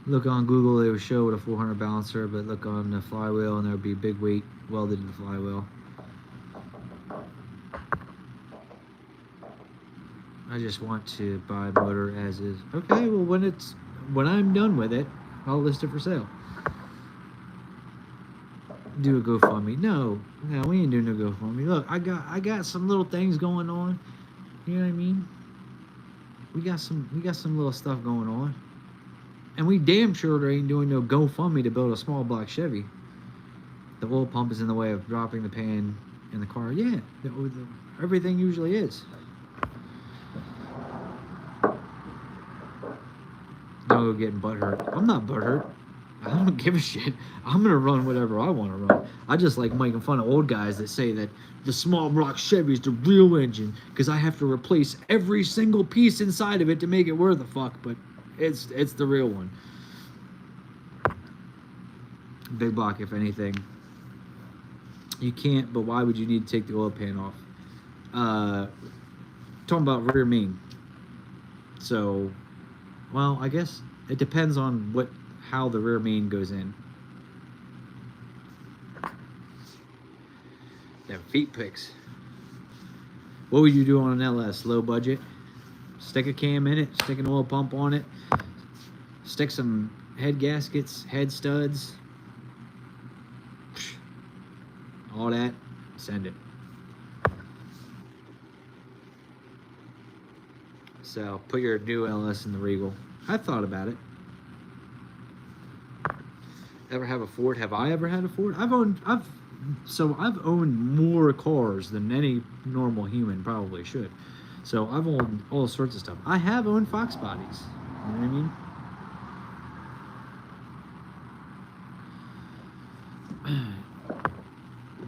look on Google, they would show with a 400 balancer, but look on the flywheel, and there would be big weight welded in the flywheel. I just want to buy a motor as is. Okay, well, when I'm done with it, I'll list it for sale. Do a GoFundMe. No, we ain't doing no GoFundMe. Look, I got some little things going on. You know what I mean? We got some little stuff going on. And we damn sure ain't doing no GoFundMe to build a small block Chevy. The oil pump is in the way of dropping the pan in the car. Yeah, everything usually is. No getting butthurt. I'm not butthurt. I don't give a shit. I'm gonna run whatever I want to run. I just like making fun of old guys that say that the small block Chevy is the real engine because I have to replace every single piece inside of it to make it worth the fuck. But it's the real one. Big block, if anything. You can't. But why would you need to take the oil pan off? Talking about rear main. So, well, I guess it depends on how the rear main goes in. Them feet picks. What would you do on an LS? Low budget? Stick a cam in it, stick an oil pump on it, stick some head gaskets, head studs, all that, send it. So put your new LS in the Regal. I thought about it. Ever have a Ford? Have I ever had a Ford? I've owned more cars than any normal human probably should. So I've owned all sorts of stuff. I have owned Fox bodies. You know what I mean?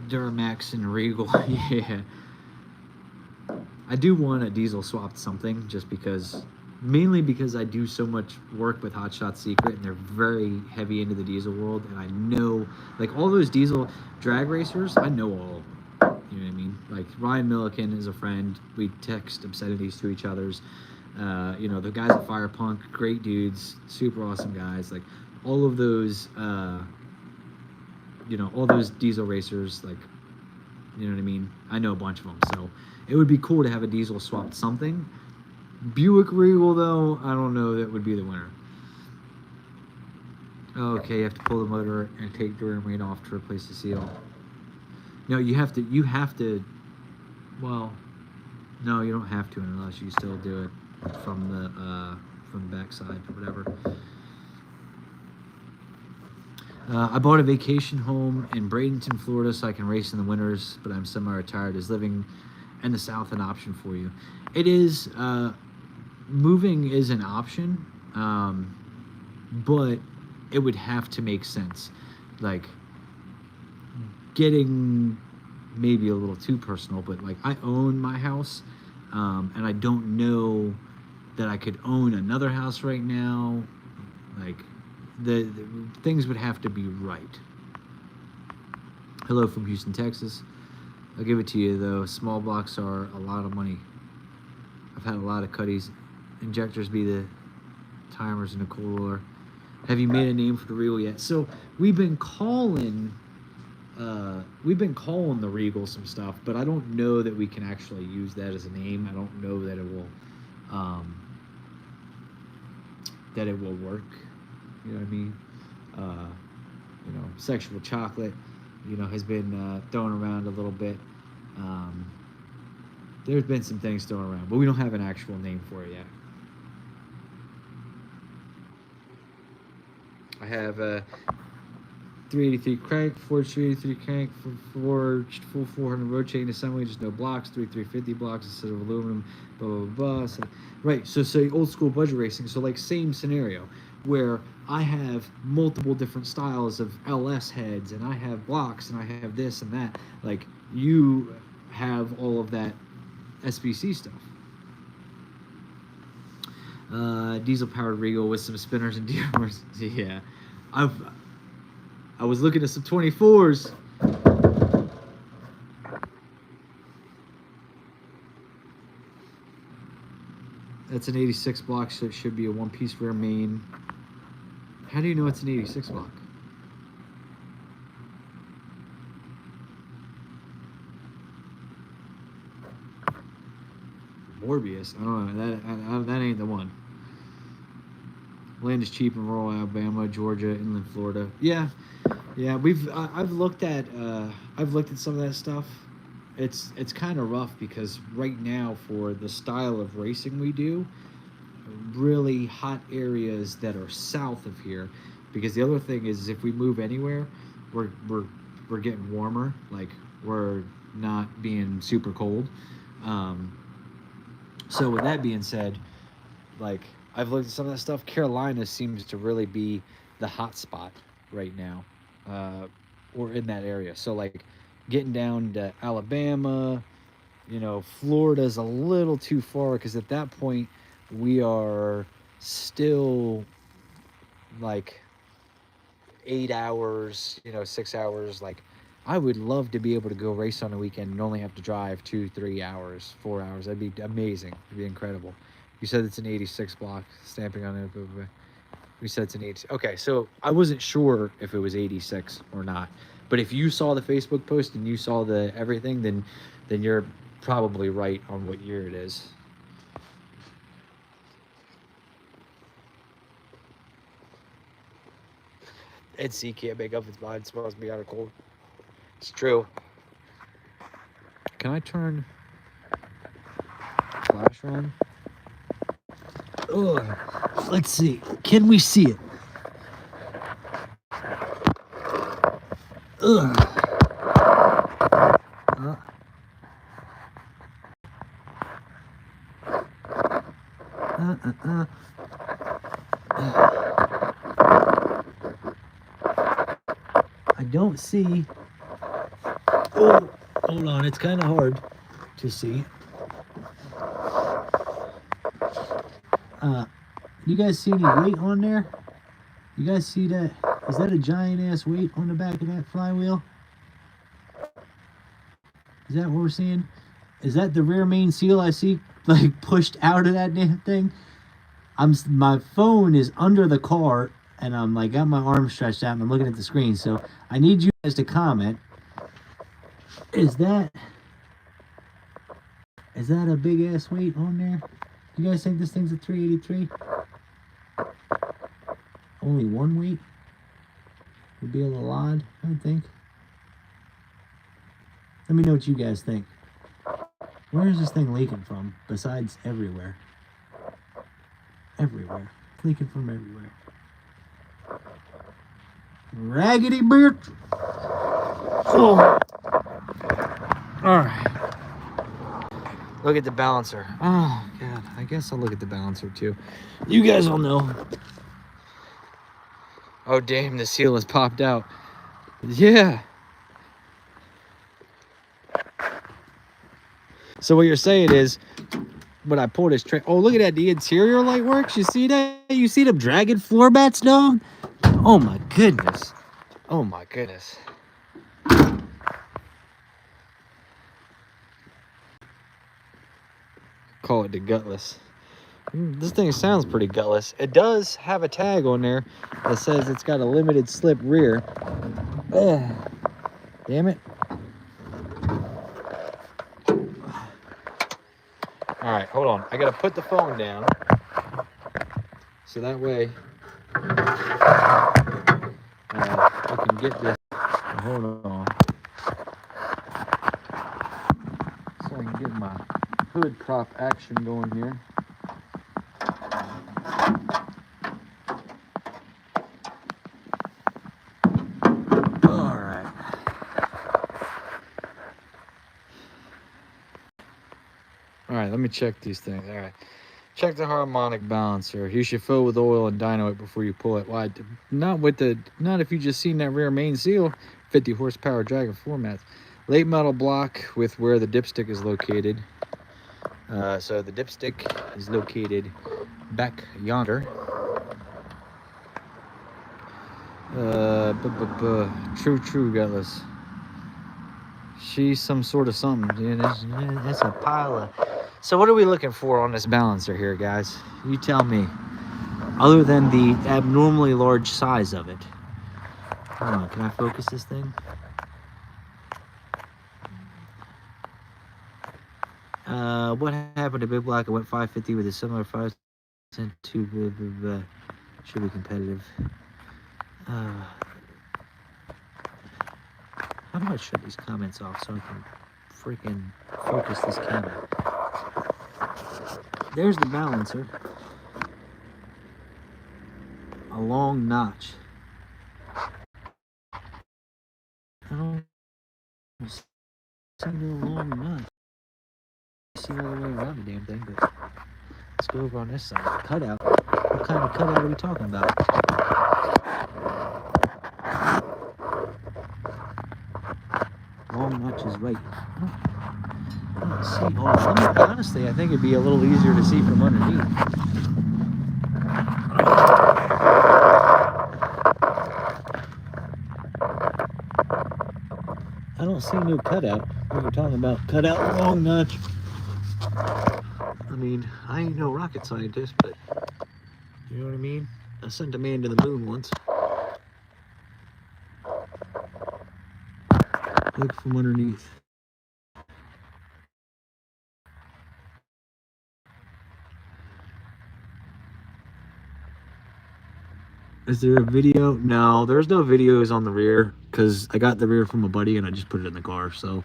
Duramax and Regal. Yeah. I do want a diesel swapped something just because, mainly because I do so much work with Hot Shot Secret and they're very heavy into the diesel world, and I know, like, all those diesel drag racers, I know all of them. You know what I mean? Like, Ryan Milliken is a friend. We text obscenities to each other's. You know, the guys at Fire Punk, great dudes, super awesome guys. Like, all of those, you know, all those diesel racers, like, you know what I mean? I know a bunch of them, so it would be cool to have a diesel swapped something. Buick Regal, though, I don't know that would be the winner. Oh, okay, you have to pull the motor and take the rear main off to replace the seal. No, you have to, well, no, you don't have to unless you still do it from the backside or whatever. I bought a vacation home in Bradenton, Florida, so I can race in the winters, but I'm semi-retired. Is living in the South an option for you? It is. Moving is an option, but it would have to make sense. Like, getting maybe a little too personal, but like, I own my house, and I don't know that I could own another house right now. Like, the things would have to be right. Hello from Houston, Texas. I'll give it to you though, small blocks are a lot of money. I've had a lot of cutties. Injectors be the timers in the cold roller. Have you made a name for the Regal yet? So we've been calling the Regal some stuff, but I don't know that we can actually use that as a name. I don't know that it will work. You know what I mean? You know, sexual chocolate, you know, has been thrown around a little bit. There's been some things thrown around, but we don't have an actual name for it yet. I have a 383 crank, forged 383 crank, forged full 400 rotating assembly, just no blocks, 350 blocks instead of aluminum, blah, blah, blah. So, right, so old school budget racing, so like same scenario, where I have multiple different styles of LS heads, and I have blocks, and I have this and that. Like, you have all of that SBC stuff. Diesel powered Regal with some spinners and DNRs. Yeah, I was looking at some 24s. That's an 86 block, so it should be a one-piece rear main. How do you know it's an 86 block? Morbius, I don't know, that ain't the one. Land is cheap in rural Alabama, Georgia, inland Florida. Yeah, I've looked at some of that stuff. It's kind of rough because right now, for the style of racing we do, really hot areas that are south of here, because the other thing is, if we move anywhere, we're getting warmer. Like, we're not being super cold. So with that being said, like, I've looked at some of that stuff. Carolina seems to really be the hot spot right now, or in that area. So like, getting down to Alabama, you know, Florida's a little too far, because at that point we are still like 8 hours, you know, 6 hours. Like, I would love to be able to go race on a weekend and only have to drive 2, 3 hours, 4 hours. That'd be amazing. It'd be incredible. You said it's an 86 block, stamping on it. We said it's an 86. Okay, so I wasn't sure if it was 86 or not. But if you saw the Facebook post and you saw the everything, then you're probably right on what year it is. Ed C can't make up its mind. It's supposed to be out of cold. It's true. Can I turn flash on? Ugh. Let's see. Can we see it? Ugh. I don't see. Oh, hold on. It's kind of hard to see. You guys see any weight on there? You guys see that? Is that a giant ass weight on the back of that flywheel? Is that what we're seeing? Is that the rear main seal I see, like, pushed out of that damn thing? My phone is under the car, and I'm like, got my arm stretched out and I'm looking at the screen. So I need you guys to comment. Is that a big ass weight on there? You guys think this thing's a 383? Only one weight? Would be a little odd, I would think. Let me know what you guys think. Where is this thing leaking from? Besides everywhere. Everywhere. It's leaking from everywhere. Raggedy bitch. Oh. Alright. Look at the balancer. Oh, God. I guess I'll look at the balancer, too. You guys all know. Oh, damn. The seal has popped out. Yeah. So what you're saying is, when I pull this tray... Oh, look at that. The interior light works. You see that? You see them dragging floor mats, dog? Oh, my goodness. Oh, my goodness. Call it the gutless. This thing sounds pretty gutless. It does have a tag on there that says it's got a limited slip rear. Ugh. Damn it. All right, hold on. I gotta put the phone down so that way I can get this. Hold on. So I can get my hood prop action going here. All right, let me check these things. All right, check the harmonic balancer. You should fill with oil and dyno it before you pull it. Why? Not if you just seen that rear main seal. 50 horsepower drag floor mats. Late metal block with where the dipstick is located. So the dipstick is located back yonder. True gutless. She's some sort of something. Yeah, that's a pile of... So what are we looking for on this balancer here, guys? You tell me. Other than the abnormally large size of it. Hold on, can I focus this thing? What happened to Big Black? I went 550 with a similar 5 cent to should be competitive. How do I shut these comments off so I can freaking focus this camera? There's the balancer. A long notch. I don't see no long notch. I see all the way around the damn thing, but let's go over on this side. Cutout. What kind of cutout are we talking about? Long notch is right. I don't see. Oh, honestly, I think it'd be a little easier to see from underneath. I don't see no cutout. What we're talking about, cutout long notch. I mean, I ain't no rocket scientist, but you know what I mean? I sent a man to the moon once. Look from underneath. Is there a video? No, there's no videos on the rear because I got the rear from a buddy and I just put it in the car. So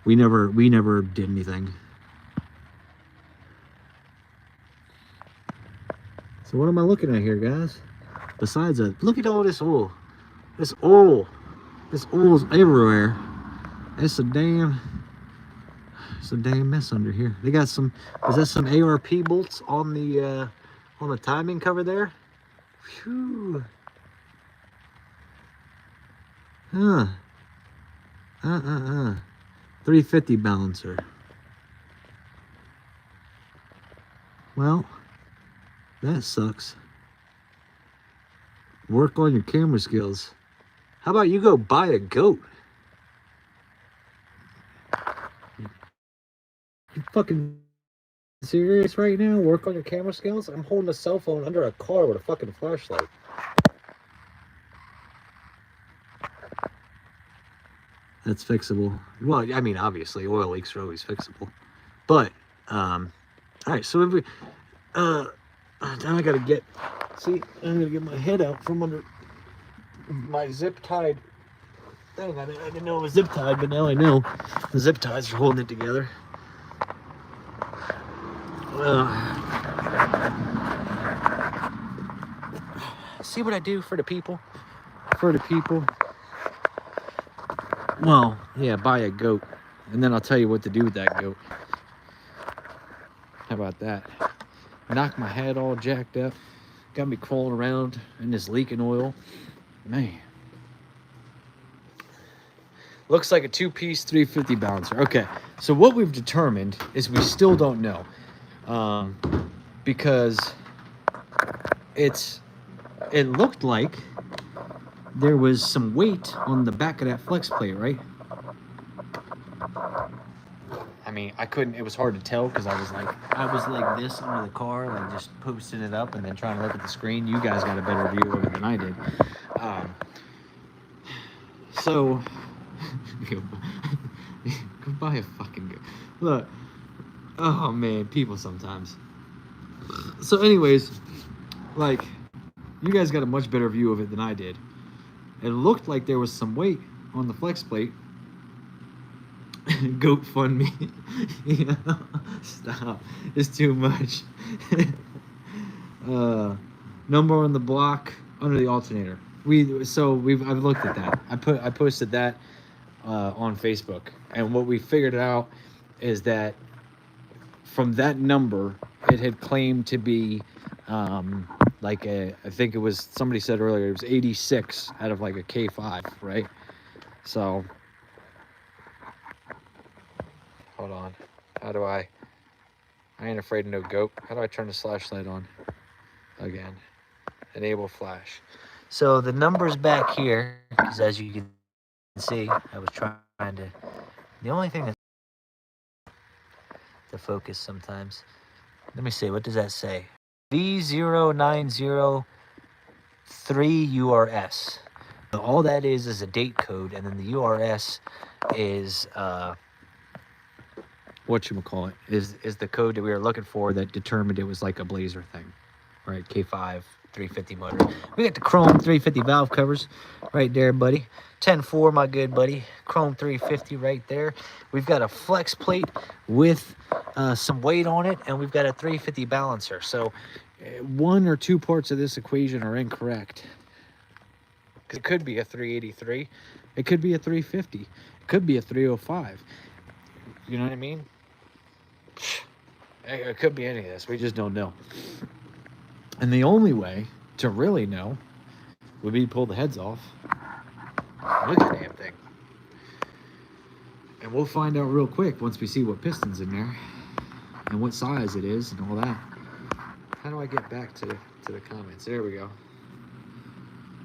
we never did anything. So what am I looking at here, guys? Besides that, look at all this oil. This oil's everywhere. It's a damn mess under here. They got some. Is that some ARP bolts on the timing cover there? Phew. Huh. 350 balancer. Well, that sucks. Work on your camera skills. How about you go buy a goat? You fucking serious right now? Work on your camera skills? I'm holding a cell phone under a car with a fucking flashlight. That's fixable. Well, I mean, obviously, oil leaks are always fixable. But, all right, so if we, now I gotta get, see, I'm gonna get my head out from under my zip tied thing. I didn't know it was zip tied, but now I know the zip ties are holding it together. See what I do for the people? For the people. Well, yeah, buy a goat, and then I'll tell you what to do with that goat. How about that? Knock my head all jacked up. Got me crawling around in this leaking oil. Man. Looks like a 2-piece 350 balancer. Okay, so what we've determined is we still don't know. Because it looked like there was some weight on the back of that flex plate, right? I mean, I couldn't, it was hard to tell because I was like this under the car, like just posting it up and then trying to look at the screen. You guys got a better view of it than I did. So, go buy a fucking goat. Look, oh man, people sometimes. So anyways, like, you guys got a much better view of it than I did. It looked like there was some weight on the flex plate. Goat fund me. Yeah, stop. It's too much. Number on the block under the alternator. I've looked at that. I posted that on Facebook, and what we figured out is that from that number, it had claimed to be like I think it was, somebody said earlier, it was 86 out of like a K5, right? So, hold on. How do I ain't afraid of no goat. How do I turn the flashlight on? Again. Enable flash. So the number's back here, because as you can see, I was trying to, the only thing that's to focus sometimes. Let me see, what does that say? V0903URS. All that is a date code, and then the URS is whatchamacallit, is the code that we were looking for that determined it was like a Blazer thing. Right, K5 350 motor. We got the chrome 350 valve covers right there, buddy. 10-4, my good buddy. Chrome 350 right there. We've got a flex plate with some weight on it, and we've got a 350 balancer. So one or two parts of this equation are incorrect. It could be a 383. It could be a 350. It could be a 305. You know what I mean? It could be any of this. We just don't know. And the only way to really know would be to pull the heads off. Look at the damn thing. And we'll find out real quick once we see what piston's in there and what size it is and all that. How do I get back to the comments? There we go.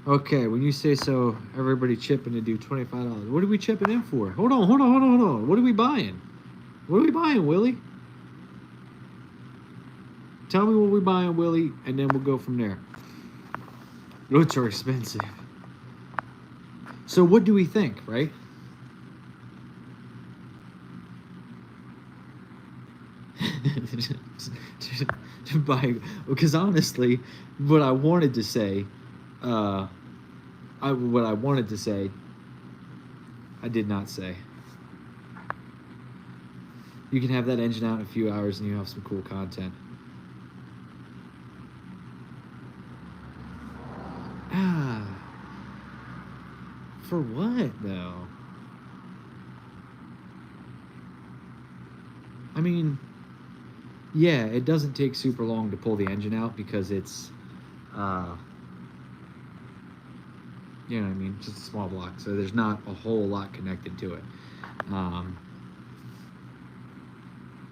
Okay, when you say so, everybody chipping to do $25. What are we chipping in for? Hold on. What are we buying? What are we buying, Willie? Tell me what we're buying, Willie, and then we'll go from there. Roads are expensive. So what do we think, right? To buy, because honestly, what I wanted to say, I did not say. You can have that engine out in a few hours and you have some cool content. For what, though? I mean, yeah, it doesn't take super long to pull the engine out because it's, you know what I mean, just a small block. So there's not a whole lot connected to it.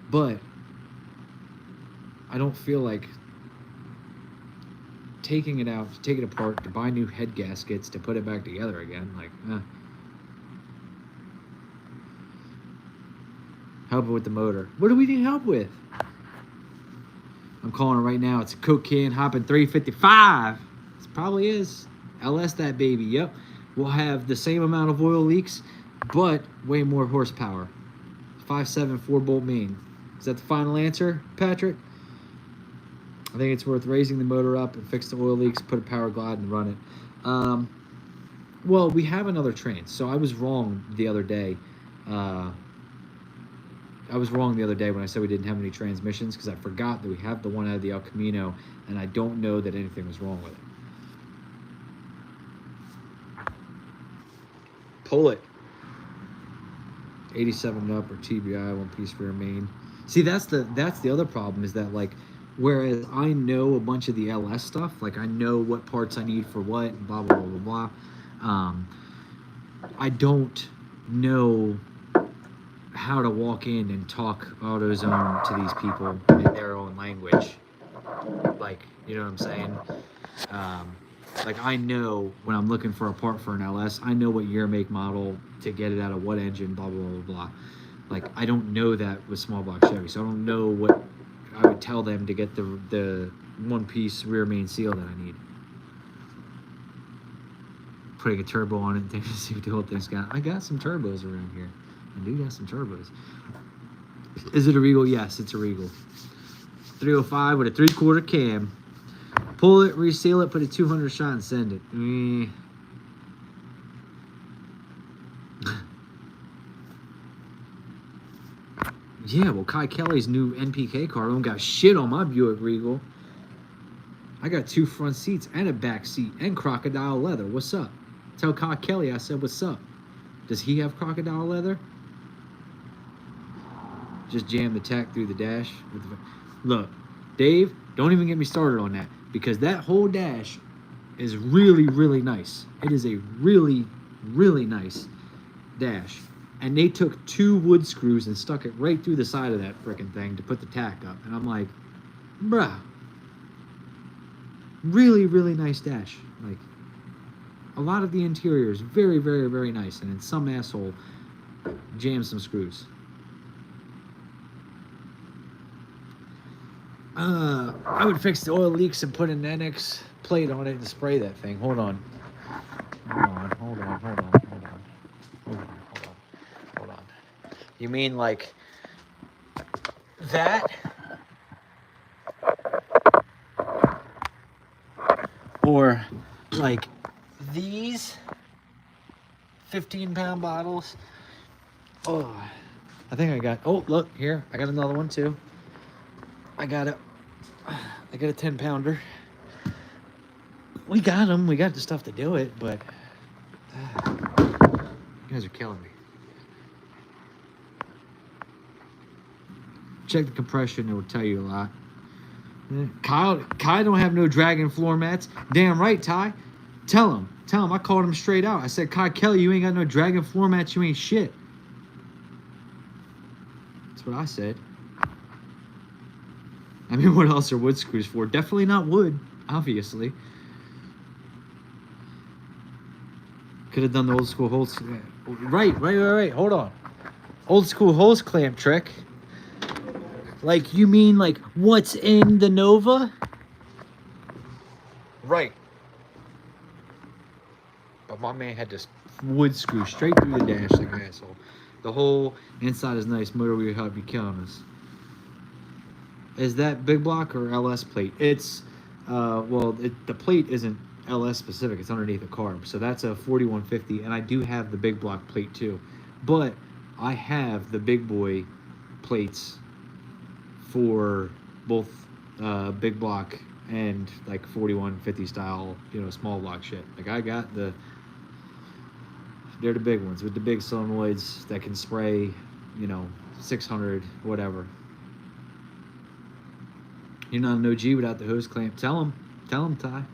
But I don't feel like taking it out, to take it apart, to buy new head gaskets, to put it back together again, like, Help with the motor. What do we need help with? I'm calling it right now. It's a cocaine hopping 355. It probably is. LS that baby. Yep. We'll have the same amount of oil leaks, but way more horsepower. 5.7 4-bolt main. Is that the final answer, Patrick? I think it's worth raising the motor up and fix the oil leaks, put a power glide and run it. Well, we have another trans. So I was wrong the other day. I was wrong the other day when I said we didn't have any transmissions because I forgot that we have the one out of the El Camino, and I don't know that anything was wrong with it. Pull it. 87 up or TBI, one piece rear main. See, that's the other problem is that, like, whereas I know a bunch of the LS stuff, like I know what parts I need for what, and blah blah blah blah blah. I don't know how to walk in and talk AutoZone to these people in their own language. Like, you know what I'm saying? Like, I know when I'm looking for a part for an LS, I know what year, make, model to get it out of what engine, blah, blah, blah, blah. Like, I don't know that with small block Chevy, so I don't know what I would tell them to get the one-piece rear main seal that I need. Putting a turbo on it and see what the whole thing's got. I got some turbos around here. I do got some turbos. Is it a Regal? Yes, it's a Regal. 305 with a 3/4 cam. Pull it, reseal it, put a 200 shot and send it. Yeah, well, Kai Kelly's new NPK car don't got shit on my Buick Regal. I got 2 front seats and a back seat and crocodile leather. What's up? Tell Kai Kelly I said what's up. Does he have crocodile leather? Just jam the tack through the dash. Look, Dave, don't even get me started on that, because that whole dash is really, really nice. It is a really, really nice dash. And they took 2 wood screws and stuck it right through the side of that frickin' thing to put the tack up. And I'm like, bruh. Really, really nice dash. Like, a lot of the interior is very, very, very nice. And then some asshole jams some screws. I would fix the oil leaks and put an NX plate on it and spray that thing. Hold on. Hold on. You mean like that? Or like these 15-pound bottles? Oh, I think I got, oh, look, here. I got another one too. I got a 10-pounder. We got them. We got the stuff to do it, but you guys are killing me. Check the compression. It will tell you a lot. Kai don't have no dragon floor mats. Damn right, Ty. Tell him. I called him straight out. I said, Kai Kelly, you ain't got no dragon floor mats. You ain't shit. That's what I said. I mean, what else are wood screws for? Definitely not wood, obviously. Could have done the old school hose. Right. Hold on. Old school hose clamp trick. Like, you mean like what's in the Nova? Right. But my man had this wood screw straight through the dash like an asshole. The whole inside is nice. Motor wheel help be killing us. Is that big block or LS plate? It's, the plate isn't LS specific. It's underneath the carb. So that's a 4150, and I do have the big block plate too. But I have the big boy plates for both big block and like 4150 style, small block shit. Like, I got they're the big ones with the big solenoids that can spray, 600, whatever. You're not an OG without the hose clamp. Tell him, Ty.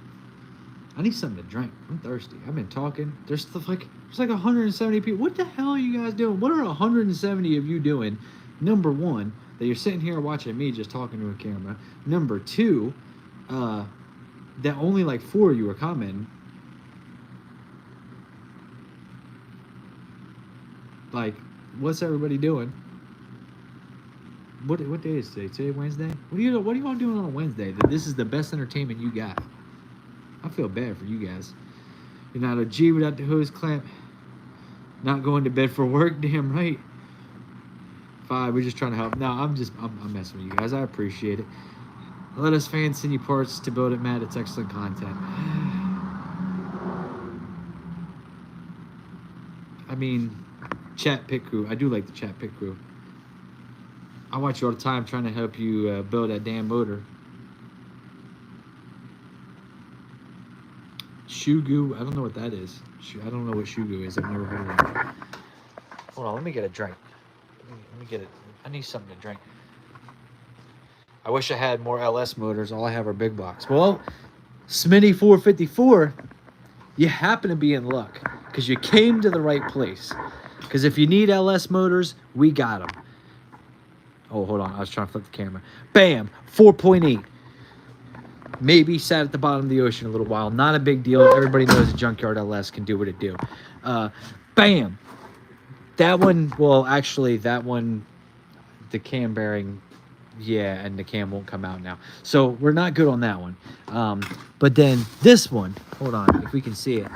I need something to drink. I'm thirsty. I've been talking. There's like 170 people. What the hell are you guys doing? What are 170 of you doing? Number one, that you're sitting here watching me just talking to a camera. Number two, that only like 4 of you are commenting. Like, what's everybody doing? What day is today? Today Wednesday? What are you all doing on a Wednesday? This is the best entertainment you got. I feel bad for you guys. You're not a G without the hose clamp. Not going to bed for work. Damn right. 5. We're just trying to help. No, I'm messing with you guys. I appreciate it. Let us fans send you parts to build it, Matt. It's excellent content. mean, chat pit crew. I do like the chat pit crew. I watch you all the time trying to help you build that damn motor. Shugu, I don't know what that is. I don't know what Shugu is. I've never heard of it. Hold on, let me get a drink. Let me get it. I need something to drink. I wish I had more LS motors. All I have are big blocks. Well, Smitty 454, you happen to be in luck because you came to the right place. Because if you need LS motors, we got them. Oh, hold on. I was trying to flip the camera. Bam! 4.8. Maybe sat at the bottom of the ocean a little while. Not a big deal. Everybody knows a junkyard LS can do what it do. Bam! That one, well, actually, that one, the cam bearing, yeah, and the cam won't come out now. So we're not good on that one. But then this one, hold on, if we can see it.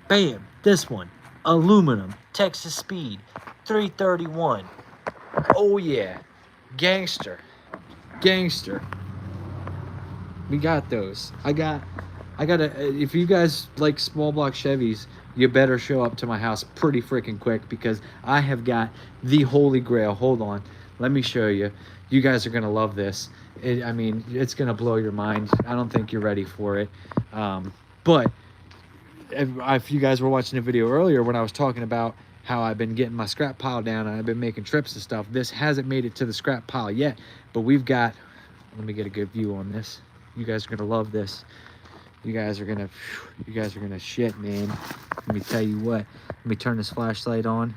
Bam! This one, aluminum, Texas Speed, 331. Oh, yeah. Gangster. Gangster. We got those. I got if you guys like small block Chevys, you better show up to my house pretty freaking quick because I have got the holy grail. Hold on. Let me show you. You guys are going to love this. I mean, it's going to blow your mind. I don't think you're ready for it. But if you guys were watching the video earlier when I was talking about how I've been getting my scrap pile down and I've been making trips and stuff, this hasn't made it to the scrap pile yet, but we've got, let me get a good view on this. You guys are gonna love this. You guys are gonna shit, man. Let me tell you what. Let me turn this flashlight on.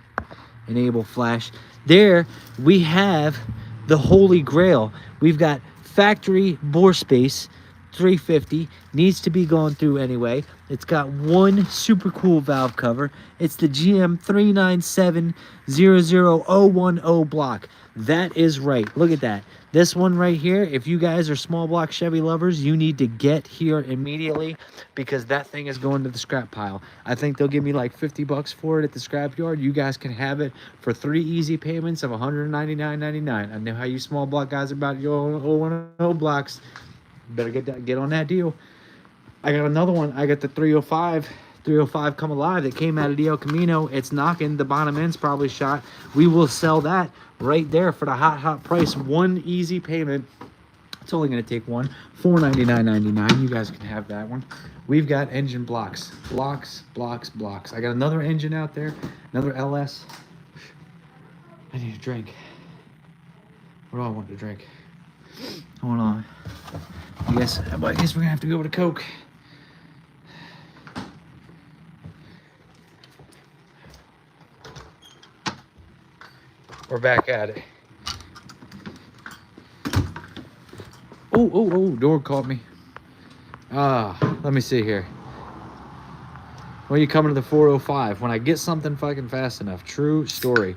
Enable flash. There we have the holy grail. We've got factory bore space, 350, needs to be gone through anyway. It's got one super cool valve cover. It's the GM 397-00010 block. That is right. Look at that. This one right here, if you guys are small block Chevy lovers, you need to get here immediately because that thing is going to the scrap pile. I think they'll give me like 50 bucks for it at the scrap yard. You guys can have it for 3 easy payments of $199.99. I know how you small block guys are about your old blocks. Better get on that deal. I got another one. I got the 305 Come Alive that came out of the El Camino. It's knocking. The bottom end's probably shot. We will sell that right there for the hot price. One easy payment. It's only going to take one. $499.99. You guys can have that one. We've got engine blocks. Blocks. I got another engine out there. Another LS. I need a drink. What do I want to drink? Hold on. I guess we're going to have to go with a Coke. We're back at it. Oh, door caught me. Let me see here. When you coming to the 405? When I get something fucking fast enough. True story.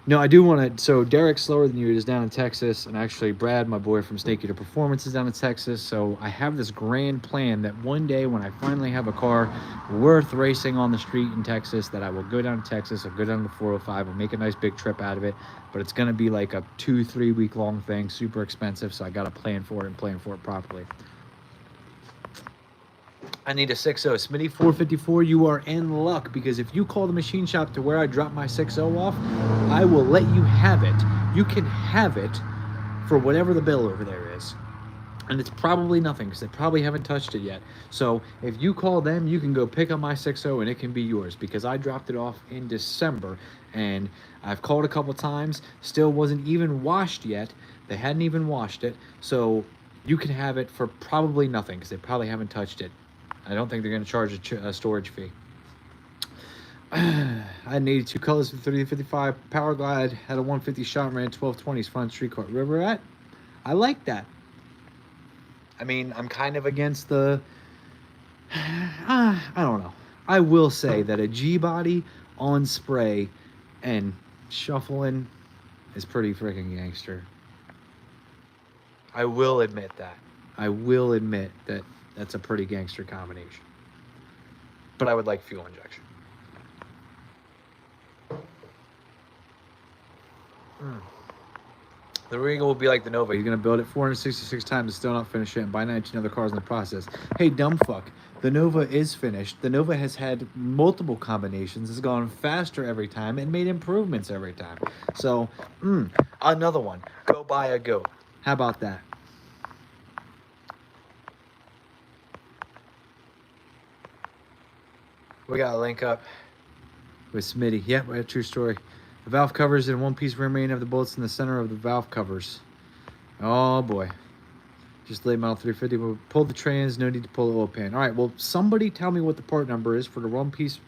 No, I do want to. So Derek Slower Than You is down in Texas, and actually Brad, my boy from Snake Eater Performance, is down in Texas. So I have this grand plan that one day when I finally have a car worth racing on the street in Texas, that I will go down to Texas, I'll go down to the 405, I'll make a nice big trip out of it. But it's gonna be like a 2-3 week long thing, super expensive. So I got to plan for it and plan for it properly. I need a 6.0. Smitty 454, you are in luck, because if you call the machine shop to where I drop my 6.0 off, I will let you have it. You can have it for whatever the bill over there is. And it's probably nothing, because they probably haven't touched it yet. So if you call them, you can go pick up my 6.0 and it can be yours, because I dropped it off in December and I've called a couple times, still wasn't even washed yet. They hadn't even washed it. So you can have it for probably nothing, because they probably haven't touched it. I don't think they're going to charge a storage fee. I needed 2 colors for 3055 Power Glide. Had a 150 shot, ran 1220s front street car. Where we're at, I like that. I mean, I'm kind of against the... I don't know. I will say that a G-body on spray and shuffling is pretty freaking gangster. I will admit that. I will admit that that's a pretty gangster combination. But I would like fuel injection. The Regal will be like the Nova. He's going to build it 466 times and still not finish it and buy 19 other cars in the process. Hey, dumb fuck. The Nova is finished. The Nova has had multiple combinations. It's gone faster every time and made improvements every time. So, another one. Go buy a goat. How about that? We got a link up with Smitty. Yep, a true story. The valve covers in one piece remain of the bolts in the center of the valve covers. Oh boy. Just late model 350. We'll pull the trans, no need to pull the oil pan. All right, well, somebody tell me what the part number is for the one piece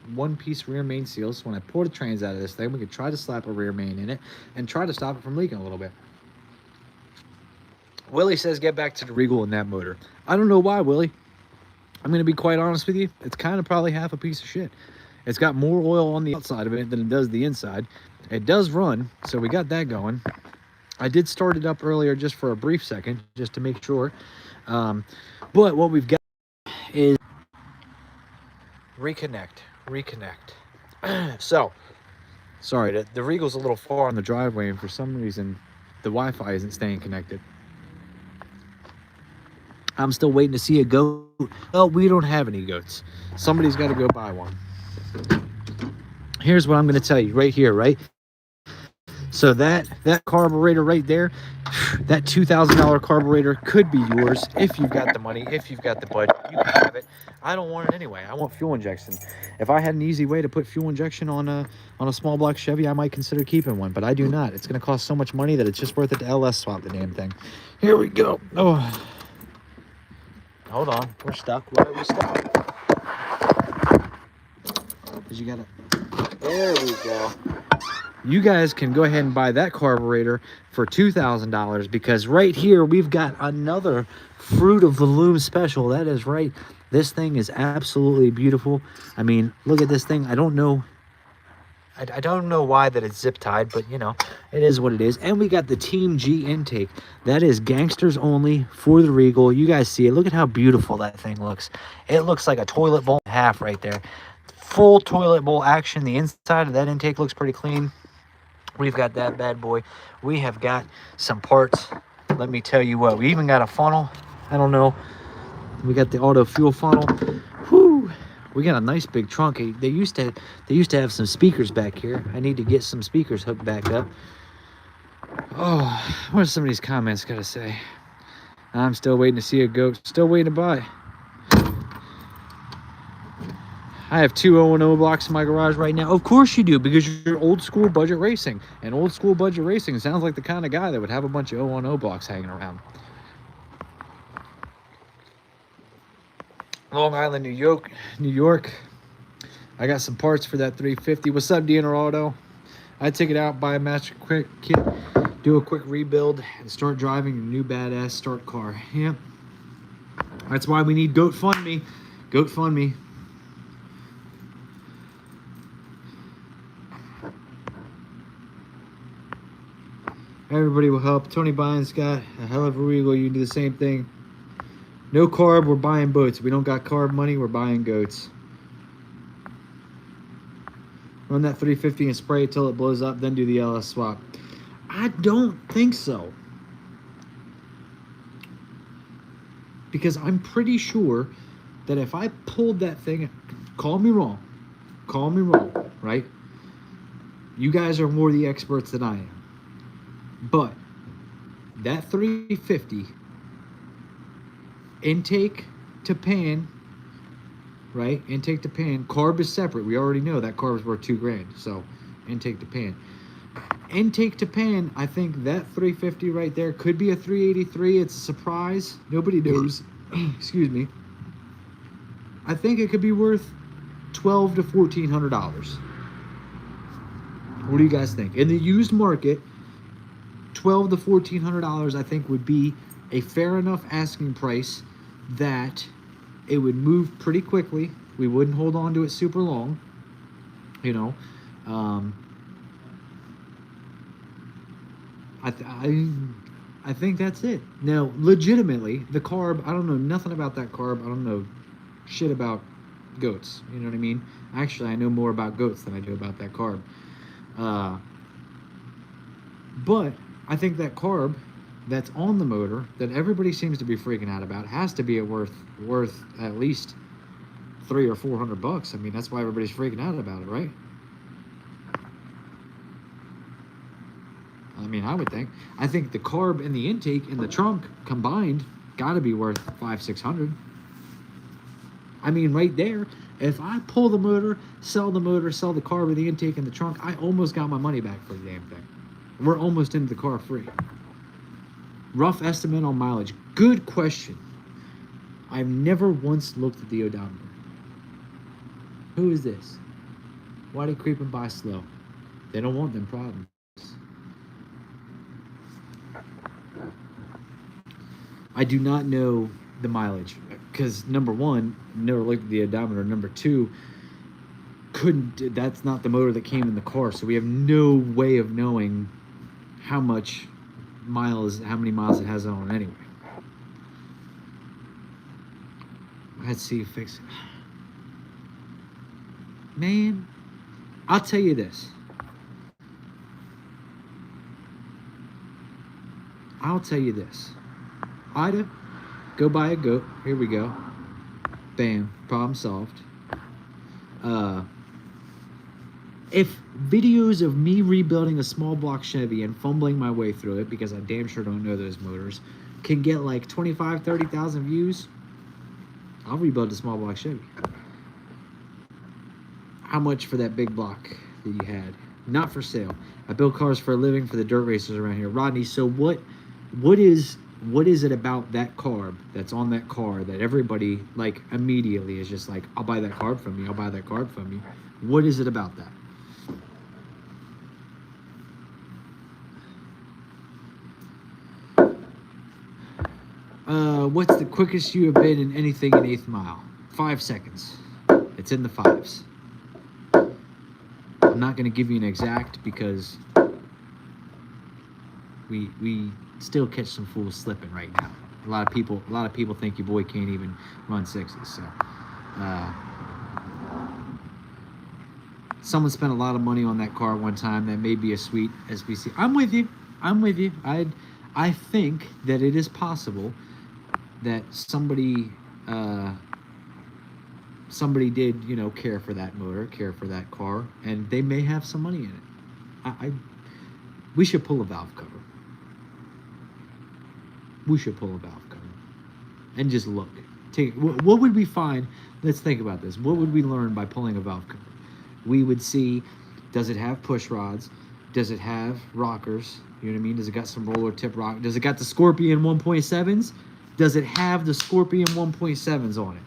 rear main seal. So when I pull the trans out of this thing, we could try to slap a rear main in it and try to stop it from leaking a little bit. Willie says get back to the Regal in that motor. I don't know why, Willie. I'm going to be quite honest with you. It's kind of probably half a piece of shit. It's got more oil on the outside of it than it does the inside. It does run, so we got that going. I did start it up earlier just for a brief second, just to make sure. But what we've got is reconnect. So, sorry, the Regal's a little far on the driveway, and for some reason, the Wi-Fi isn't staying connected. I'm still waiting to see a goat. Oh, we don't have any goats. Somebody's got to go buy one. Here's what I'm going to tell you right here, right? So that carburetor right there, that $2,000 carburetor could be yours if you've got the money, if you've got the budget. You can have it. I don't want it anyway. I want fuel injection. If I had an easy way to put fuel injection on a small block Chevy, I might consider keeping one, but I do not. It's going to cost so much money that it's just worth it to LS swap the damn thing. Here we go. Oh. Hold on, we're stuck. Why are we stuck? Because you gotta. There we go. You guys can go ahead and buy that carburetor for $2,000 because right here we've got another Fruit of the Loom special. That is right. This thing is absolutely beautiful. I mean, look at this thing. I don't know why that it's zip tied, but you know, it is what it is. And we got the Team G intake. That is gangsters only for the Regal. You guys see it. Look at how beautiful that thing looks. It looks like a toilet bowl and a half right there. Full toilet bowl action. The inside of that intake looks pretty clean. We've got that bad boy. We have got some parts. Let me tell you what. We even got a funnel. I don't know. We got the auto fuel funnel. Whoo! We got a nice big trunk. They used to have some speakers back here. I need to get some speakers hooked back up. Oh, what are some of these comments got to say? I'm still waiting to see a goat. Still waiting to buy. I have 2 O&O blocks in my garage right now. Of course you do, because you're old school budget racing. And old school budget racing sounds like the kind of guy that would have a bunch of O&O blocks hanging around. Long Island, New York. I got some parts for that 350. What's up, DNR Auto? I take it out, buy a master quick kit, do a quick rebuild, and start driving your new badass start car. Yep. That's why we need GoatFundMe. GoatFundMe. Everybody will help. Tony Bynes got a hell of a Regal. You can do the same thing. No carb, we're buying boats. We don't got carb money, we're buying goats. Run that 350 and spray it till it blows up, then do the LS swap. I don't think so. Because I'm pretty sure that if I pulled that thing, call me wrong, right? You guys are more the experts than I am. But that 350 intake to pan, right? Intake to pan. Carb is separate. We already know that carb is worth $2,000. So intake to pan. Intake to pan, I think that 350 right there could be a 383. It's a surprise. Nobody knows. Excuse me. I think it could be worth $1,200 to $1,400. What do you guys think? In the used market, $1,200 to $1,400 I think would be a fair enough asking price that it would move pretty quickly. We wouldn't hold on to it super long, you know. I think that's it. Now, legitimately, the carb, I don't know nothing about that carb. I don't know shit about goats. You know what I mean? Actually, I know more about goats than I do about that carb. But I think that carb that's on the motor that everybody seems to be freaking out about has to be worth at least $300 or $400. I mean, that's why everybody's freaking out about it, right? I mean, I would think. I think the carb and the intake and the trunk combined got to be worth $500-600. I mean, right there, if I pull the motor, sell the carb and the intake and the trunk, I almost got my money back for the damn thing. We're almost into the car free. Rough estimate on mileage. Good question. I've never once looked at the odometer. Who is this? Why are they creeping by slow? They don't want them problems. I do not know the mileage because number one, never looked at the odometer. Number two, that's not the motor that came in the car, so we have no way of knowing how many miles it has on it anyway. Let's see, fix it. Man, I'll tell you this. Ida, go buy a goat. Here we go. Bam, problem solved. If videos of me rebuilding a small block Chevy and fumbling my way through it, because I damn sure don't know those motors, can get like 25,000-30,000 views, I'll rebuild a small block Chevy. How much for that big block that you had? Not for sale. I build cars for a living for the dirt racers around here. Rodney, so what is it about that carb that's on that car that everybody like immediately is just like, I'll buy that carb from you, I'll buy that carb from you. What is it about that? What's the quickest you have been in anything in 8th mile? 5 seconds. It's in the 5s. I'm not going to give you an exact because we still catch some fools slipping right now. A lot of people think your boy can't even run 6s. So someone spent a lot of money on that car one time. That may be a sweet SBC. I'm with you. I think that it is possible that somebody did, care for that motor, care for that car, and they may have some money in it. We should pull a valve cover. And just look. What would we find? Let's think about this. What would we learn by pulling a valve cover? We would see, does it have push rods? Does it have rockers? You know what I mean? Does it got some roller tip rock? Does it got the Scorpion 1.7s? Does it have the Scorpion 1.7s on it?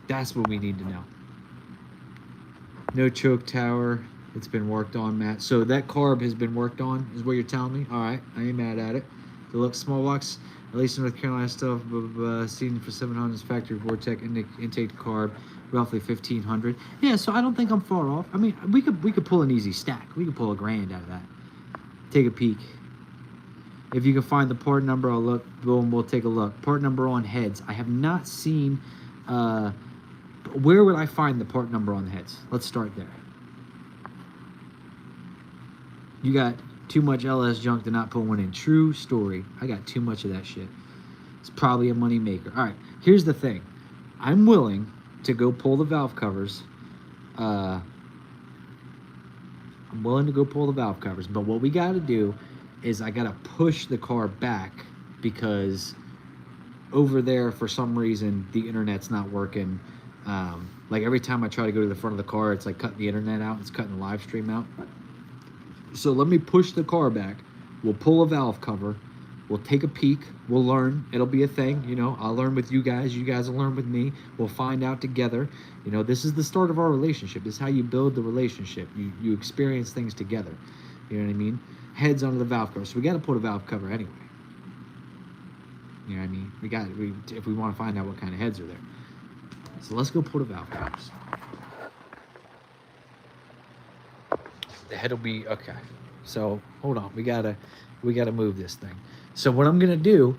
That's what we need to know. No choke tower. It's been worked on, Matt. So that carb has been worked on, is what you're telling me? All right, I ain't mad at it. The look small blocks, at least in North Carolina stuff, seen for 700s factory Vortec intake carb, roughly 1,500. Yeah, so I don't think I'm far off. I mean, we could pull an easy stack. We could pull $1,000 out of that. Take a peek. If you can find the part number, I'll look. Boom, we'll take a look. Part number on heads. I have not seen. Where would I find the part number on the heads? Let's start there. You got too much LS junk to not put one in. True story. I got too much of that shit. It's probably a money maker. All right, here's the thing. I'm willing to go pull the valve covers. I'm willing to go pull the valve covers, but what we got to do is I got to push the car back because over there, for some reason, the internet's not working. Like every time I try to go to the front of the car, it's like cutting the internet out. It's cutting the live stream out. So let me push the car back. We'll pull a valve cover. We'll take a peek. We'll learn. It'll be a thing. I'll learn with you guys. You guys will learn with me. We'll find out together. This is the start of our relationship. This is how you build the relationship. You experience things together. You know what I mean? Heads under the valve cover. So we got to put a valve cover anyway. You know what I mean? If we want to find out what kind of heads are there. So let's go put a valve covers. The head will be okay. So hold on, we gotta move this thing. So what I'm gonna do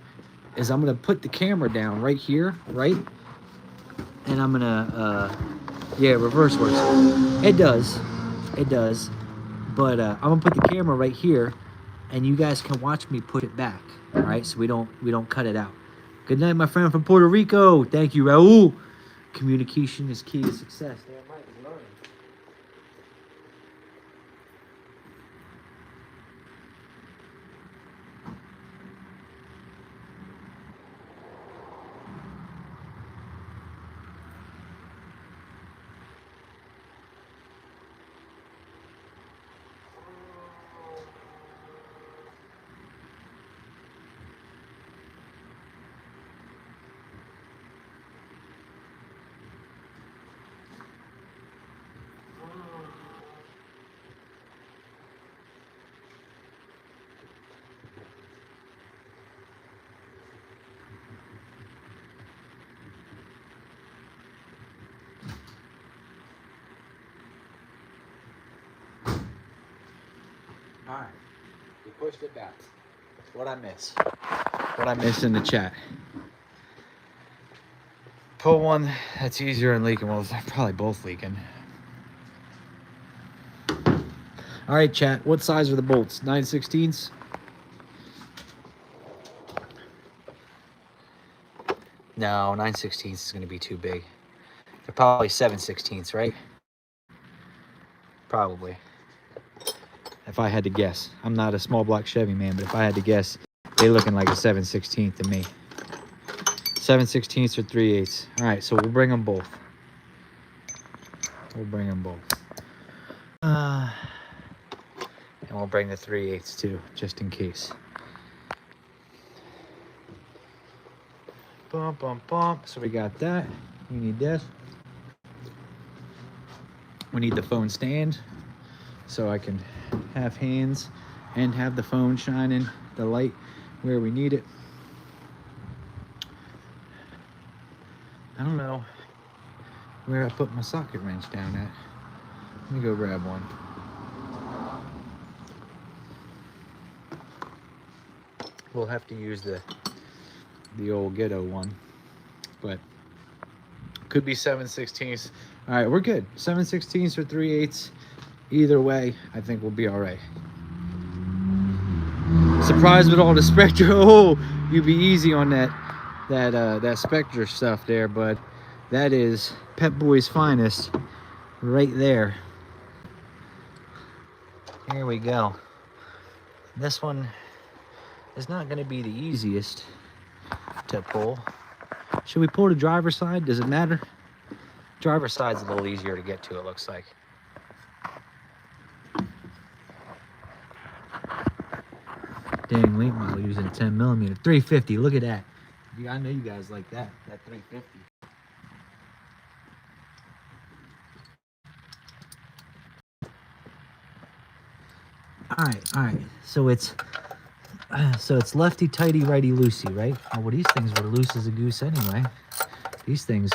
is I'm gonna put the camera down right here, right? And I'm gonna reverse works. It does, But I'm gonna put the camera right here, and you guys can watch me put it back. All right, so we don't cut it out. Good night, my friend from Puerto Rico. Thank you, Raul. Communication is key to success. Damn right, we're learning. All right, we pushed it back. What'd I miss? What I missed in the chat? Pull one that's easier and leaking. Well, they're probably both leaking. All right, chat. What size are the bolts? 9/16? No, 9/16 is going to be too big. They're probably 7/16, right? Probably. If I had to guess. I'm not a small block Chevy man, but if I had to guess, they looking like a 7/16 to me. 7/16 or 3/8. All right, so we'll bring them both. We'll bring them both. And we'll bring the 3/8 too, just in case. Bump, bump, bump. So we got that. We need this. We need the phone stand so I can have hands and have the phone shining the light where we need it. I don't know where I put my socket wrench down at. Let me go grab one. We'll have to use the old ghetto one, but could be 7/16. All right, we're good. 7/16 or 3/8. Either way, I think we'll be all right. Surprised with all the Spectre. Oh, you be easy on that Spectre stuff there, but that is Pep Boy's finest right there. Here we go. This one is not going to be the easiest to pull. Should we pull the driver's side? Does it matter? Driver's side's a little easier to get to, it looks like. Dang, late model using 10mm. 350, look at that. I know you guys like that 350. All right. So it's lefty tighty, righty loosey, right? Oh, well, these things were loose as a goose anyway. These things.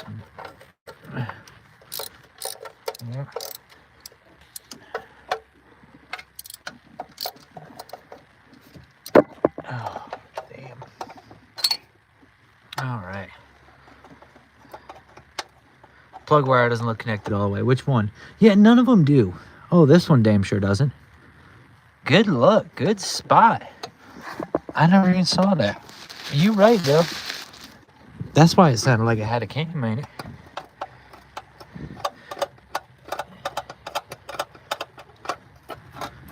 Yeah. Oh, damn. All right. Plug wire doesn't look connected all the way. Which one? Yeah, none of them do. Oh, this one damn sure doesn't. Good look. Good spot. I never even saw that. You right, though. That's why it sounded like it had a cam, ain't it?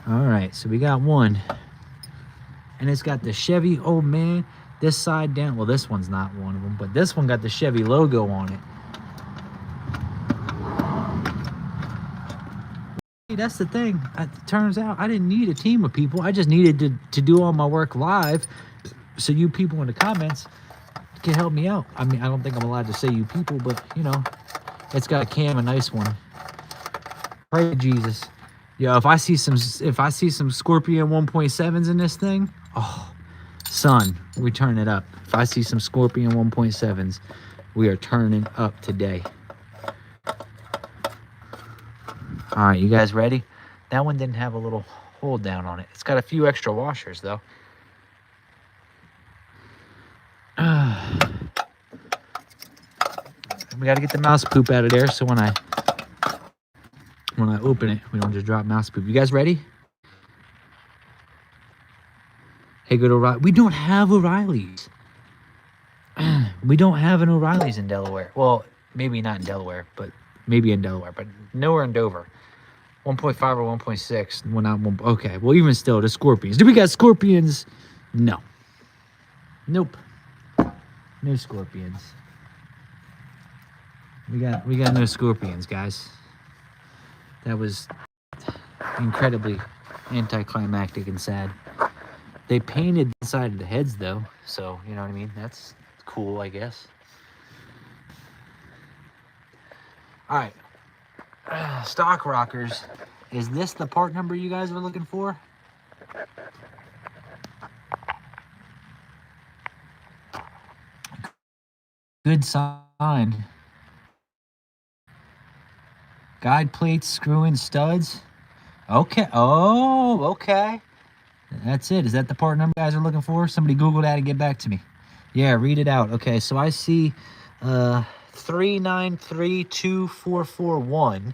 All right, so we got one. And it's got the Chevy, oh man, this side down. Well, this one's not one of them, but this one got the Chevy logo on it. That's the thing. It turns out I didn't need a team of people. I just needed to do all my work live, so you people in the comments can help me out. I mean, I don't think I'm allowed to say you people, but you know, it's got a cam, a nice one. Pray to Jesus. Yo, if I see some Scorpion 1.7s in this thing, oh, son, we turn it up. If I see some Scorpion 1.7s, we are turning up today. All right, you guys ready? That one didn't have a little hold down on it. It's got a few extra washers though. We got to get the mouse poop out of there, so when I open it, we don't just drop mouse poop. You guys ready? Hey, good O'Reilly. We don't have O'Reilly's. We don't have an O'Reilly's in Delaware. Well, maybe not in Delaware, but maybe in Delaware, but nowhere in Dover. 1.5 or 1.6. Well, not one. Okay. Well, even still, the Scorpions. Do we got Scorpions? No. Nope. No Scorpions. We got no Scorpions, guys. That was incredibly anticlimactic and sad. They painted the side of the heads though, so you know what I mean? That's cool, I guess. All right. Stock rockers. Is this the part number you guys were looking for? Good sign. Guide plates, screw-in studs. Okay. Oh, okay. That's it. Is that the part number you guys are looking for? Somebody Google that and get back to me. Yeah, read it out. Okay, so I see 3932441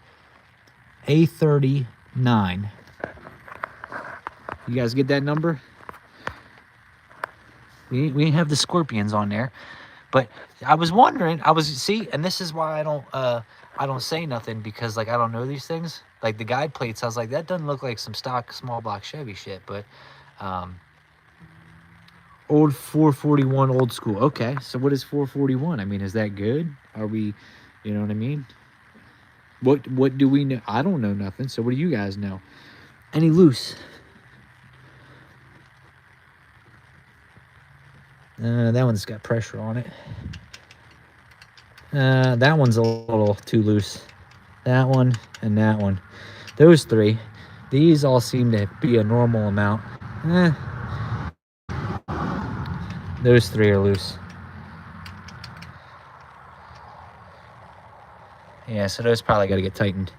A39. You guys get that number? We have the Scorpions on there. But I was wondering, and this is why I don't say nothing, because like I don't know these things. Like the guide plates, I was like, that doesn't look like some stock small block Chevy shit, but old 441 old school. Okay, so what is 441? I mean, is that good? Are we, you know what I mean? What do we know? I don't know nothing. So what do you guys know? Any loose? That one's got pressure on it. That one's a little too loose. That one and that one. Those three. These all seem to be a normal amount. Those three are loose. Yeah, so those probably got to get tightened.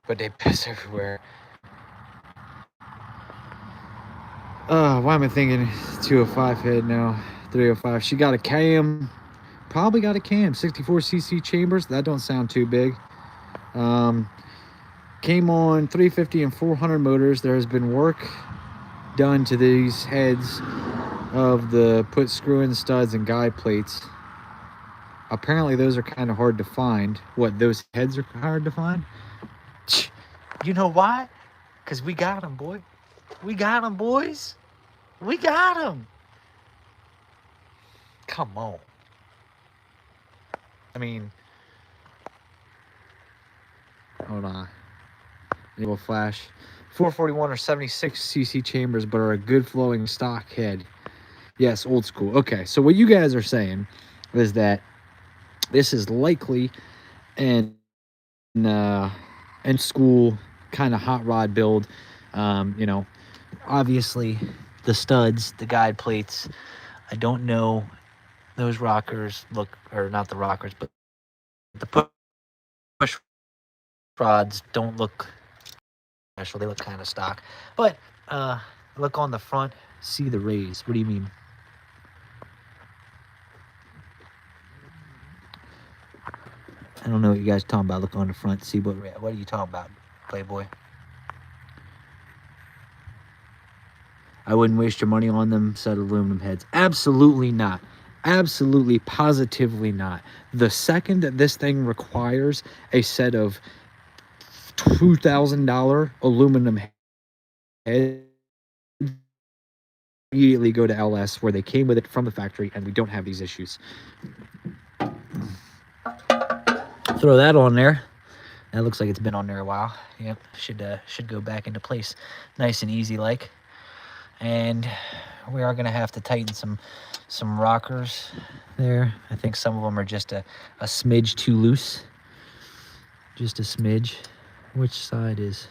But they piss everywhere. Why am I thinking 205 head now? 305. She got a cam. Probably got a cam. 64cc chambers. That don't sound too big. Came on 350 and 400 motors. There has been work done to these heads of the put screw-in studs and guide plates. Apparently those are kind of hard to find. What, those heads are hard to find? You know why? Because we got them, boy. We got them, boys. We got them. Come on. I mean, hold on. It will flash. 441 or 76cc chambers, but are a good flowing stock head. Yes, old school. Okay, so what you guys are saying is that this is likely an school kind of hot rod build. You know, obviously the studs, the guide plates. I don't know. Those rockers look, or not the rockers, but the push rods don't look special. They look kind of stock. But look on the front, see the rays. What do you mean? I don't know what you guys are talking about. Look on the front, see what are you talking about, Playboy? I wouldn't waste your money on them set of aluminum heads. Absolutely not. Absolutely, positively not. The second that this thing requires a set of $2,000 aluminum heads, immediately go to LS where they came with it from the factory, and we don't have these issues. Throw that on there. That looks like it's been on there a while. Yep, should go back into place nice and easy like. And we are gonna have to tighten some rockers there. I think some of them are just a smidge too loose. Just a smidge. Which side is?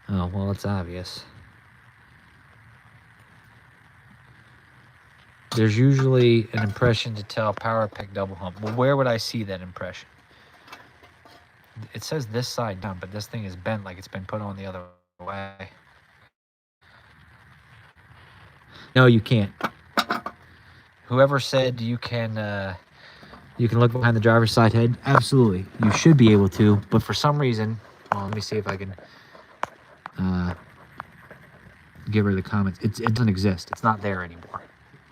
Oh, well, it's obvious. There's usually an impression to tell power pick double hump. Well, where would I see that impression? It says this side down, but this thing is bent like it's been put on the other way. No, you can't. Whoever said you can You can look behind the driver's side head. Absolutely. You should be able to. But for some reason, well, let me see if I can give her the comments. It doesn't exist. It's not there anymore.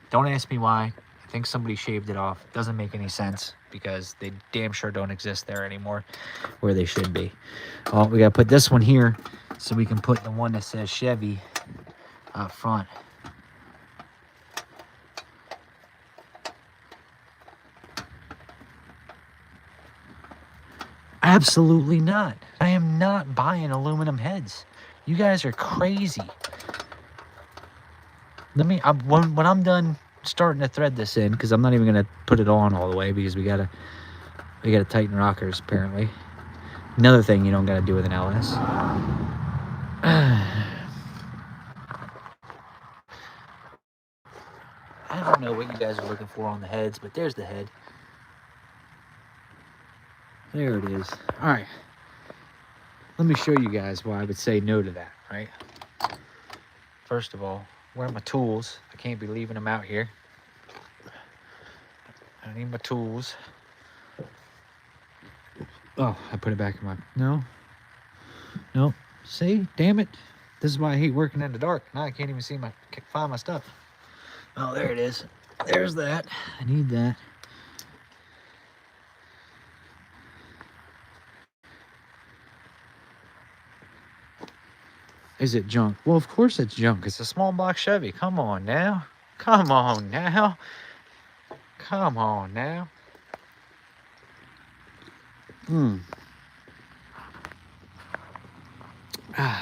Don't ask me why. I think somebody shaved it off. It doesn't make any sense because they damn sure don't exist there anymore where they should be. Well, we got to put this one here so we can put the one that says Chevy up front. Absolutely not. I am not buying aluminum heads. You guys are crazy. When I'm done starting to thread this in, because I'm not even gonna put it on all the way because we gotta tighten rockers apparently. Another thing you don't gotta do with an LS. I don't know what you guys are looking for on the heads, but there's the head. There it is. All right. Let me show you guys why I would say no to that, right? First of all, where are my tools? I can't be leaving them out here. I need my tools. Oh, I put it back in my... No. See? Damn it. This is why I hate working in the dark. Now I can't even find my stuff. Oh, there it is. There's that. I need that. Is it junk? Well, of course it's junk. It's a small block Chevy. Come on now. Come on now. Come on now.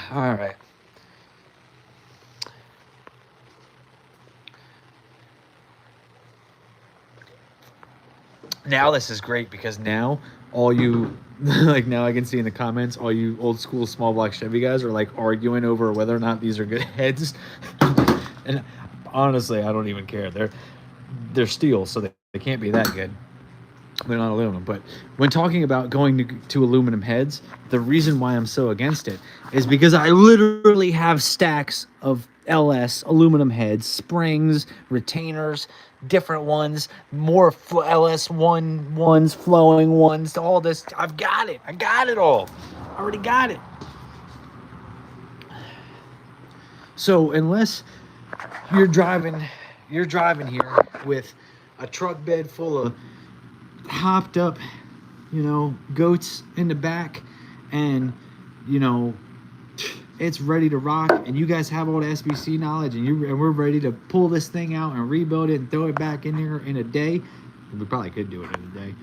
All right. Now this is great because now all you like now I can see in the comments all you old school small block Chevy guys are like arguing over whether or not these are good heads. And honestly, I don't even care. They're steel, so they can't be that good. They're not aluminum. But when talking about going to aluminum heads, the reason why I'm so against it is because I literally have stacks of LS aluminum heads, springs, retainers, different ones, more LS1 ones, flowing ones, all this. I've got it. I got it all. I already got it. So unless you're driving here with a truck bed full of hopped up, goats in the back, and it's ready to rock, and you guys have all the SBC knowledge, and we're ready to pull this thing out and rebuild it and throw it back in here in a day. We probably could do it in a day.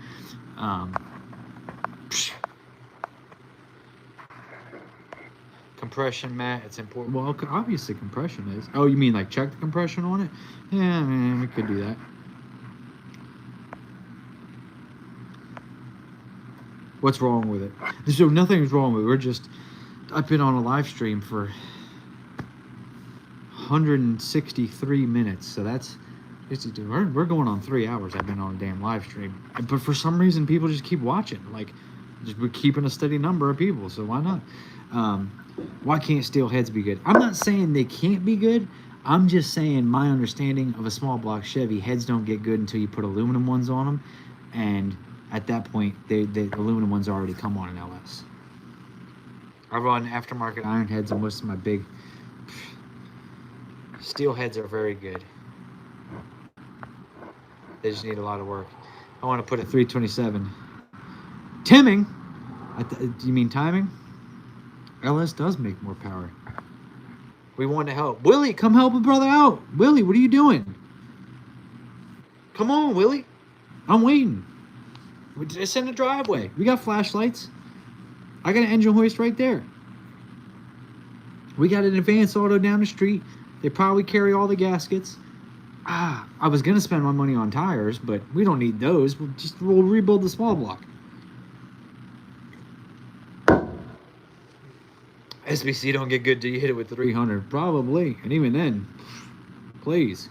Compression mat, it's important. Well, obviously compression is. Oh, you mean like check the compression on it? Yeah, man, we could do that. What's wrong with it? So nothing's wrong with it. I've been on a live stream for 163 minutes. So we're going on 3 hours. I've been on a damn live stream. But for some reason, people just keep watching. We're keeping a steady number of people. So why not? Why can't steel heads be good? I'm not saying they can't be good. I'm just saying my understanding of a small block Chevy, heads don't get good until you put aluminum ones on them. And at that point, the aluminum ones already come on an LS. I run aftermarket iron heads on most of my big steel heads are very good. They just need a lot of work. I want to put a 327. Timming? You mean timing? LS does make more power. We want to help. Willie, come help a brother out. Willie, what are you doing? Come on, Willie. I'm waiting. It's in the driveway. We got flashlights. I got an engine hoist right there. We got an Advance Auto down the street. They probably carry all the gaskets. I was going to spend my money on tires, but we don't need those. We'll rebuild the small block. SBC don't get good till you hit it with 300. Probably. And even then, please.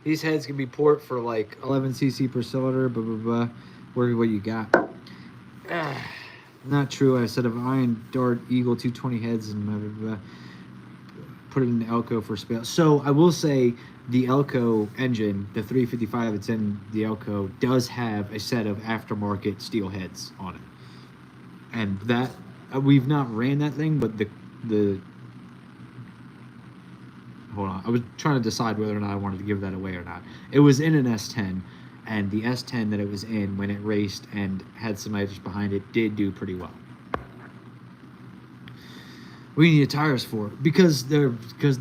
These heads can be port for like 11 cc per cylinder, blah, blah, blah. Worry what you got. Not true. I said of Iron Dart Eagle 220 heads and blah, blah, blah. put it in the Elko for spale. So I will say the Elko engine, the 355 that's in the Elko, does have a set of aftermarket steel heads on it. And that, we've not ran that thing, but the hold on, I was trying to decide whether or not I wanted to give that away or not. It was in an S10, and the S10 that it was in when it raced and had some edges behind it did do pretty well. We need tires for it because the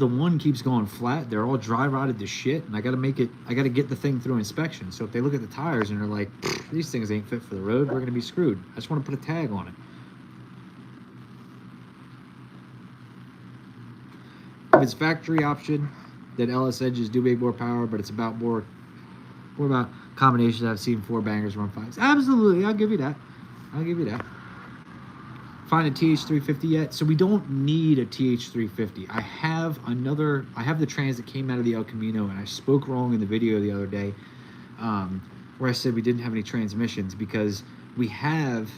one keeps going flat. They're all dry rotted to shit, and I got to get the thing through inspection. So if they look at the tires and they're like, these things ain't fit for the road, we're gonna be screwed. I just want to put a tag on it. If it's factory option, then LS engines do make more power, but it's about more about combinations. I've seen 4 bangers run 5s. Absolutely, I'll give you that. I'll give you that. Find a TH350 yet? So we don't need a TH350. I have the trans that came out of the El Camino, and I spoke wrong in the video the other day, where I said we didn't have any transmissions, because we have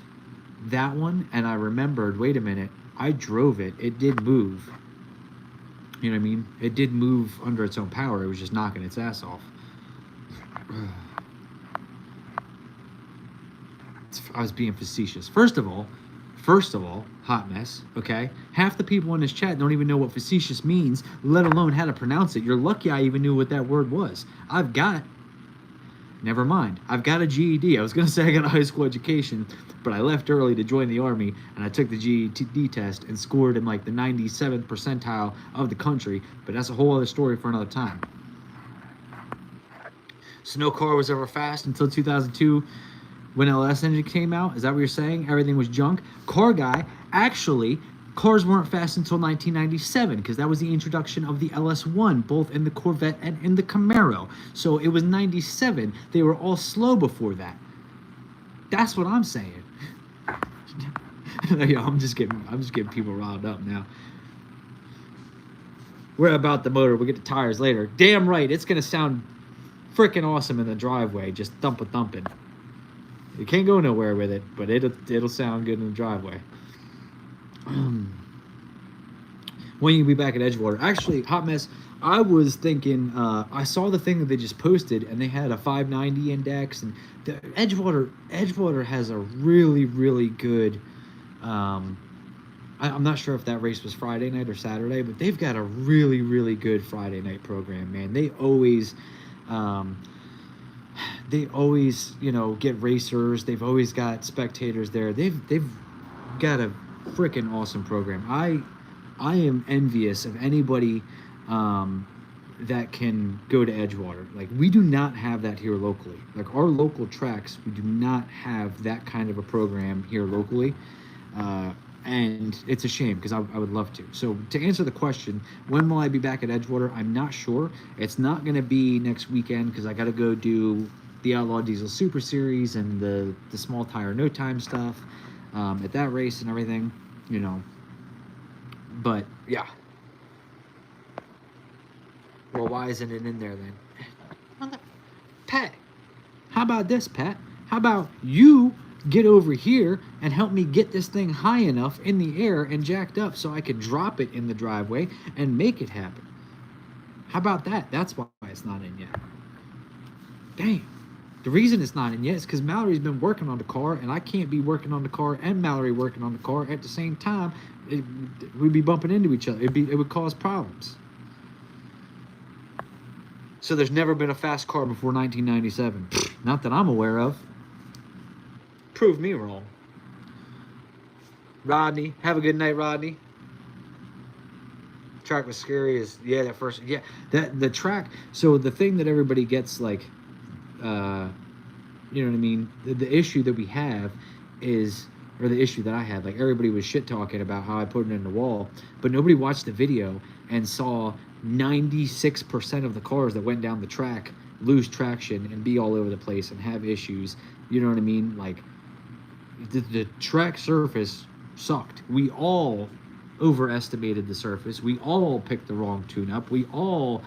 that one, and I remembered, wait a minute, I drove it. It did move. You know what I mean? It did move under its own power. It was just knocking its ass off. I was being facetious. First of all, hot mess, okay? Half the people in this chat don't even know what facetious means, let alone how to pronounce it. You're lucky I even knew what that word was. Never mind. I've got a GED. I was going to say I got a high school education, but I left early to join the Army, and I took the GED test and scored in like the 97th percentile of the country, but that's a whole other story for another time. So no car was ever fast until 2002 when LS engine came out. Is that what you're saying? Everything was junk? Car guy, actually, cars weren't fast until 1997, because that was the introduction of the LS1, both in the Corvette and in the Camaro. So it was 97. They were all slow before that. That's what I'm saying. I'm just getting people riled up now. We're about the motor. We'll get the tires later. Damn right. It's going to sound freaking awesome in the driveway. Just thumping. You can't go nowhere with it, but it'll sound good in the driveway. When you be back at Edgewater? Actually, hot mess. I was thinking, I saw the thing that they just posted, and they had a 590 index, and the Edgewater has a really, really good. I'm not sure if that race was Friday night or Saturday, but they've got a really, really good Friday night program, man. They always, get racers. They've always got spectators there. They've got a freaking awesome program. I am envious of anybody that can go to Edgewater. Like, we do not have that here locally. Like, our local tracks, we do not have that kind of a program here locally. And it's a shame, because I would love to. So to answer the question, when will I be back at Edgewater? I'm not sure. It's not going to be next weekend, because I got to go do the Outlaw Diesel Super Series and the small tire no time stuff at that race and everything, But yeah. Well, why isn't it in there then? Pat, how about this, Pat? How about you get over here and help me get this thing high enough in the air and jacked up so I could drop it in the driveway and make it happen? How about that? That's why it's not in yet. Dang. The reason it's not in yet is because Mallory's been working on the car, and I can't be working on the car and Mallory working on the car at the same time. We'd be bumping into each other. It would cause problems. So there's never been a fast car before 1997. Not that I'm aware of. Prove me wrong. Rodney, have a good night, Rodney. Track was scary the track. So the thing that everybody gets, like, you know what I mean, the issue that we have is, or the issue that I had, like, everybody was shit talking about how I put it in the wall, but nobody watched the video and saw 96% of the cars that went down the track lose traction and be all over the place and have issues. You know what I mean? Like, the track surface sucked. We all overestimated the surface. We all picked the wrong tune-up. We all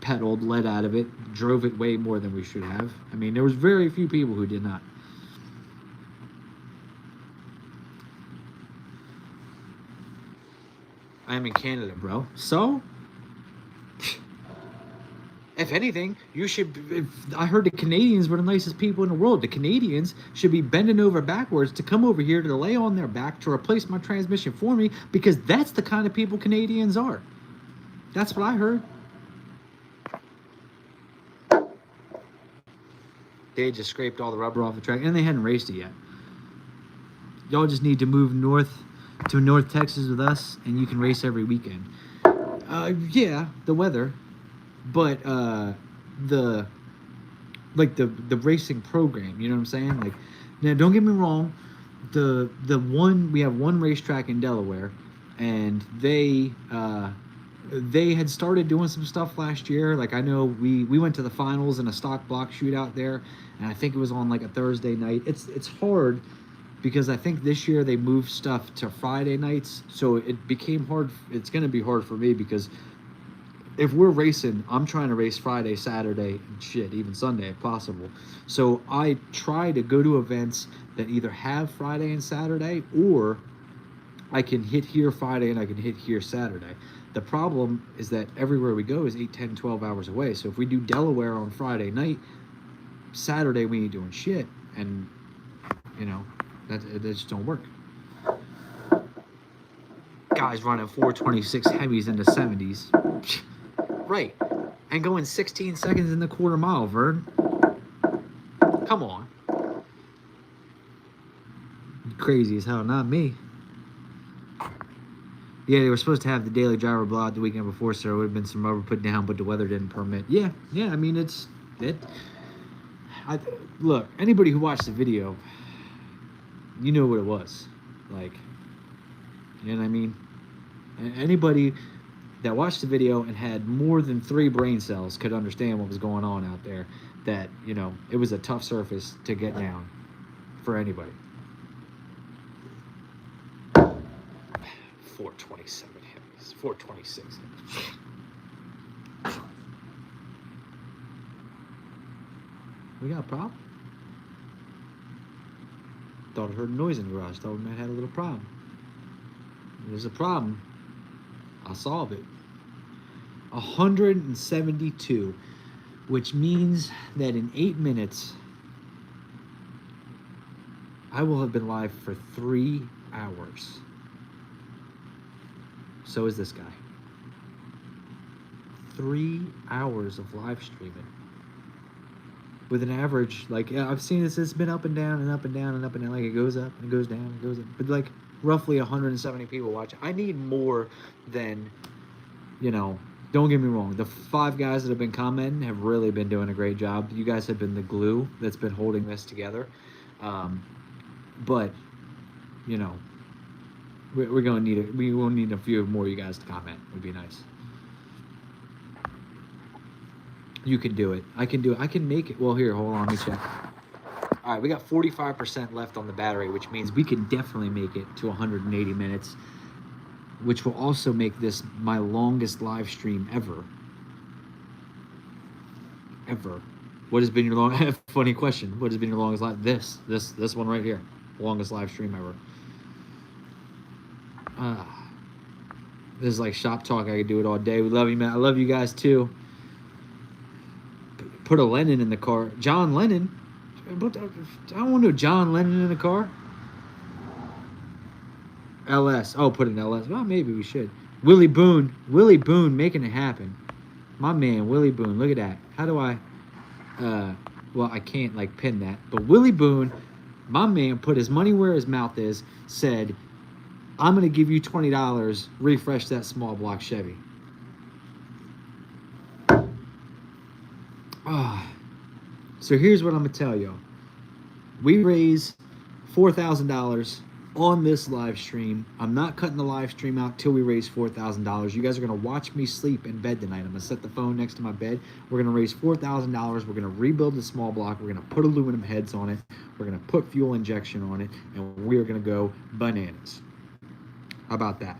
pedaled, let out of it, drove it way more than we should have. I mean, there was very few people who did not. I am in Canada, bro. So, If anything, you should. I heard the Canadians were the nicest people in the world. The Canadians should be bending over backwards to come over here to lay on their back to replace my transmission for me, because that's the kind of people Canadians are. That's what I heard. They just scraped all the rubber off the track, and they hadn't raced it yet. Y'all just need to move north to North Texas with us, and you can race every weekend. Yeah, the weather, but the racing program. You know what I'm saying? Like, now don't get me wrong. We have one racetrack in Delaware, and they had started doing some stuff last year. Like, I know we went to the finals in a stock block shootout there, and I think it was on like a Thursday night. It's hard because I think this year they moved stuff to Friday nights, so it became hard. It's going to be hard for me because if we're racing, I'm trying to race Friday, Saturday, and shit, even Sunday if possible. So I try to go to events that either have Friday and Saturday, or I can hit here Friday and I can hit here Saturday. The problem is that everywhere we go is 8, 10, 12 hours away. So if we do Delaware on Friday night, Saturday we ain't doing shit. And, you know, that just don't work. Guys running 426 heavies in the 70s. Right. And going 16 seconds in the quarter mile, Vern. Come on. Crazy as hell, not me. Yeah, they were supposed to have the daily driver blowout the weekend before, so there would have been some rubber put down, but the weather didn't permit. Yeah, I mean, look, anybody who watched the video, you know what it was. Like, you know what I mean? Anybody that watched the video and had more than 3 brain cells could understand what was going on out there. That, you know, it was a tough surface to get down for anybody. 427 heavies, 426 heavies. We got a problem? Thought I heard a noise in the garage. Thought we might have had a little problem. There's a problem. I'll solve it. 172, which means that in 8 minutes, I will have been live for 3 hours. So is this guy. 3 hours of live streaming. With an average, like, I've seen this, it's been up and down and up and down and up and down. Like, it goes up and goes down and goes up. But, like, roughly 170 people watching. I need more than, you know, don't get me wrong. The 5 guys that have been commenting have really been doing a great job. You guys have been the glue that's been holding this together. But, you know, we're going to need we will need a few more of you guys to comment. Would be nice. You can do it. I can do it. I can make it. Well, here, hold on. Let me check. All right, we got 45% left on the battery, which means we can definitely make it to 180 minutes, which will also make this my longest live stream ever. Ever. What has been your long? Funny question. What has been your longest live? This one right here, longest live stream ever. This is like shop talk. I could do it all day. We love you, man. I love you guys too. Put a Lennon in the car. John Lennon. I don't want no John Lennon in the car. LS. Oh, put an LS. Well, maybe we should. Willie Boone. Willie Boone making it happen. My man, Willie Boone. Look at that. How do I... well, I can't, like, pin that. But Willie Boone, my man, put his money where his mouth is, said, I'm going to give you $20, refresh that small block Chevy. So here's what I'm going to tell y'all. We raise $4,000 on this live stream. I'm not cutting the live stream out till we raise $4,000. You guys are going to watch me sleep in bed tonight. I'm going to set the phone next to my bed. We're going to raise $4,000. We're going to rebuild the small block. We're going to put aluminum heads on it. We're going to put fuel injection on it. And we are going to go bananas. How about that?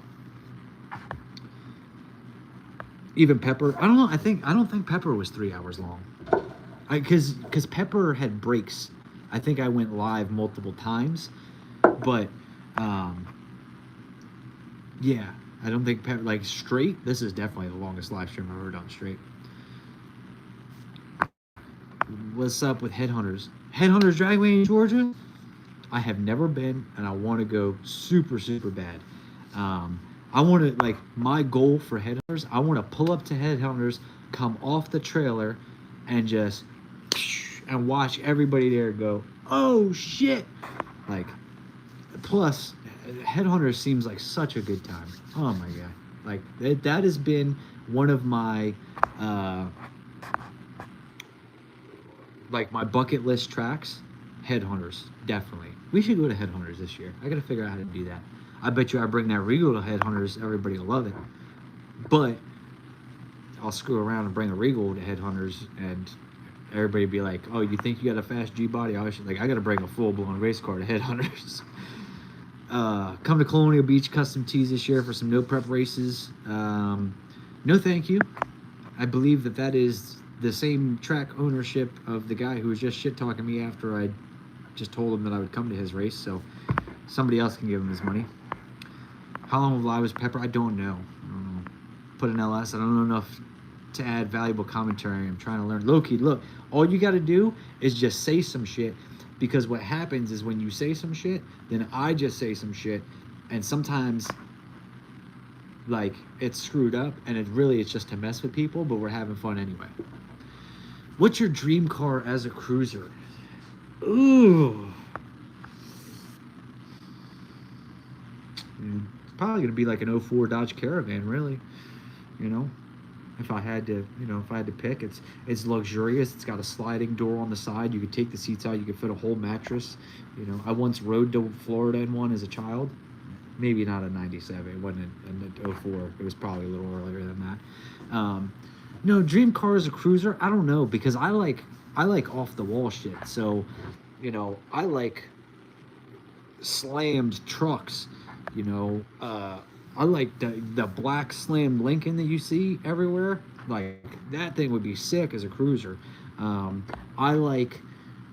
Even Pepper. I don't know. I don't think Pepper was 3 hours long. Because Pepper had breaks. I think I went live multiple times. But, yeah, I don't think Pepper, like, straight, this is definitely the longest live stream I've ever done straight. what's up with Headhunters? Headhunters Dragway in Georgia? I have never been, and I want to go super, super bad. I want to, like, my goal for Headhunters, I want to pull up to Headhunters, come off the trailer, and just, and watch everybody there go, oh shit! Like, plus, Headhunters seems like such a good time. Oh my god. Like, that has been one of my, like, my bucket list tracks. Headhunters, definitely. We should go to Headhunters this year. I gotta figure out how to do that. I bet you I bring that Regal to Headhunters, everybody will love it. But I'll screw around and bring a Regal to Headhunters, and everybody be like, "Oh, you think you got a fast G body?" I gotta bring a full blown race car to Headhunters. Come to Colonial Beach Custom Tees this year for some no prep races. No, thank you. I believe that is the same track ownership of the guy who was just shit talking me after I just told him that I would come to his race. So somebody else can give him his money. How long will I was Pepper? I don't know. Put an LS. I don't know enough to add valuable commentary. I'm trying to learn. Low-key, look, all you got to do is just say some shit, because what happens is when you say some shit, then I just say some shit, and sometimes, like, it's screwed up, and it's just to mess with people, but we're having fun anyway. What's your dream car as a cruiser? Ooh. It's probably going to be like an 04 Dodge Caravan, really. You know, if I had to pick, it's luxurious. It's got a sliding door on the side. You could take the seats out. You could fit a whole mattress. You know, I once rode to Florida in one as a child. Maybe not a 97. It wasn't in 04. It was probably a little earlier than that. No, dream car as a cruiser, I don't know, because I like off the wall shit. So, you know, I like slammed trucks. You know, I like the black slammed Lincoln that you see everywhere. Like, that thing would be sick as a cruiser. I like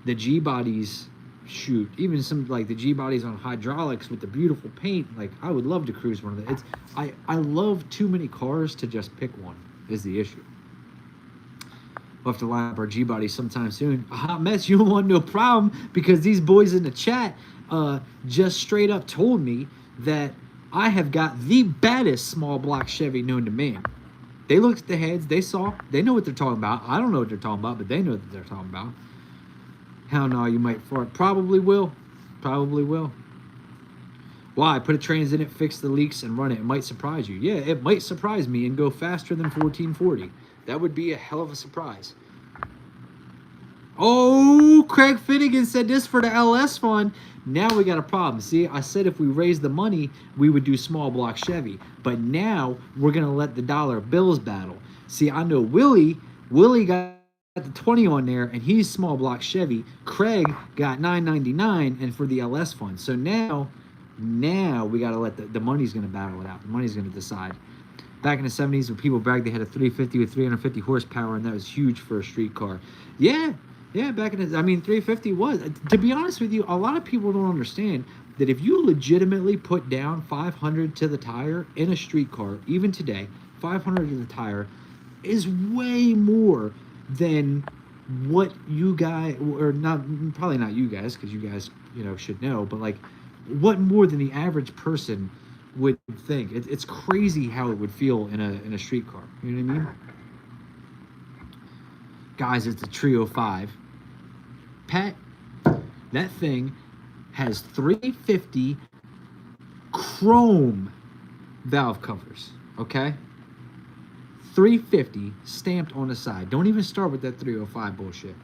the G bodies. Shoot, even some like the G bodies on hydraulics with the beautiful paint. Like, I would love to cruise one of them. I love too many cars to just pick one. Is the issue. We'll have to line up our G bodies sometime soon. A hot mess, you don't want no problem, because these boys in the chat just straight up told me that I have got the baddest small block Chevy known to man. They looked at the heads, they know what they're talking about. I don't know what they're talking about, but they know what they're talking about. Hell no, you might fart. Probably will. Why? Put a trans in it, fix the leaks, and run it. It might surprise you. Yeah, it might surprise me and go faster than 1440. That would be a hell of a surprise. Oh, Craig Finnegan said this for the LS fund. Now we got a problem. See, I said if we raise the money, we would do small block Chevy. But now we're going to let the dollar bills battle. See, I know Willie got the 20 on there, and he's small block Chevy. Craig got $9.99 and for the LS fund. So now we got to let the money's going to battle it out. The money's going to decide. Back in the 70s, when people bragged they had a 350 with 350 horsepower, and that was huge for a street car. Yeah, back in the, 350 was. To be honest with you, a lot of people don't understand that if you legitimately put down 500 to the tire in a street car, even today, 500 to the tire is way more than what you guys, or not, probably not you guys, because you guys, should know, but like, what more than the average person would think. It's crazy how it would feel in a street car. You know what I mean? Guys, it's a Trio 5. Pat, that thing has 350 chrome valve covers, okay? 350 stamped on the side. Don't even start with that 305 bullshit.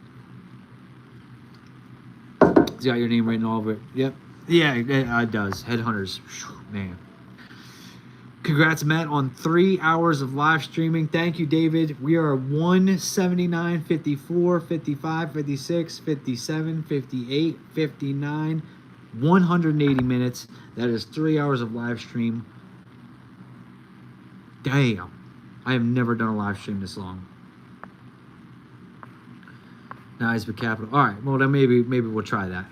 It's got your name written all over it. Yep. Yeah, it does. Headhunters. Whew, man. Congrats, Matt, on 3 hours of live streaming. Thank you, David. We are 179, 54, 55, 56, 57, 58, 59, 180 minutes. That is 3 hours of live stream. Damn. I have never done a live stream this long. Nice, but capital. All right, well, then maybe we'll try that.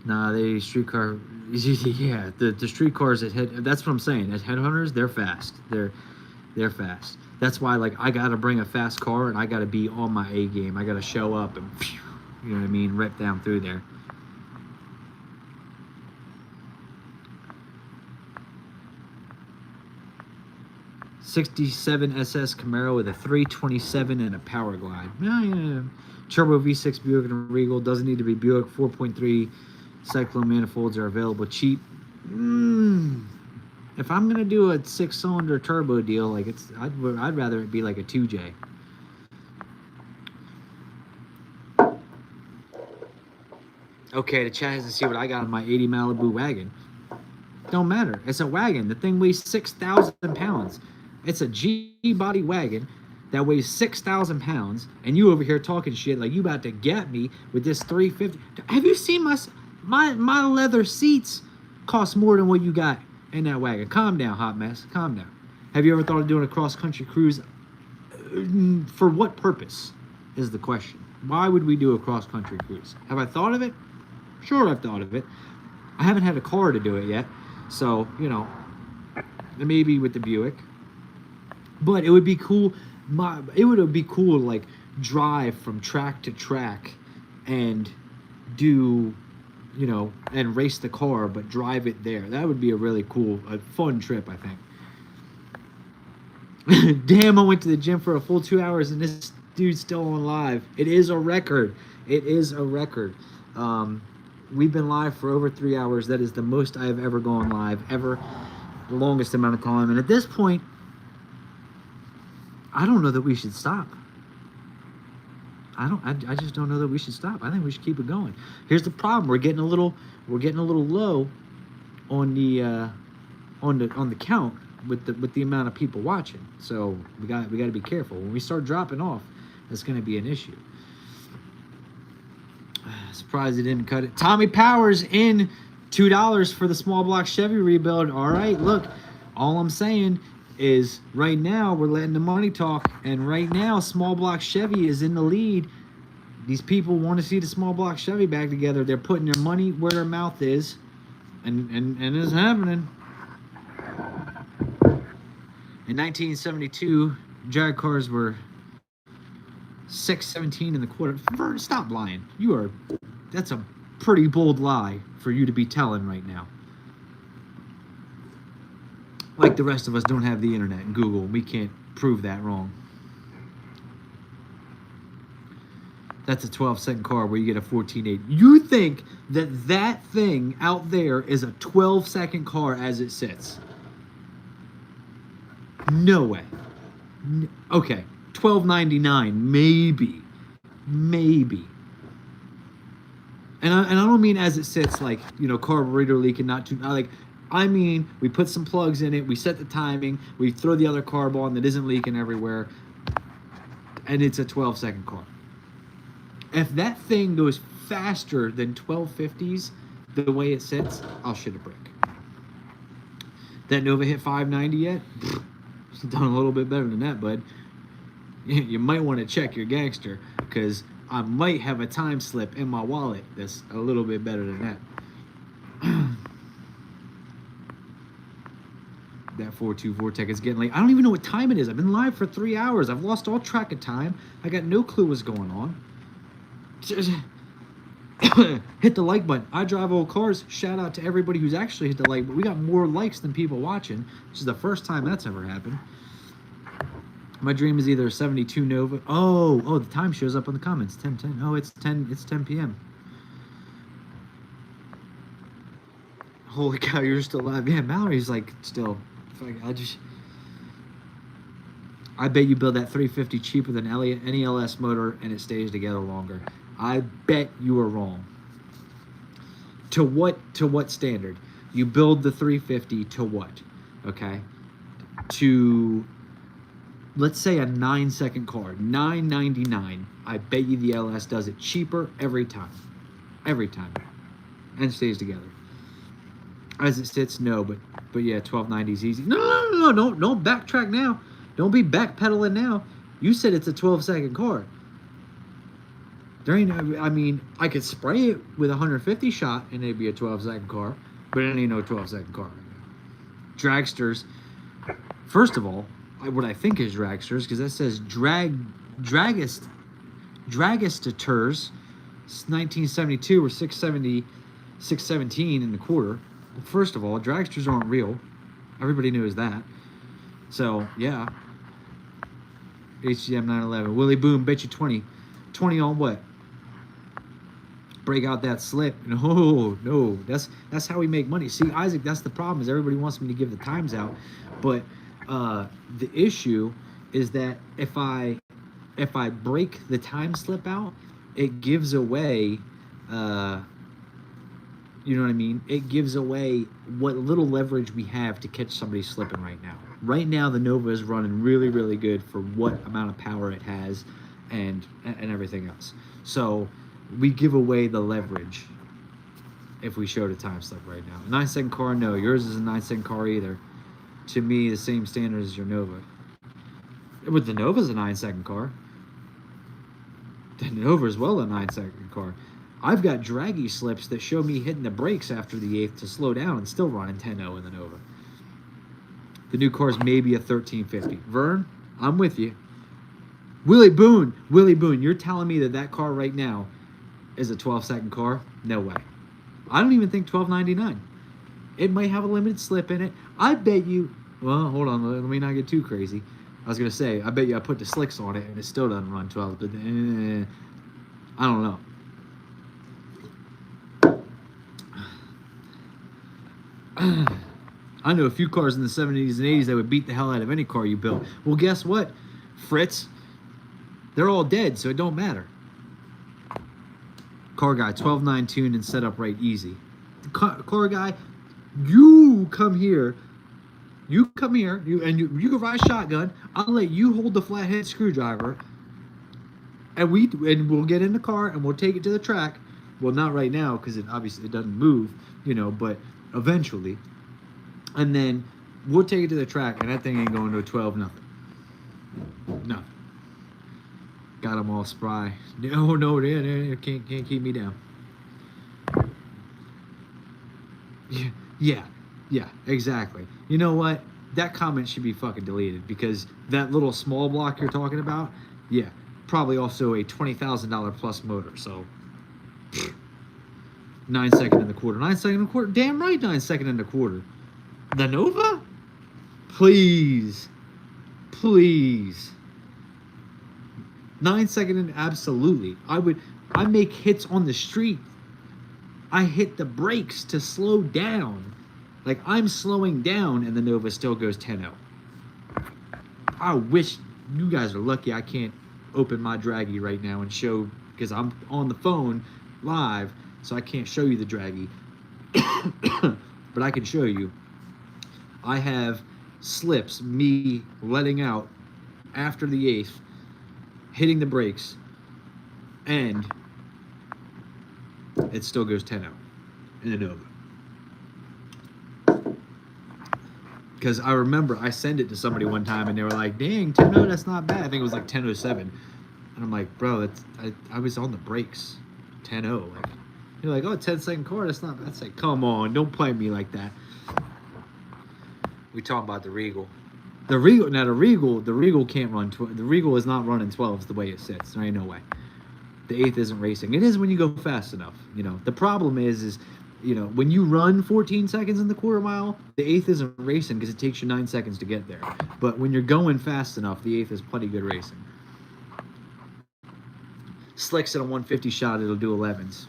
Nah, the streetcar... Yeah, the street cars at that's what I'm saying. At Headhunters, they're fast. They're fast. That's why, like, I gotta bring a fast car and I gotta be on my A game. I gotta show up and, you know what I mean, rip down through there. '67 SS Camaro with a 327 and a Power Glide. Yeah. Turbo V6 Buick and Regal. Doesn't need to be Buick. 4.3 cyclone manifolds are available cheap. If I'm gonna do a 6-cylinder turbo deal, like I'd rather it be like a 2J. Okay, the chat has to see what I got in my 80 Malibu wagon. Don't matter. It's a wagon. The thing weighs 6,000 pounds. It's a G-body wagon that weighs 6,000 pounds, and you over here talking shit like you about to get me with this 350. Have you seen my leather seats cost more than what you got in that wagon? Calm down, hot mess. Calm down. Have you ever thought of doing a cross-country cruise? For what purpose is the question. Why would we do a cross-country cruise? Have I thought of it? Sure, I've thought of it. I haven't had a car to do it yet, so, you know, maybe with the Buick. But it would be cool. It would be cool to, like, drive from track to track and do, you know, and race the car, but drive it there. That would be a really cool, a fun trip, I think. Damn, I went to the gym for a full 2 hours and this dude's still on live. It is a record. It is a record. We've been live for over 3 hours. That is the most I have ever gone live, ever. The longest amount of time. And at this point, I don't know that we should stop. I just don't know that we should stop. I think we should keep it going. Here's the problem: we're getting a little low on the count with the amount of people watching. So we got to be careful. When we start dropping off, that's going to be an issue. Surprised they didn't cut it. Tommy Powers in $2 for the small block Chevy rebuild. All right, look, all I'm saying is right now we're letting the money talk, and right now small block Chevy is in the lead. These people want to see the small block Chevy back together. They're putting their money where their mouth is, and it's happening. In 1972, drag cars were $6.17 in the quarter. Stop lying. That's a pretty bold lie for you to be telling right now. Like the rest of us don't have the internet and Google. We can't prove that wrong. That's a 12-second car where you get a 14.8. You think that thing out there is a 12-second car as it sits? No way. Okay, $12.99, maybe. And I don't mean as it sits, like, you know, carburetor leaking, not too, like, I mean, we put some plugs in it, we set the timing, we throw the other carb on that isn't leaking everywhere, and it's a 12-second car. If that thing goes faster than 1250s, the way it sits, I'll shit a brick. That Nova hit 590 yet? It's done a little bit better than that, bud. You might want to check your gangster, because I might have a time slip in my wallet that's a little bit better than that. That 4.2 Vortec is getting late. I don't even know what time it is. I've been live for 3 hours. I've lost all track of time. I got no clue what's going on. Hit the like button. I drive old cars. Shout out to everybody who's actually hit the like button. We got more likes than people watching, which is the first time that's ever happened. My dream is either a 72 Nova. Oh, the time shows up on the comments. 10:10. Oh, it's 10 p.m. Holy cow, you're still alive. Yeah, Mallory's like still. I bet you build that 350 cheaper than any LS motor and it stays together longer. I bet you are wrong. To what standard? You build the 350 to what? Okay. To, let's say, a 9-second car, $9.99. I bet you the LS does it cheaper every time. Every time. And stays together. As it sits, no, but yeah, 1290 is easy. No, don't backtrack now. Don't be backpedaling now. You said it's a 12-second car. There ain't, I mean, I could spray it with a 150 shot and it'd be a 12-second car, but it ain't no 12-second car. Dragsters, first of all, what I think is dragsters, because that says dragistators, 1972 or 617 in the quarter. Well, first of all, dragsters aren't real. Everybody knows that. So yeah. HGM 911. Willie Boom, bet you 20. 20 on what? Break out that slip. No, no. That's how we make money. See, Isaac, that's the problem, is everybody wants me to give the times out. But the issue is that if I break the time slip out, it gives away you know what I mean? It gives away what little leverage we have to catch somebody slipping right now. Right now, the Nova is running really, really good for what amount of power it has and everything else. So we give away the leverage if we showed a time slip right now. A 9-second car, no. Yours is a 9-second car either. To me, the same standard as your Nova. But the Nova's a 9-second car. The Nova is well a 9-second car. I've got draggy slips that show me hitting the brakes after the 8th to slow down and still running 10-0 in the Nova. The new car is maybe a 1350. Vern, I'm with you. Willie Boone, you're telling me that car right now is a 12-second car? No way. I don't even think 1299. It might have a limited slip in it. I bet you, well, hold on, let me not get too crazy. I was going to say, I bet you I put the slicks on it and it still doesn't run 12, but I don't know. I know a few cars in the 70s and 80s that would beat the hell out of any car you built. Well, guess what, Fritz? They're all dead, so it don't matter. Car guy, 12.9 tuned and set up right easy. Car guy, you come here. You come here. You can ride shotgun. I'll let you hold the flathead screwdriver, and we'll get in the car and we'll take it to the track. Well, not right now because it obviously it doesn't move, you know, but eventually. And then we'll take it to the track, and that thing ain't going to a 12 nothing. No. Got them all spry. No, they can't keep me down. Yeah, exactly. You know what? That comment should be fucking deleted, because that little small block you're talking about, yeah, probably also a $20,000 plus motor. So 9 second and a quarter. 9 second and a quarter. Damn right, 9 second and a quarter. The Nova? Please. 9 second and absolutely. I make hits on the street. I hit the brakes to slow down. Like, I'm slowing down and the Nova still goes 10-0. I wish, you guys are lucky I can't open my draggy right now and show, because I'm on the phone live, so I can't show you the draggy. But I can show you. I have slips, me letting out after the 8th, hitting the brakes, and it still goes 10-0 in the Nova. Because I remember I sent it to somebody one time and they were like, dang, 10-0, that's not bad. I think it was like 10-07. And I'm like, bro, I was on the brakes. 10-0. Like, you're like, oh, 10-second car, that's not bad. That's like, come on, don't play me like that. We talk about the Regal. The Regal can't run. The Regal is not running 12s the way it sits. There ain't no way. The 8th isn't racing. It is when you go fast enough. You know, the problem is, you know, when you run 14 seconds in the quarter mile, the 8th isn't racing because it takes you 9 seconds to get there. But when you're going fast enough, the 8th is plenty good racing. Slicks at a 150 shot, it'll do 11s.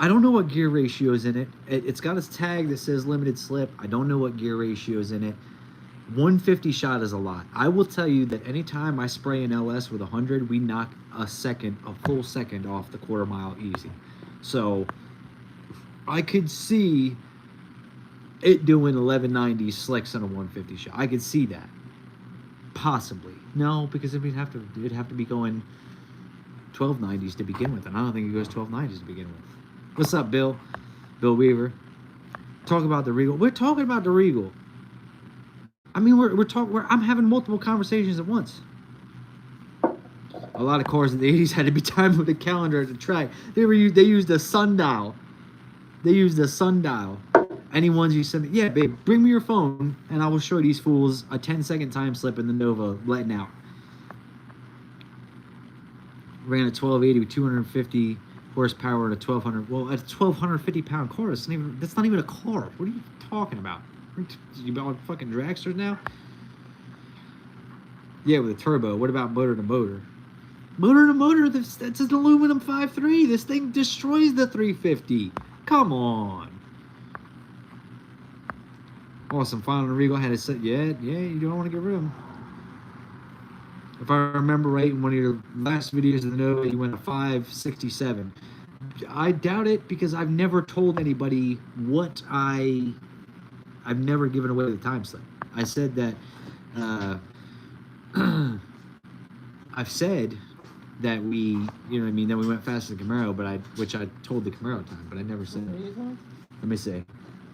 I don't know what gear ratio is in it. It's got its tag that says limited slip. I don't know what gear ratio is in it. 150 shot is a lot. I will tell you that anytime I spray an LS with 100, we knock a full second off the quarter mile easy. So I could see it doing 1190 slicks on a 150 shot. I could see that. Possibly. No, because it'd have to be going 1290s to begin with, and I don't think it goes 1290s to begin with. What's up, Bill? Bill Weaver. Talk about the Regal. We're talking about the Regal. I mean, I'm having multiple conversations at once. A lot of cars in the 80s had to be timed with a calendar at the track. They used a sundial. Any ones you send me, yeah, babe, bring me your phone and I will show these fools a 10-second time slip in the Nova letting out. Ran a 1280 with 250 horsepower and a 1200. Well, a 1250 pound car. That's not even a car. What are you talking about? You about fucking dragsters now? Yeah, with a turbo. What about motor to motor? Motor to motor, that's an aluminum 5.3. This thing destroys the 350. Come on. Awesome. Final Regal had a set. Yeah, you don't want to get rid of them. If I remember right, in one of your last videos of the Nova, you went a 567. I doubt it because I've never told anybody what I've never given away the time slip. I said that, I've said that we, you know what I mean, that we went faster than Camaro, which I told the Camaro time, but I never said it. Let me see.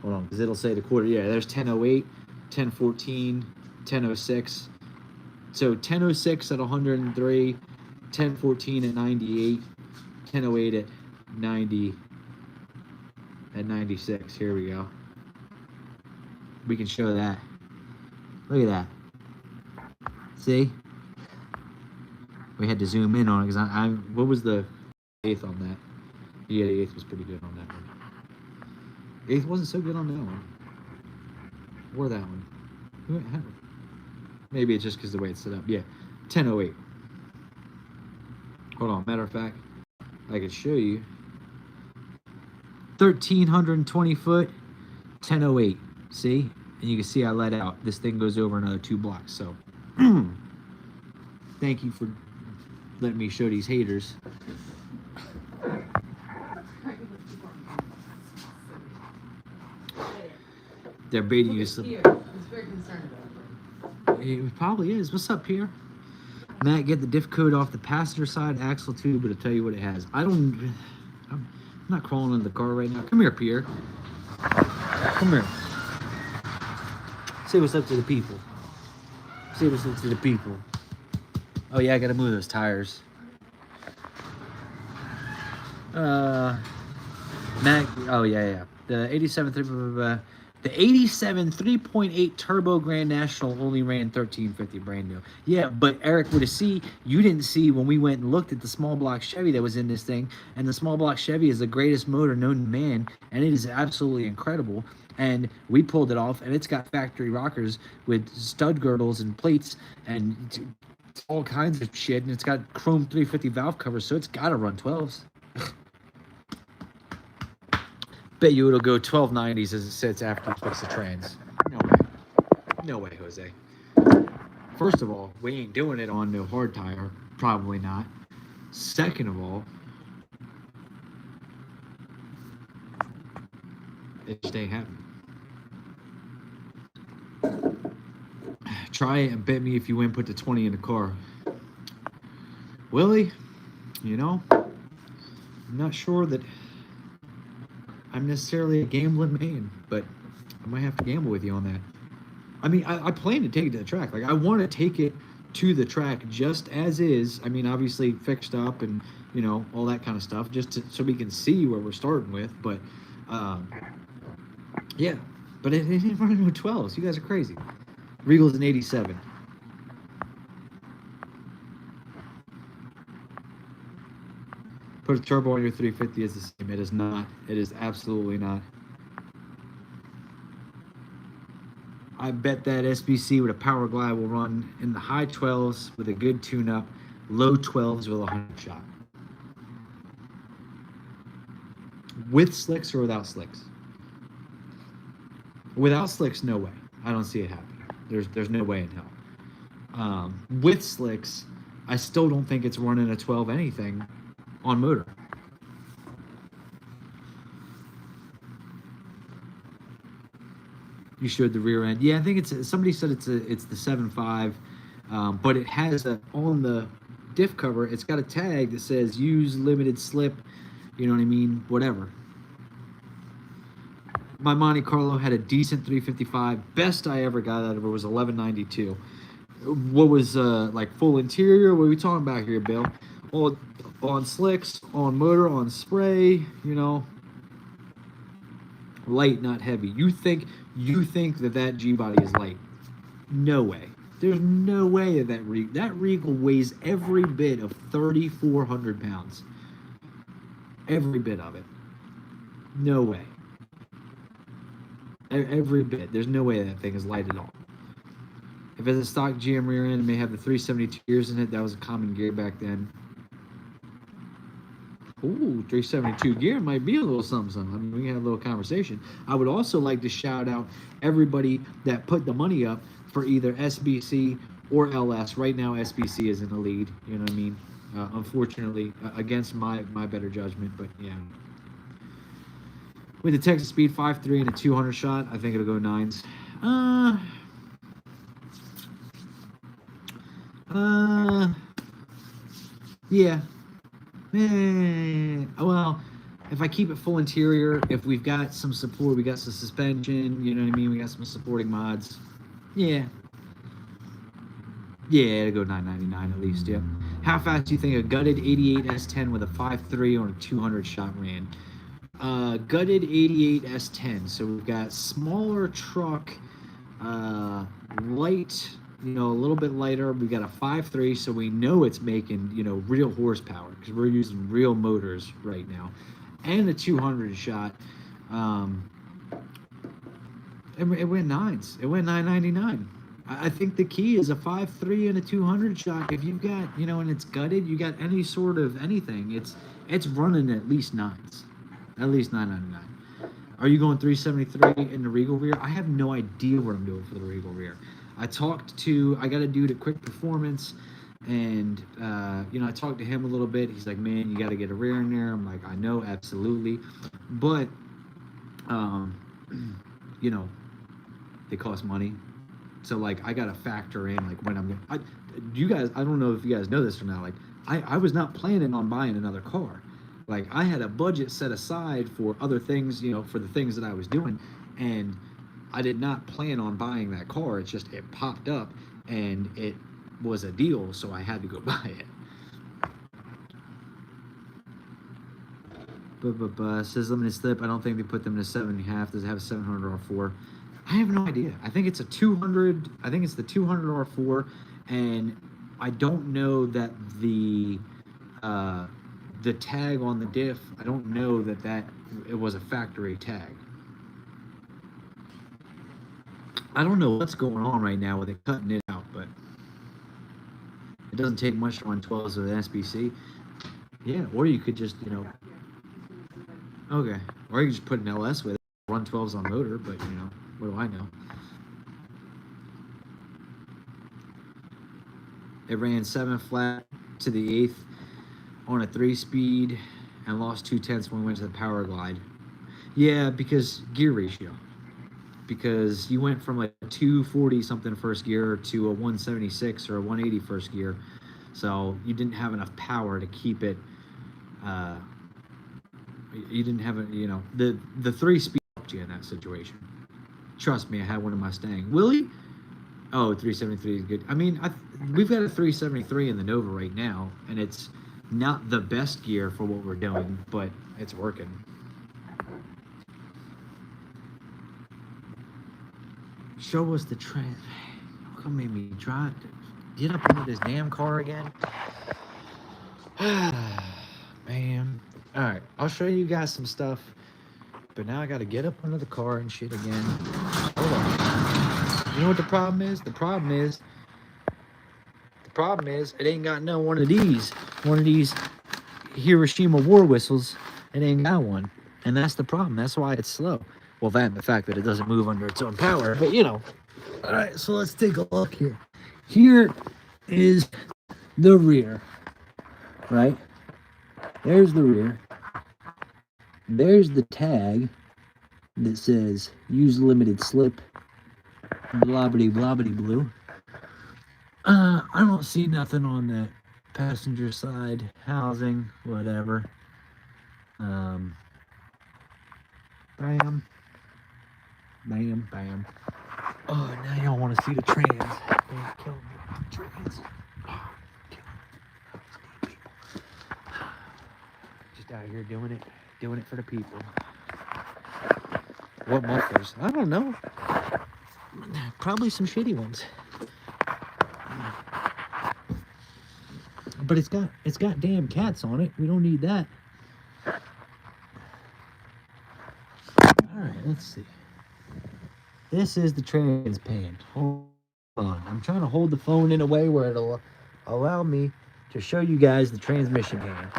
Hold on, because it'll say the quarter. Yeah, there's 1008, 1014, 1006. So 1006 at 103, 1014 at 98, 1008 at 90, at 96. Here we go. We can show that. Look at that. See? We had to zoom in on it because what was the 8th on that? Yeah, the 8th was pretty good on that one. 8th wasn't so good on that one. Or that one. Maybe it's just because the way it's set up. Yeah, 1008. Hold on. Matter of fact, I could show you. 1,320 foot, 1008. See? And you can see I let out. This thing goes over another 2 blocks. So, thank you for letting me show these haters. They're baiting you. He's very concerned about it. It probably is. What's up, Pierre? Matt, get the diff code off the passenger side axle tube, but I'll tell you what it has. I'm not crawling into the car right now. Come here, Pierre. Come here. Say what's up to the people. Say what's up to the people. Oh yeah, I gotta move those tires. Matt, oh yeah. The 87 the 87 3.8 turbo Grand National only ran 1350 brand new. Yeah, but Eric, with a C, you didn't see when we went and looked at the small block Chevy that was in this thing, and the small block Chevy is the greatest motor known to man, and it is absolutely incredible. And we pulled it off, and it's got factory rockers with stud girdles and plates and all kinds of shit, and it's got chrome 350 valve covers, so it's got to run 12s. Bet you it'll go 1290s as it sits after you fix the trans. No way. No way, Jose. First of all, we ain't doing it on no hard tire. Probably not. Second of all, it just ain't happening. Try it and bet me if you win, put the 20 in the car. Willie, you know, I'm not sure that I'm necessarily a gambling man, but I might have to gamble with you on that. I mean, I plan to take it to the track. Like, I want to take it to the track just as is. I mean, obviously fixed up and, you know, all that kind of stuff, just so we can see where we're starting with. But, yeah. But it ain't running with 12s. You guys are crazy. Regal's an 87. Put a turbo on your 350 is the same. It is not. It is absolutely not. I bet that SBC with a power glide will run in the high 12s with a good tune-up, low 12s with a 100 shot. With slicks or without slicks? Without slicks, no way. I don't see it happening. There's no way in hell. With slicks, I still don't think it's running a 12 anything on motor. You showed the rear end. Yeah, I think somebody said it's the 7.5, but it has on the diff cover, it's got a tag that says use limited slip, you know what I mean, whatever. My Monte Carlo had a decent 355. Best I ever got out of it was 1192. What was like full interior? What are we talking about here, Bill? Well, on slicks, on motor, on spray, you know, Light, not heavy. You think that G-body is light? No way. There's no way that that Regal weighs every bit of 3,400 pounds. Every bit of it. No way. Every bit. There's no way that thing is light at all. If it's a stock GM rear end, it may have the 372 gears in it. That was a common gear back then. Ooh, 372 gear might be a little something. I mean, we can have a little conversation. I would also like to shout out everybody that put the money up for either SBC or LS. Right now, SBC is in the lead. You know what I mean? Unfortunately, against my better judgment, but yeah. With the Texas Speed 5.3 and a 200 shot, I think it'll go 9s. Yeah. Well, if I keep it full interior, if we've got some support, we got some suspension, you know what I mean? We got some supporting mods. Yeah. Yeah, it'll go 999 at least, yeah. How fast do you think a gutted 88 S10 with a 5.3 or a 200 shot ran? Gutted 88 S10. So we've got smaller truck, light, you know, a little bit lighter. We got a 5.3, so we know it's making, you know, real horsepower because we're using real motors right now, and a 200 shot. It went 9s. It went 999. I think the key is a 5.3 and a 200 shot. If you've got, you know, and it's gutted, you got any sort of anything, it's running at least 9s, at least 999. Are you going 373 in the Regal rear? I have no idea what I'm doing for the Regal rear. I got a dude at Quick Performance, and, you know, I talked to him a little bit. He's like, man, you got to get a rear in there. I'm like, I know, absolutely. But, you know, they cost money. So, like, I got to factor in, like, when I'm going to, you guys, I don't know if you guys know this or not. Like, I was not planning on buying another car. Like, I had a budget set aside for other things, you know, for the things that I was doing. And I did not plan on buying that car. It's just, it popped up and it was a deal, so I had to go buy it. Says limited slip. I don't think they put them in a 7.5. Does it have a 700 R4? I have no idea. I think it's a 200. I think it's the 200 R4, and I don't know that the tag on the diff. I don't know that it was a factory tag. I don't know what's going on right now with it cutting it out, but it doesn't take much to run 12s with an SBC. Yeah, or you could just, you know, okay, or you could just put an LS with it, run 12s on motor, but, you know, what do I know? It ran 7 flat to the 8th on a 3-speed and lost 2/10 when we went to the power glide. Yeah, because gear ratio. Because you went from like a 240 something first gear to a 176 or a 180 first gear, so you didn't have enough power to keep it. You didn't have you know, the 3-speed helped you in that situation. Trust me, I had one in Mustang. Willie? Oh, 373 is good. I mean, we've got a 373 in the Nova right now, and it's not the best gear for what we're doing, but it's working. Show us the trend. How come made me try to get up into this damn car again? Man. Alright, I'll show you guys some stuff. But now I gotta get up under the car and shit again. Hold on. You know what the problem is? The problem is it ain't got no one of these Hiroshima war whistles. It ain't got one. And that's the problem. That's why it's slow. Well, that and the fact that it doesn't move under its own power, but you know. All right, so let's take a look here. Here is the rear, right? There's the rear. There's the tag that says use limited slip, blobbity blobbity blue. I don't see nothing on the passenger side, housing, whatever. Bam. Bam, bam. Oh, now y'all want to see the trans. They're killing me with the trans. Oh, killing me. Just out here doing it for the people. What mufflers? I don't know. Probably some shitty ones. But it's got damn cats on it. We don't need that. All right, let's see. This is the trans pan. Hold on. I'm trying to hold the phone in a way where it'll allow me to show you guys the transmission pan.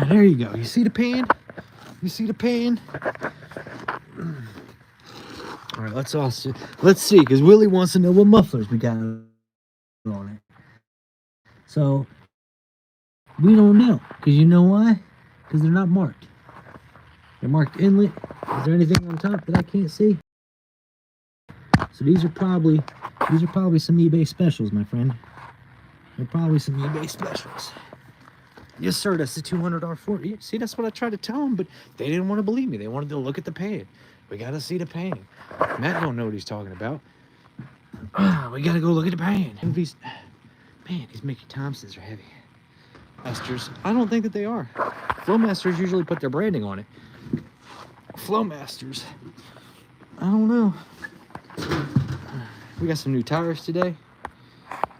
There you go. You see the pan? You see the pan? All right, let's see, because Willie wants to know what mufflers we got on it. So we don't know, because you know why? Because they're not marked. They're marked inlet. Is there anything on top that I can't see? So these are probably some eBay specials, my friend. They're probably some eBay specials. Yes, sir. That's the $200 Ford. See, that's what I tried to tell them, but they didn't want to believe me. They wanted to look at the pan. We got to see the pan. Matt don't know what he's talking about. We got to go look at the pan. Man, these Mickey Thompsons are heavy. Masters. I don't think that they are. Flowmasters usually put their branding on it. Flowmasters. I don't know. We got some new tires today.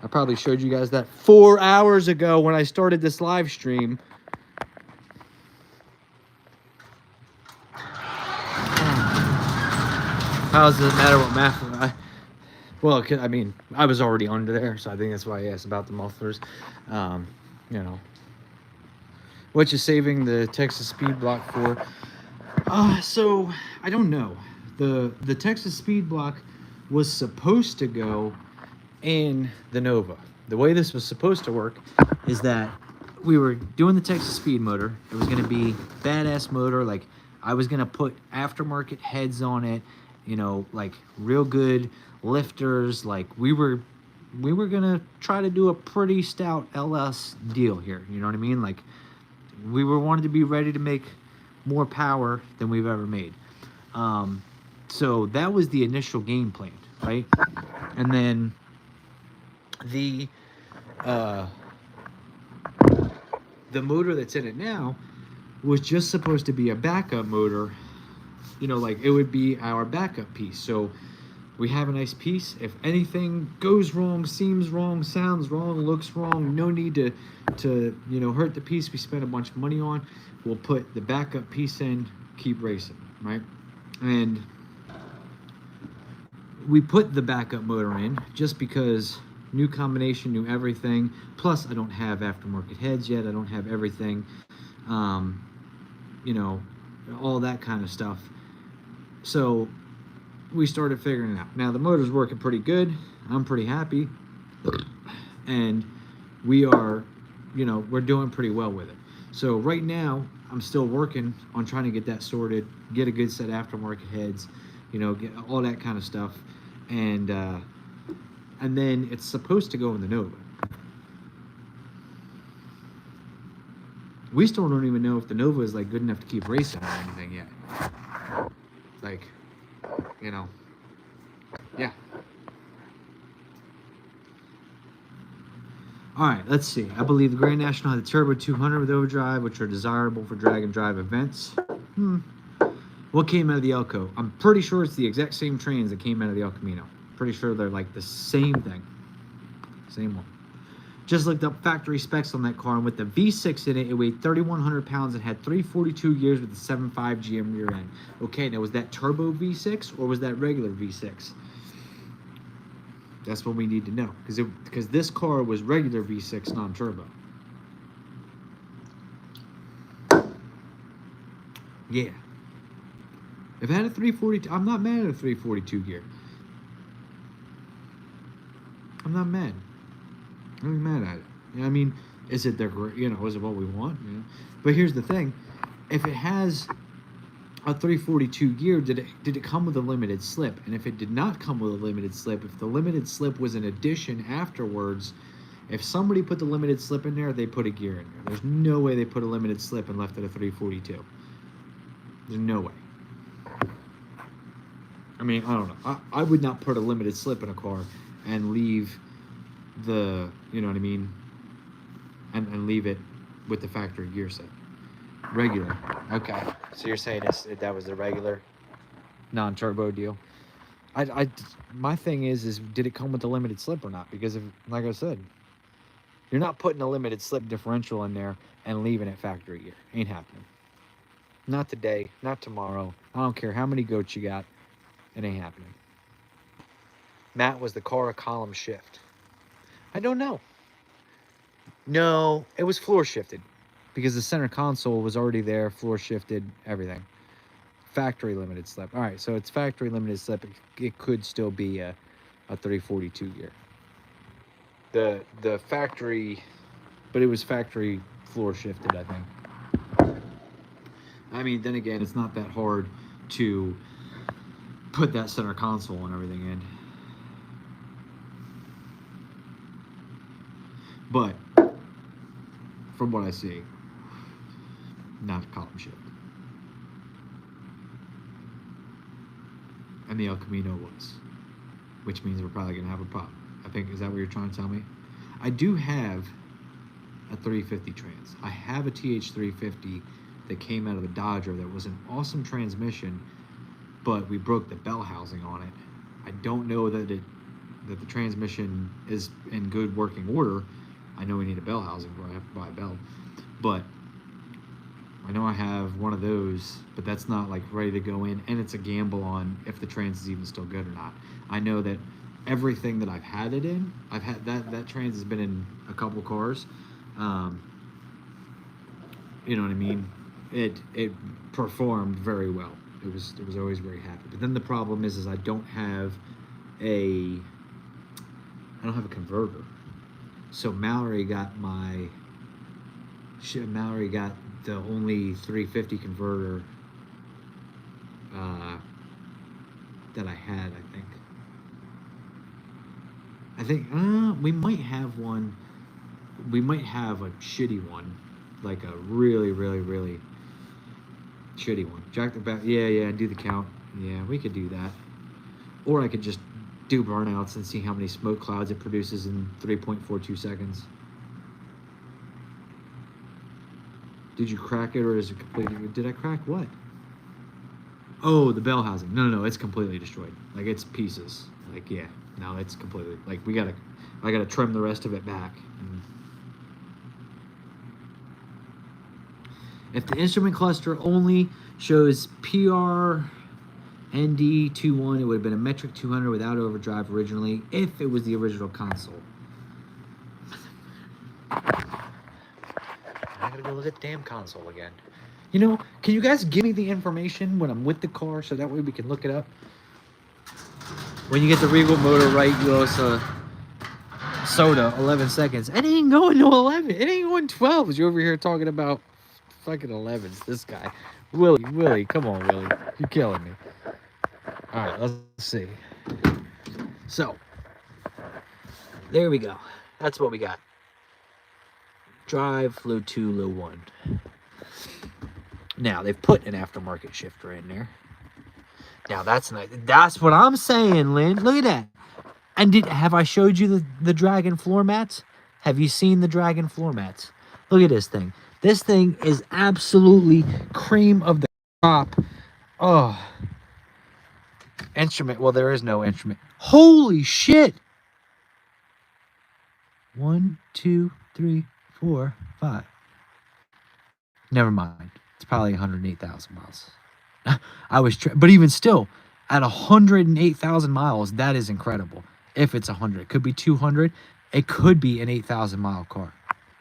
I probably showed you guys that 4 hours ago when I started this live stream. How does it matter what math? Well, I mean, I was already under there, so I think that's why I asked about the mufflers. You know, what you saving the Texas speed block for? So I don't know. The Texas speed block was supposed to go in the Nova. The way this was supposed to work is that we were doing the Texas speed motor. It was going to be badass motor. Like, I was going to put aftermarket heads on it, you know, like real good lifters. Like, we were going to try to do a pretty stout LS deal here. You know what I mean? Like, we wanted to be ready to make more power than we've ever made. So that was the initial game plan, right? And then the motor that's in it now was just supposed to be a backup motor. You know, like, it would be our backup piece. So we have a nice piece. If anything goes wrong, seems wrong, sounds wrong, looks wrong, no need to you know, hurt the piece we spent a bunch of money on. We'll put the backup piece in, keep racing, right? And we put the backup motor in just because new combination, new everything. Plus, I don't have aftermarket heads yet. I don't have everything, you know, all that kind of stuff. So we started figuring it out. Now, the motor's working pretty good. I'm pretty happy. And we are, you know, we're doing pretty well with it. So right now, I'm still working on trying to get that sorted, get a good set of aftermarket heads, you know, get all that kind of stuff. And then it's supposed to go in the Nova. We still don't even know if the Nova is, like, good enough to keep racing or anything yet. Like, you know, yeah. All right, let's see. I believe the Grand National had the Turbo 200 with overdrive, which are desirable for drag and drive events. What came out of the Elko? I'm pretty sure it's the exact same trains that came out of the El Camino. Pretty sure they're like the same thing. Same one. Just looked up factory specs on that car, and with the V6 in it, it weighed 3,100 pounds and had 342 gears with the 7.5 GM rear end. Okay, now was that turbo V6 or was that regular V6? That's what we need to know, because this car was regular V6, non-turbo. Yeah. If it had a 342, I'm not mad at a 342 gear. I'm not mad. I'm not mad at it. You know, I mean, is it you know, is it what we want? You know? But here's the thing: if it has a 342 gear, did it come with a limited slip? And if it did not come with a limited slip, if the limited slip was an addition afterwards, if somebody put the limited slip in there, they put a gear in there. There's no way they put a limited slip and left it a 342. There's no way. I mean, I don't know. I would not put a limited slip in a car and leave the, you know what I mean, and leave it with the factory gear set. Regular. Okay. So you're saying that was the regular non-turbo deal? My thing is did it come with a limited slip or not? Because if, like I said, you're not putting a limited slip differential in there and leaving it factory gear. Ain't happening. Not today, not tomorrow. I don't care how many goats you got. It ain't happening. Matt, was the car a column shift? I don't know. No, it was floor shifted because the center console was already there, floor shifted, everything. Factory limited slip. All right, so it's factory limited slip. It could still be a 342 gear. The factory, but it was factory floor shifted, I think. I mean, then again, it's not that hard to put that center console and everything in. But from what I see, not column shift. And the El Camino was, which means we're probably gonna have a problem. I think, is that what you're trying to tell me? I do have a 350 trans. I have a TH350 that came out of a Dodger that was an awesome transmission, but we broke the bell housing on it. I don't know that the transmission is in good working order. I know we need a bell housing where I have to buy a bell, but I know I have one of those, but that's not like ready to go in, and it's a gamble on if the trans is even still good or not. I know that everything that I've had it in, I've had that trans has been in a couple cars. You know what I mean? It performed very well. It was always very happy. But then the problem is I don't have a converter. So Mallory got the only 350 converter that I had, I think we might have one. We might have a shitty one, like a really, really, really shitty one. Jack the back, yeah, do the count. Yeah, we could do that. Or I could just do burnouts and see how many smoke clouds it produces in 3.42 seconds. Did you crack it, or is it completely? Did I crack what? Oh, the bell housing. No, it's completely destroyed. Like, it's pieces. Like, yeah, no, it's completely, like, I gotta trim the rest of it back. And if the instrument cluster only shows PR ND21, it would have been a metric 200 without overdrive originally, if it was the original console. I gotta go look at the damn console again. You know, can you guys give me the information when I'm with the car so that way we can look it up? When you get the Regal motor right, you also soda 11 seconds. It ain't going to 11. It ain't going 12. You're over here talking about fucking 11s. This guy, Willie, come on, Willie, you're killing me. All right, let's see. So there we go. That's what we got. Drive, low 2, low 1. Now, they've put an aftermarket shifter in there. Now, that's nice. That's what I'm saying, Lynn. Look at that. And have I showed you the Dragon floor mats? Have you seen the Dragon floor mats? Look at this thing. This thing is absolutely cream of the crop. Oh. Instrument. Well, there is no instrument. Holy shit. 1, 2, 3, 4, 5. Never mind. It's probably 108,000 miles. But even still, at 108,000 miles, that is incredible. If it's 100, it could be 200. It could be an 8,000 mile car.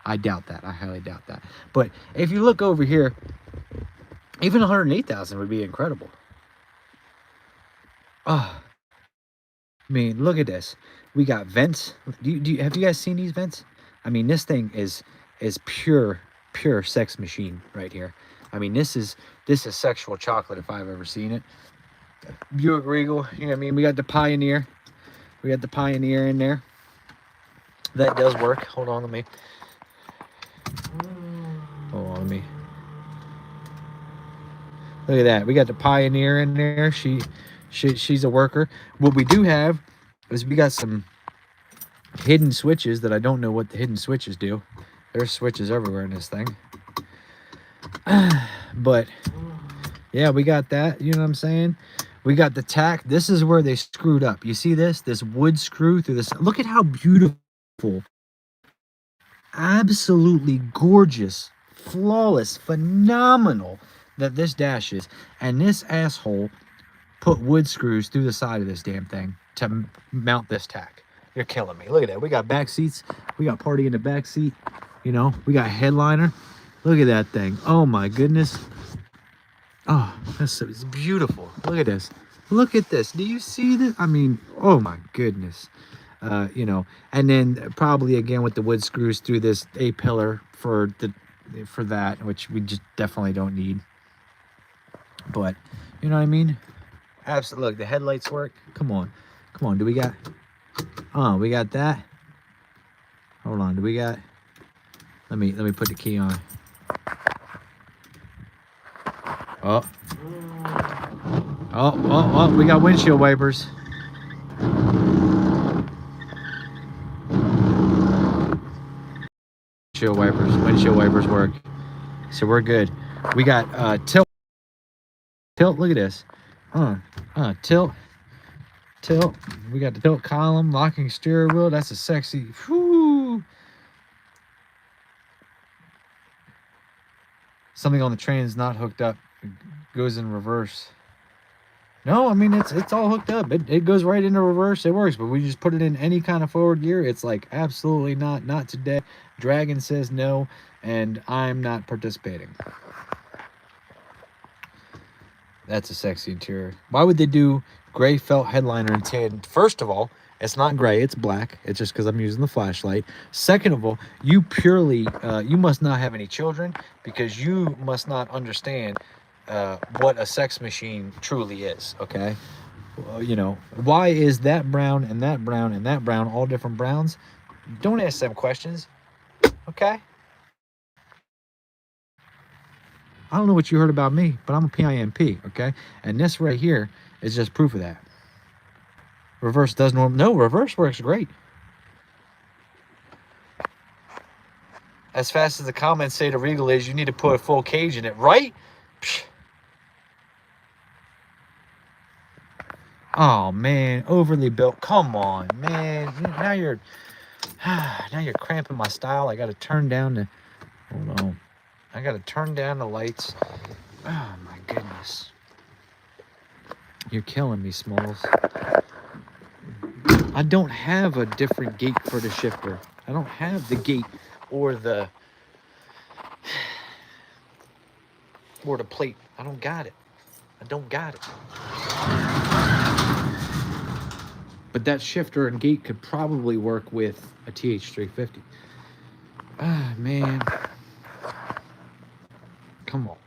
I doubt that. I highly doubt that. But if you look over here, even 108,000 would be incredible. Oh, I mean, look at this. We got vents. Have you guys seen these vents? I mean, this thing is pure sex machine right here. I mean, this is sexual chocolate if I've ever seen it. Buick Regal, you know what I mean? We got the Pioneer. We got the Pioneer in there. That does work. Hold on, let me. Look at that. We got the Pioneer in there. She's a worker. What we do have is we got some hidden switches that I don't know what the hidden switches do. There's switches everywhere in this thing. But yeah, we got that. You know what I'm saying? We got the tack. This is where they screwed up. You see this? This wood screw through this. Look at how beautiful, absolutely gorgeous, flawless, phenomenal that this dash is. And this asshole put wood screws through the side of this damn thing to mount this tack. You're killing me. Look at that. We got back seats. We got party in the back seat. You know, we got headliner. Look at that thing. Oh my goodness. Oh, it's beautiful. Look at this. Look at this. Do you see this? I mean, oh my goodness. You know, and then probably again with the wood screws through this A-pillar for that, which we just definitely don't need. But you know what I mean? Absolutely. Look, the headlights work. Come on. Come on. Do we got? Oh, we got that. Hold on. Do we got? Let me put the key on. Oh. Oh, we got windshield wipers. Windshield wipers work. So we're good. We got tilt. Look at this. Tilt. We got the tilt column, locking steering wheel. That's a sexy. Whoo. Something on the train is not hooked up. It goes in reverse. No, I mean it's all hooked up. It goes right into reverse. It works, but we just put it in any kind of forward gear. It's like absolutely not today. Dragon says no, and I'm not participating. That's a sexy interior. Why would they do gray felt headliner and tan? First of all, it's not gray, it's black. It's just because I'm using the flashlight. Second of all, you purely, you must not have any children because you must not understand what a sex machine truly is, okay? You know, why is that brown and that brown and that brown all different browns? Don't ask them questions, okay? I don't know what you heard about me, but I'm a PIMP, okay? And this right here is just proof of that. Reverse does no, reverse works great. As fast as the comments say to Regal is, you need to put a full cage in it, right? Psh. Oh man, overly built. Come on, man. Now you're cramping my style. I got to turn down the. Hold on. I got to turn down the lights. Oh my goodness. You're killing me, Smalls. I don't have a different gate for the shifter. I don't have the gate or the plate. I don't got it. But that shifter and gate could probably work with a TH350. Ah, man. Come on.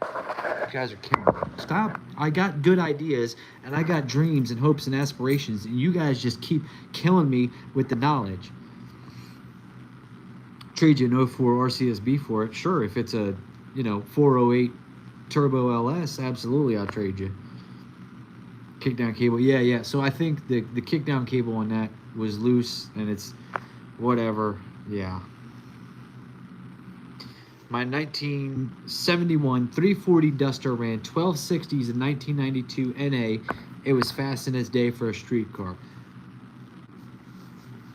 You guys are killing me. Stop. I got good ideas, and I got dreams and hopes and aspirations, and you guys just keep killing me with the knowledge. Trade you an 04 RCSB for it. Sure, if it's a, 408 Turbo LS, absolutely I'll trade you. Kickdown cable, yeah. So I think the kickdown cable on that was loose, and it's whatever, yeah. My 1971 340 Duster ran 1260s in 1992 NA. It was fast in its day for a street car.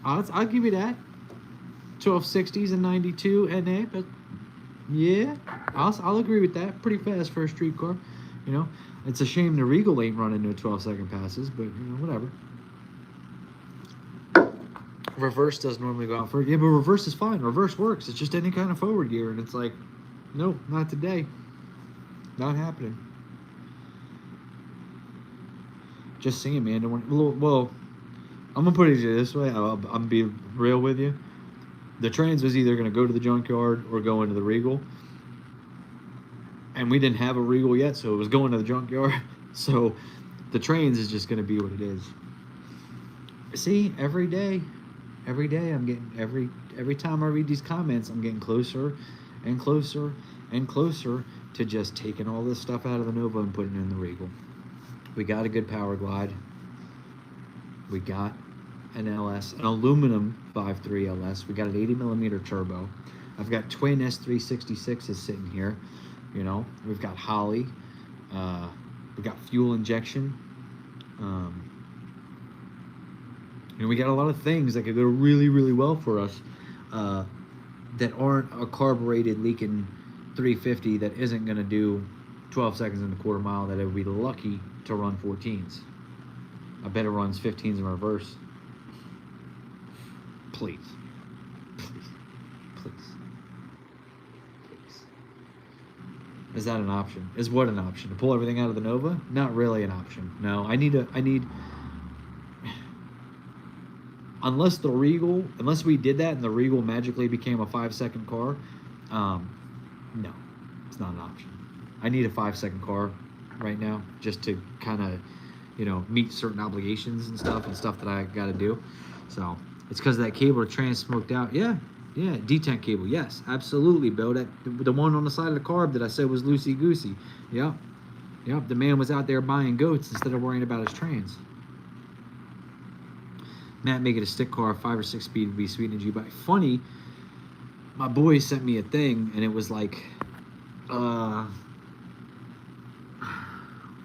I'll give you that. 1260s in 92 NA, but yeah, I'll agree with that. Pretty fast for a street car, It's a shame the Regal ain't running no 12-second passes, but whatever. Reverse doesn't normally go out for it. Yeah, but reverse is fine. Reverse works. It's just any kind of forward gear, and it's like, nope, not today. Not happening. Just saying, man. Well, I'm gonna put it this way. I'm be real with you. The Trans was either gonna go to the junkyard or go into the Regal, and we didn't have a Regal yet, so it was going to the junkyard. So the Trans is just gonna be what it is. See, every day I'm getting every time I read these comments, I'm getting closer and closer and closer to just taking all this stuff out of the Nova and putting it in the Regal. We got a good power glide. We got an LS, an aluminum 5.3 LS. We got an 80 millimeter turbo. I've got twin S366s sitting here. You know, we've got Holly. We got fuel injection. And we got a lot of things that could go really, really well for us that aren't a carbureted leaking 350 that isn't going to do 12 seconds in the quarter mile, that it would be lucky to run 14s. I bet it runs 15s in reverse. Please. Please. Please. Please. Is that an option? Is what an option? To pull everything out of the Nova? Not really an option. No, I need unless we did that and the Regal magically became a 5-second car, no, it's not an option. I need a 5-second car right now just to kind of, you know, meet certain obligations and stuff that I got to do. So it's because that cable trans smoked out. Yeah, detent cable. Yes, absolutely, Bill. That the one on the side of the carb that I said was loosey goosey. Yep. The man was out there buying goats instead of worrying about his trans. Matt, make it a stick car, 5 or 6 speed would be sweet in a G-Bike. Funny, my boy sent me a thing, and it was like, I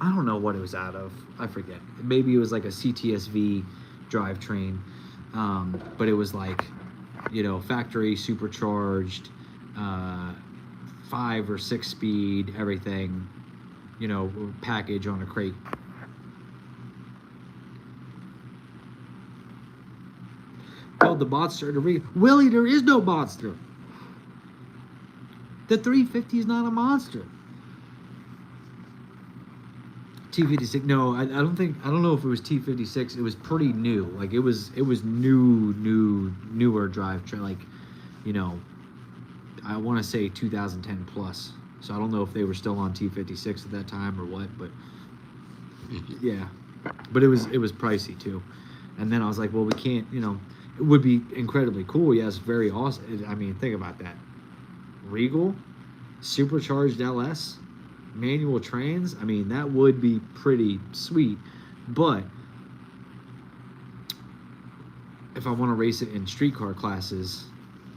don't know what it was out of. I forget. Maybe it was like a CTSV drivetrain, but it was like, you know, factory supercharged, 5 or 6 speed, everything, you know, package on a crate. Oh, the monster. Willie, there is no monster. The 350 is not a monster. T56. No, I don't know if it was T56. It was pretty new. Like it was newer drivetrain. Like, you know, I want to say 2010 plus. So I don't know if they were still on T56 at that time or what, but yeah. But it was pricey too. And then I was like, well, we can't, you know. It would be incredibly cool. Yes, very awesome. I mean, think about that. Regal, supercharged LS, manual trans. I mean, that would be pretty sweet. But if I want to race it in street car classes,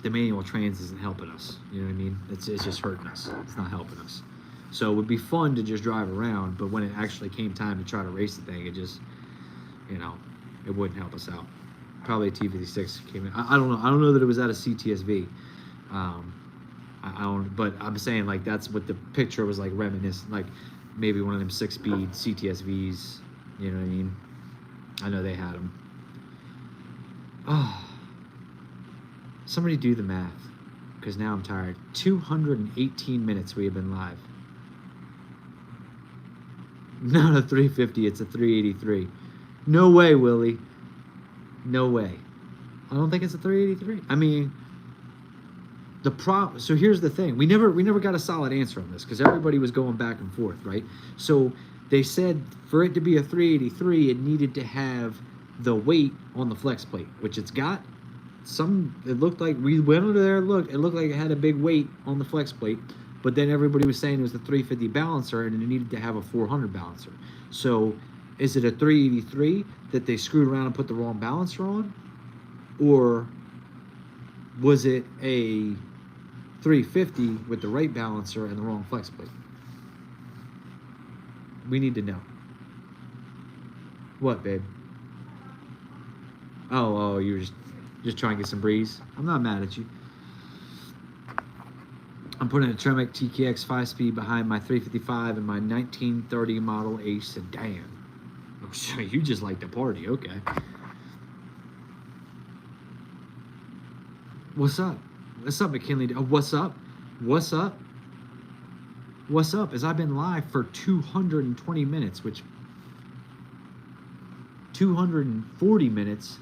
the manual trans isn't helping us. You know what I mean? It's just hurting us. It's not helping us. So it would be fun to just drive around, but when it actually came time to try to race the thing, it just, you know, it wouldn't help us out. Probably a T56 came in. I don't know. I don't know that it was at a CTSV. I don't. But I'm saying like that's what the picture was like reminiscent. Like maybe one of them 6-speed CTSVs. You know what I mean? I know they had them. Oh, somebody do the math, because now I'm tired. 218 minutes we have been live. Not a 350. It's a 383. No way, Willie. No way. I don't think it's a 383. I mean, so here's the thing. We never got a solid answer on this because everybody was going back and forth, right? So they said for it to be a 383, it needed to have the weight on the flex plate, which it's got. It looked like, we went under there and looked, it looked like it had a big weight on the flex plate, but then everybody was saying it was a 350 balancer and it needed to have a 400 balancer. So is it a 383 that they screwed around and put the wrong balancer on? Or was it a 350 with the right balancer and the wrong flex plate? We need to know. What, babe? Oh, you were just trying to get some breeze? I'm not mad at you. I'm putting a Tremec TKX 5-speed behind my 355 and my 1930 model A sedan. Oh, so you just like to party, okay. What's up? What's up, McKinley? Oh, what's up? What's up? What's up? As I've been live for 220 minutes, which 240 minutes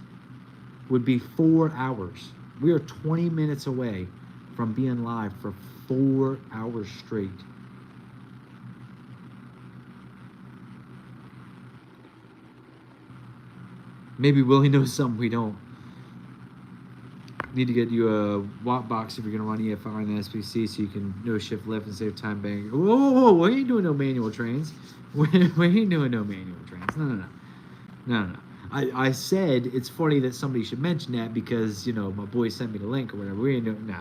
would be 4 hours. We are 20 minutes away from being live for 4 hours straight. Maybe Willie knows something we don't. Need to get you a watt box if you're gonna run EFR and SPC so you can no shift left and save time banging. Whoa, we ain't doing no manual trains. We ain't doing no manual trains. No. I said it's funny that somebody should mention that because, you know, my boy sent me the link or whatever. We ain't doing, no.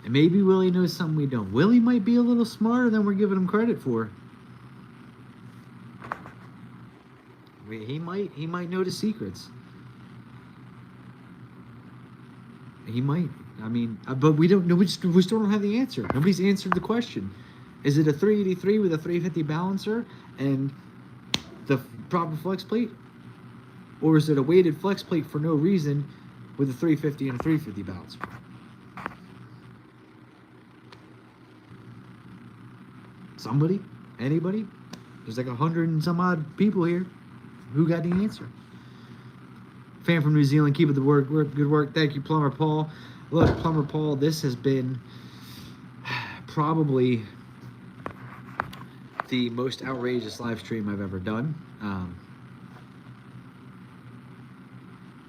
And maybe Willie knows something we don't. Willie might be a little smarter than we're giving him credit for. He might know the secrets. He might. I mean, but we don't know. We still don't have the answer. Nobody's answered the question. Is it a 383 with a 350 balancer and the proper flex plate? Or is it a weighted flex plate for no reason with a 350 and a 350 balancer? Somebody? Anybody? There's like 100 and some odd people here. Who got the answer? Fan from New Zealand, keep it the work. Good work. Thank you, Plumber Paul. Look, Plumber Paul, this has been probably the most outrageous live stream I've ever done.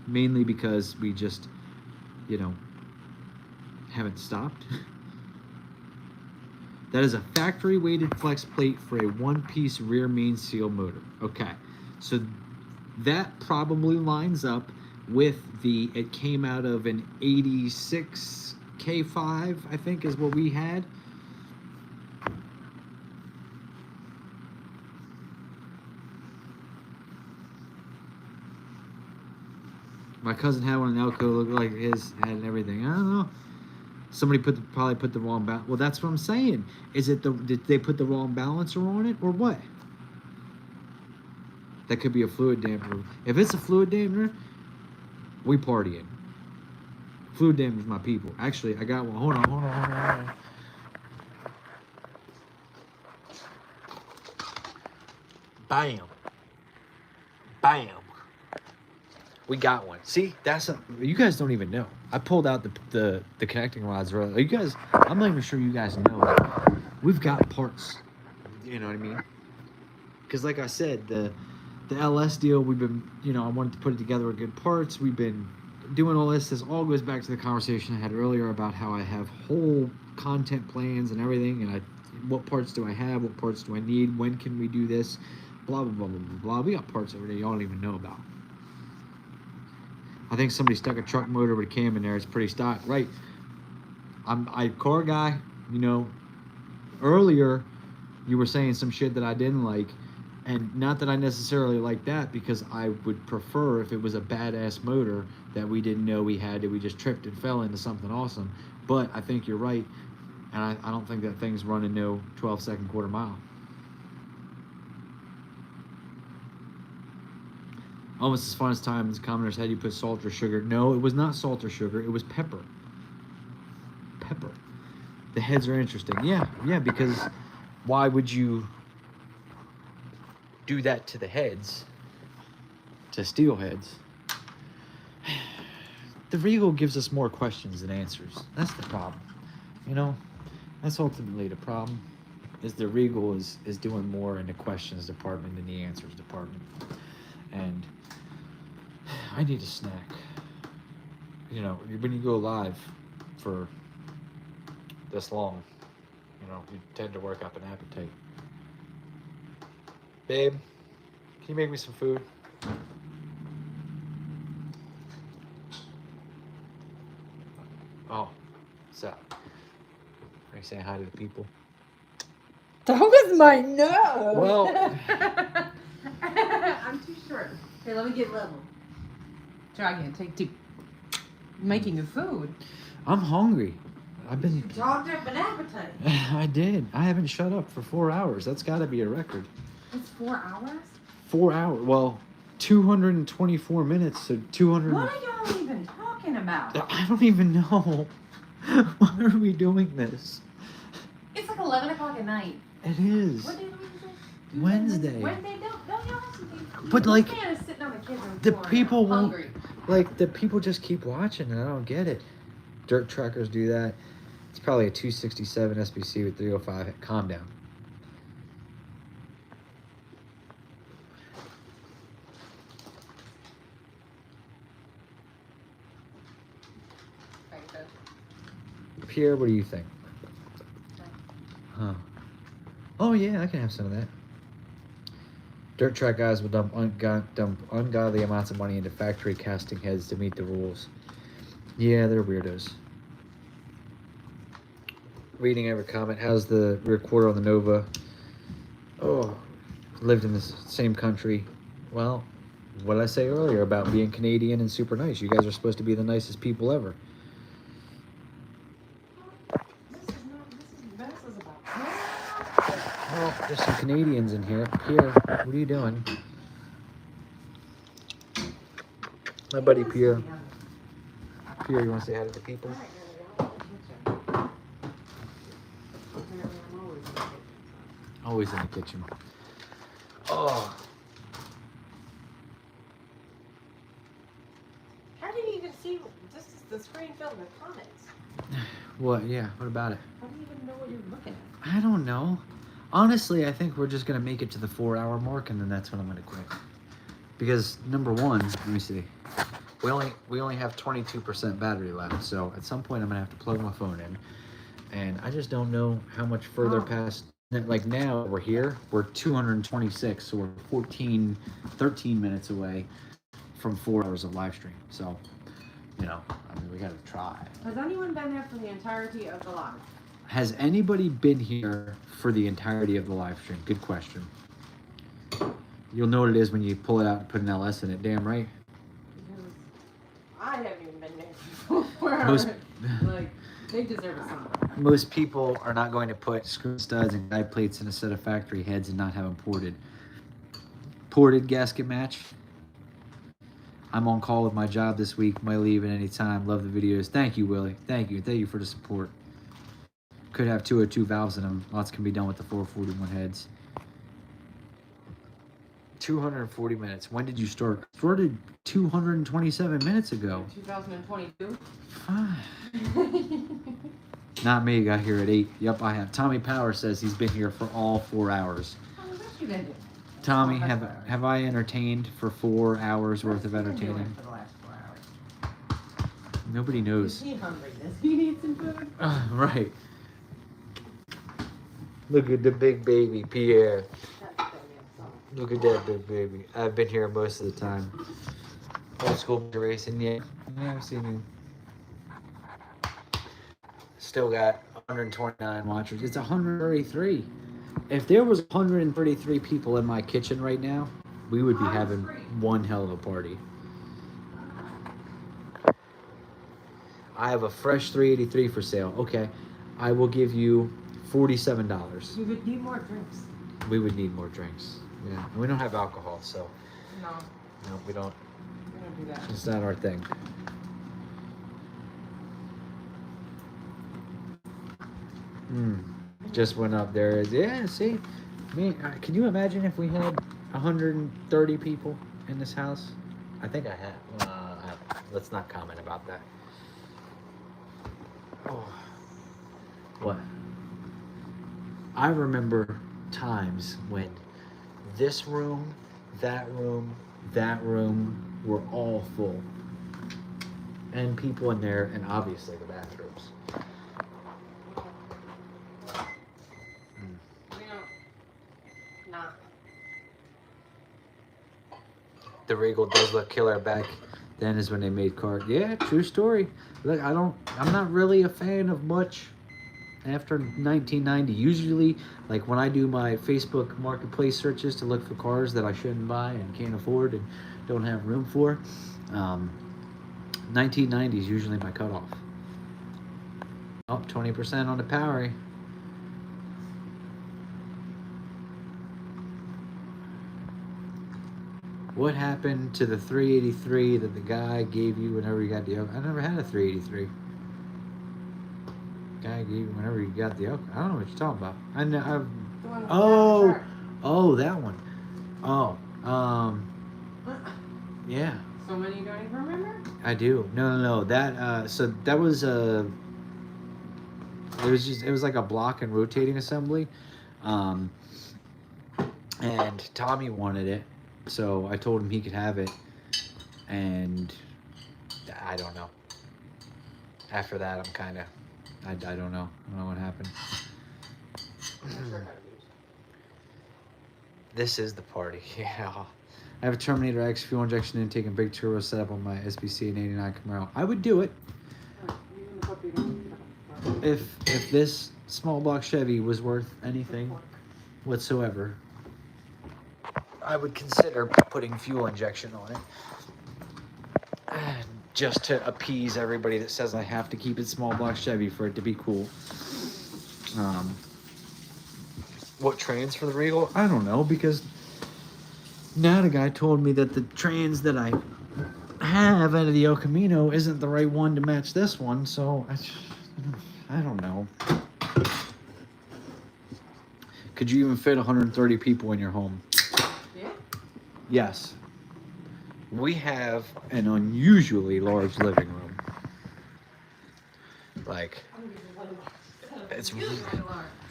Mainly because we just, you know, haven't stopped. That is a factory weighted flex plate for a one-piece rear main seal motor. Okay, so that probably lines up with it came out of an 86 K5, I think is what we had. My cousin had one in Elko, looked like his had and everything. I don't know. Somebody probably put the wrong balance. Well, that's what I'm saying. Is it did they put the wrong balancer on it or what? That could be a fluid dampener. If it's a fluid dampener, we partying. Fluid dampener's my people. Actually, I got one. Hold on. Bam. Bam. We got one. See, you guys don't even know. I pulled out the connecting rods. You guys, I'm not even sure you guys know. Like, we've got parts. You know what I mean? Because like I said, the LS deal, we've been, you know, I wanted to put it together with good parts. We've been doing all this. This all goes back to the conversation I had earlier about how I have whole content plans and everything, and what parts do I have? What parts do I need? When can we do this? Blah blah blah blah blah. We got parts over there y'all don't even know about. I think somebody stuck a truck motor with a cam in there. It's pretty stock, right? I'm car guy. You know, earlier you were saying some shit that I didn't like, and not that I necessarily like that, because I would prefer if it was a badass motor that we didn't know we had, that we just tripped and fell into something awesome. But I think you're right, and I don't think that thing's running no 12-second quarter mile. Almost as fun as times commoners had you put salt or sugar. No, it was not salt or sugar. It was pepper. Pepper. The heads are interesting. Yeah, because why would you do that to the heads, to steel heads? The Regal gives us more questions than answers. That's the problem. You know, that's ultimately the problem, is the Regal is doing more in the questions department than the answers department. And I need a snack. You know, when you go live for this long, you know, you tend to work up an appetite. Babe, can you make me some food? Oh, what's up? Are you saying hi to the people? That was my nose. Well, I'm too short. Okay, let me get level. Try again. Take two. Making your food. I'm hungry. I've been. You talked up an appetite. I did. I haven't shut up for 4 hours. That's got to be a record. It's 4 hours? 4 hours. Well, 224 minutes. So 200. What are y'all even talking about? I don't even know. Why are we doing this? It's like 11 o'clock at night. It is. What day do we do? Wednesday. Wednesday? Don't y'all have something? But like, Sitting on the kids the people won't. hungry. Like, the people just keep watching, and I don't get it. Dirt truckers do that. It's probably a 267 SBC with 305. Calm down. Pierre, what do you think? Huh. Oh yeah, I can have some of that. Dirt track guys will dump ungodly amounts of money into factory casting heads to meet the rules. Yeah, they're weirdos. Reading every comment. How's the recorder on the Nova? Oh, lived in the same country. Well, what did I say earlier about being Canadian and super nice? You guys are supposed to be the nicest people ever. Oh, there's some Canadians in here. Pierre, what are you doing? My buddy Pierre. Pierre, you want to say hi to the people? Always in the kitchen. Oh. How do you even see this? Is the screen filled with comments? What? Yeah, what about it? How do you even know what you're looking at? I don't know. Honestly, I think we're just going to make it to the 4-hour mark, and then that's when I'm going to quit. Because, number one, let me see. We only have 22% battery left, so at some point I'm going to have to plug my phone in. And I just don't know how much further past... Like now, we're here. We're 226, so we're 13 minutes away from 4 hours of live stream. So, you know, I mean, we got to try. Has anyone been there for the entirety of the live? Has anybody been here for the entirety of the live stream? Good question. You'll know what it is when you pull it out and put an LS in it. Damn right. Because I haven't even been there for 4 hours. Like, they deserve a song. Most people are not going to put screw studs and guide plates in a set of factory heads and not have them ported. Ported gasket match. I'm on call with my job this week. Might leave at any time. Love the videos. Thank you, Willie. Thank you. Thank you for the support. Could have 202 valves in them. Lots can be done with the 441 heads. 240 minutes. When did you start? Started 227 minutes ago. 2022. Not me. Got here at 8. Yep, I have. Tommy Power says he's been here for all 4 hours. How much you been doing? Tommy, have I entertained for 4 hours worth of entertaining? For the last 4 hours. Nobody knows. Is he hungry? Does he need some food? Right. Look at the big baby, Pierre. Look at that big baby. I've been here most of the time. Old school racing, yeah. Yeah, I've seen you. Still got 129 watchers. It's 133. If there was 133 people in my kitchen right now, we would be having one hell of a party. I have a fresh 383 for sale. Okay, I will give you $47. We would need more drinks. We would need more drinks. Yeah, and we don't have alcohol, so No, no, we don't. we don't do that. It's not our thing. Just went up there. Yeah, see, me. Can you imagine if we had 130 people in this house? I think I have. Let's not comment about that. Oh. What? I remember times when this room, that room were all full. And people in there, and obviously the bathrooms. The Regal does look killer back then is when they made cars. Yeah, true story. Look, I'm not really a fan of much after 1990. Usually, like when I do my Facebook marketplace searches to look for cars that I shouldn't buy and can't afford and don't have room for, 1990 is usually my cutoff. Oh, 20% on the Powery. What happened to the 383 that the guy gave you whenever you got the Oak? I never had a 383. Guy gave you whenever you got the Oak. I don't know what you're talking about. Oh, that one. Oh, yeah. So many you don't even remember? I do. No. That so that was it was like a block and rotating assembly, and Tommy wanted it. So I told him he could have it, and I don't know. After that, I'm kind of, I don't know. I don't know what happened. This is the party. Yeah. I have a Terminator X fuel injection intake and big turbo setup on my SBC and 89 Camaro. I would do it if this small block Chevy was worth anything whatsoever. I would consider putting fuel injection on it, just to appease everybody that says I have to keep it small block Chevy for it to be cool. What trans for the Regal? I don't know, because now the guy told me that the trans that I have out of the El Camino isn't the right one to match this one, so I don't know. Could you even fit 130 people in your home? Yeah. Yes. We have an unusually large living room. Like,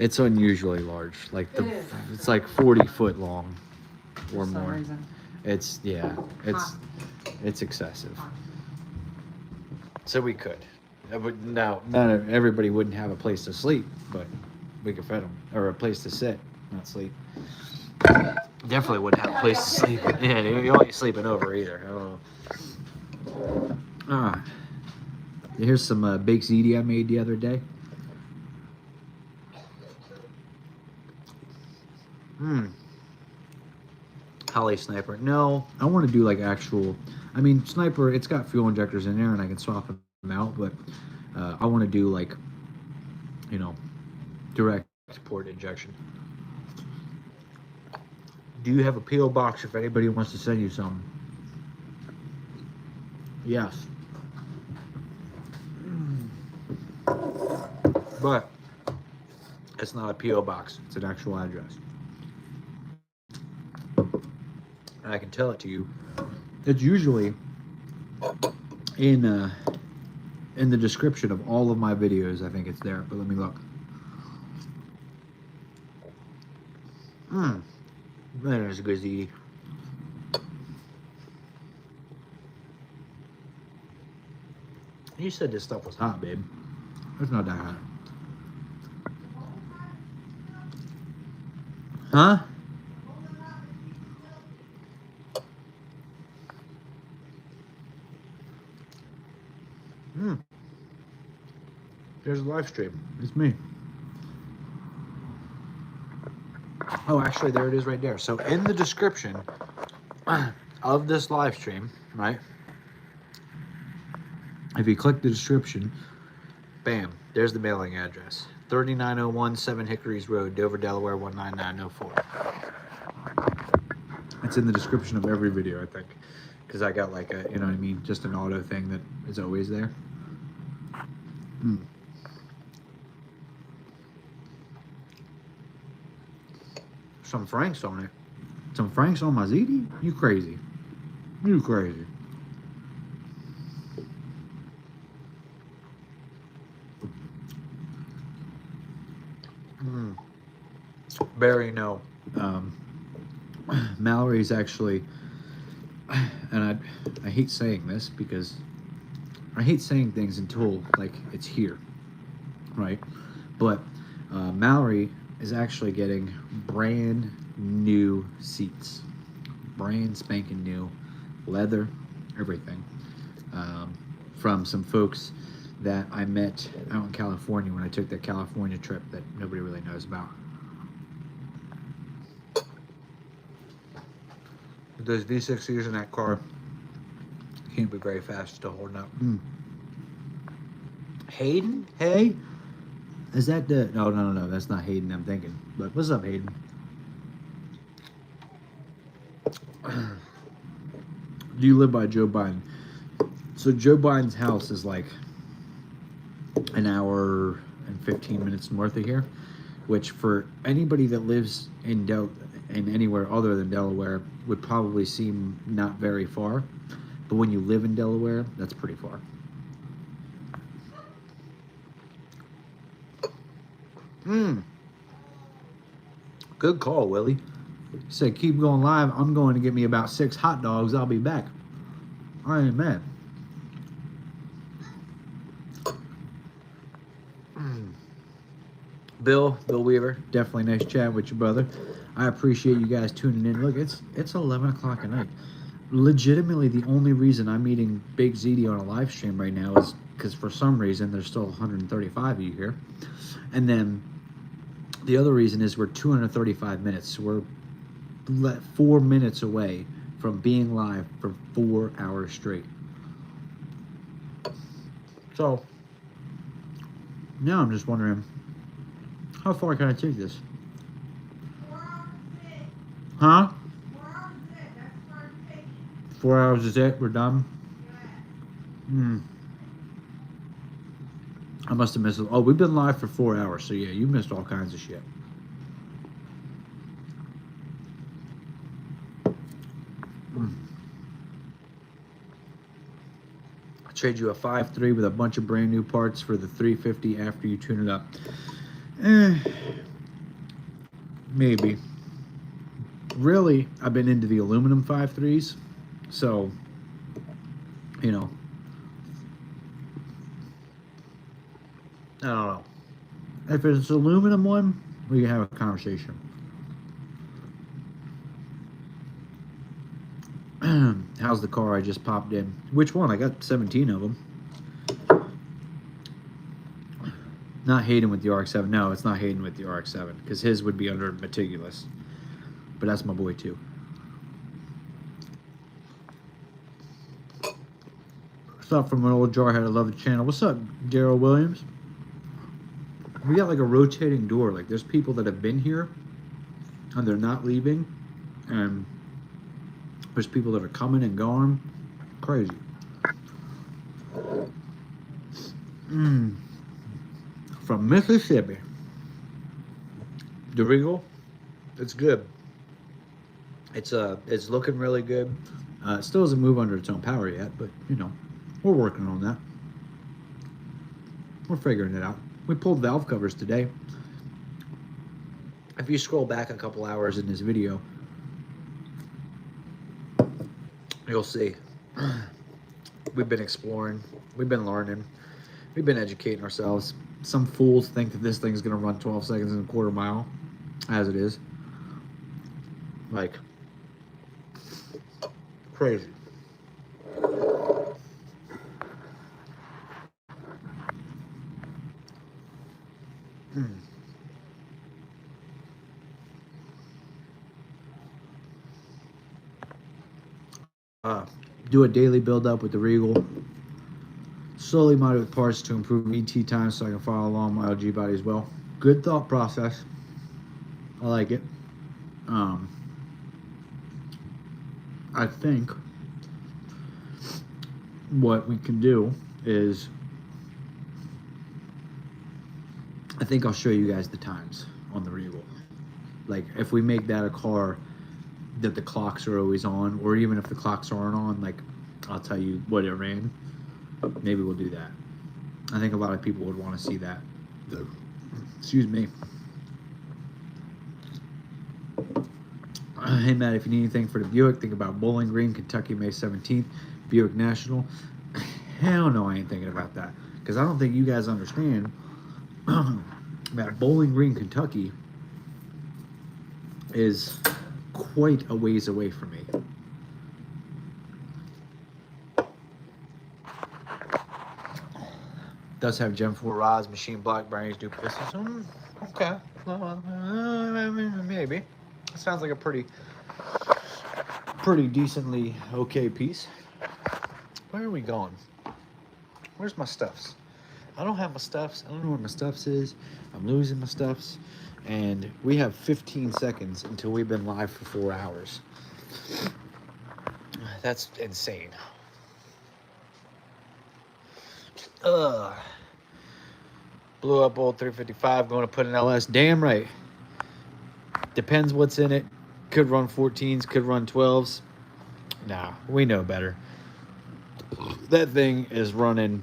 it's unusually large. Like it's like 40 foot long or more. It's it's excessive. So we could. Now, not everybody wouldn't have a place to sleep, but we could fit them, or a place to sit, not sleep. Definitely wouldn't have a place to sleep. Yeah, you ain't sleeping over either. Oh. Here's some baked ziti I made the other day. Holly Sniper. No, I want to do like actual. I mean, Sniper. It's got fuel injectors in there, and I can swap them out. But I want to do like, you know, direct port injection. Do you have a PO box if anybody wants to send you some? Yes. But it's not a PO box. It's an actual address. And I can tell it to you. It's usually in the description of all of my videos. I think it's there, but let me look. Man, it's a good ziti. You said this stuff was hot, babe. It's not that hot. Huh? There's a live stream. It's me. Oh, actually, there it is right there. So in the description of this live stream, right? If you click the description, bam, there's the mailing address. 3901 Seven Hickories Rd, Dover, Delaware, 19904. It's in the description of every video, I think. Because I got like a, you know what I mean? Just an auto thing that is always there. Some Franks on it. Some Franks on my ziti? You crazy. You crazy. Barry, no. Mallory's actually, and I hate saying this because I hate saying things until like it's here, right? But Mallory is actually getting brand new seats, brand spanking new, leather, everything, from some folks that I met out in California when I took that California trip that nobody really knows about. Those V6s in that car can't be very fast, still holding up. Hayden? Hey? Is that the... No, that's not Hayden I'm thinking. But what's up, Hayden? Do you live by Joe Biden? So Joe Biden's house is like an hour and 15 minutes north of here, which for anybody that lives in anywhere other than Delaware would probably seem not very far. But when you live in Delaware, that's pretty far. Good call, Willie. He said, keep going live. I'm going to get me about 6 hot dogs. I'll be back. I ain't mad. Bill Weaver, definitely nice chat with you, brother. I appreciate you guys tuning in. Look, it's 11 o'clock at night. Legitimately, the only reason I'm eating Big ZD on a live stream right now is because for some reason there's still 135 of you here. And then the other reason is we're 235 minutes. So we're 4 minutes away from being live for 4 hours straight. So now I'm just wondering, how far can I take this? Huh? 4 hours is it? We're done? I must have missed it. Oh, we've been live for 4 hours, so yeah, you missed all kinds of shit. I'll trade you a 5.3 with a bunch of brand new parts for the 350 after you tune it up. Maybe. Really, I've been into the aluminum 5.3s, so, you know, I don't know. If it's an aluminum one, we can have a conversation. How's the car I just popped in? Which one? I got 17 of them. Not Hayden with the RX-7. No, it's not Hayden with the RX-7, because his would be under meticulous. But that's my boy, too. What's up from an old jarhead? I love the channel. What's up, Daryl Williams? We got like a rotating door. Like, there's people that have been here and they're not leaving, and there's people that are coming and going. Crazy. From Mississippi. The Regal, it's good. It's looking really good. It still doesn't move under its own power yet, but you know, we're working on that. We're figuring it out. We pulled valve covers today. If you scroll back a couple hours in this video, you'll see we've been exploring, we've been learning, we've been educating ourselves. Some fools think that this thing's gonna run 12 seconds in a quarter mile, as it is. Like, crazy. Do a daily build up with the Regal. Slowly mod with parts to improve ET time so I can follow along my LG body as well. Good thought process. I like it. I think what we can do is, I think I'll show you guys the times on the Regal. Like, if we make that a car that the clocks are always on, or even if the clocks aren't on, like, I'll tell you what it ran. Maybe we'll do that. I think a lot of people would want to see that. Excuse me. Hey Matt, if you need anything for the Buick, think about Bowling Green, Kentucky, May 17th, Buick National. Hell no, I ain't thinking about that, because I don't think you guys understand that Bowling Green, Kentucky is quite a ways away from me. Does have Gen 4 rods, machine block bearings, new pistons. Okay. Maybe. It sounds like a pretty decently okay piece. Where are we going? Where's my stuffs? I don't have my stuffs. I don't know where my stuffs is. I'm losing my stuffs. And we have 15 seconds until we've been live for 4 hours. That's insane. Blew up old 355, going to put an LS. Damn right. Depends what's in it. Could run 14s, could run 12s. Nah, we know better. That thing is running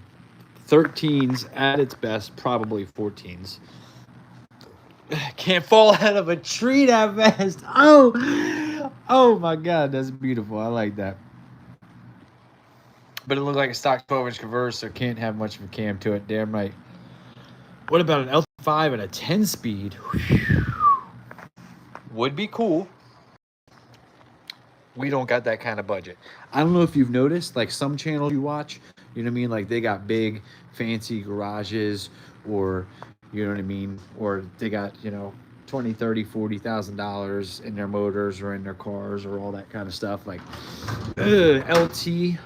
13s at its best, probably 14s. Can't fall out of a tree that fast. Oh my God, that's beautiful. I like that. But it looked like a stock 12-inch converter, so it can't have much of a cam to it. Damn right. What about an 5 and a 10 speed would be cool. We don't got that kind of budget. I don't know if you've noticed, like some channels you watch, you know what I mean? Like they got big, fancy garages, or you know what I mean? Or they got, you know, $20, $30, $40,000 in their motors or in their cars or all that kind of stuff. Like LT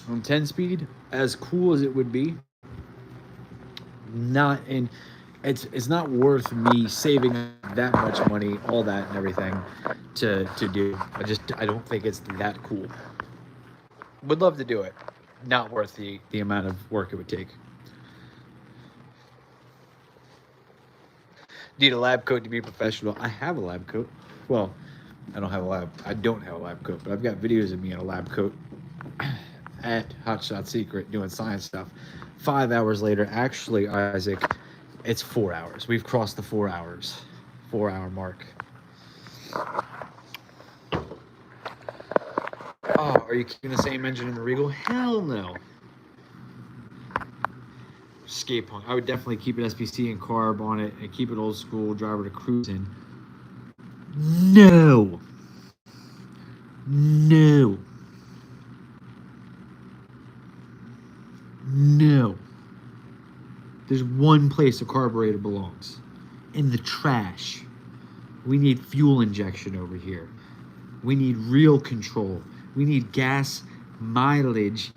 on 10 speed, as cool as it would be, not in it's not worth me saving that much money, all that and everything to do. I don't think it's that cool. Would love to do it. Not worth the amount of work it would take. Need a lab coat to be professional. I have a lab coat. Well, I don't have a lab coat, but I've got videos of me in a lab coat at Hotshot Secret doing science stuff. 5 hours later, actually, Isaac, it's 4 hours. We've crossed the 4 hours. 4 hour mark. Oh, are you keeping the same engine in the Regal? Hell no. Skate punk. I would definitely keep an SPC and carb on it and keep it old school, driver to cruise in. No. No. No. There's one place a carburetor belongs. In the trash. We need fuel injection over here. We need real control. We need gas mileage,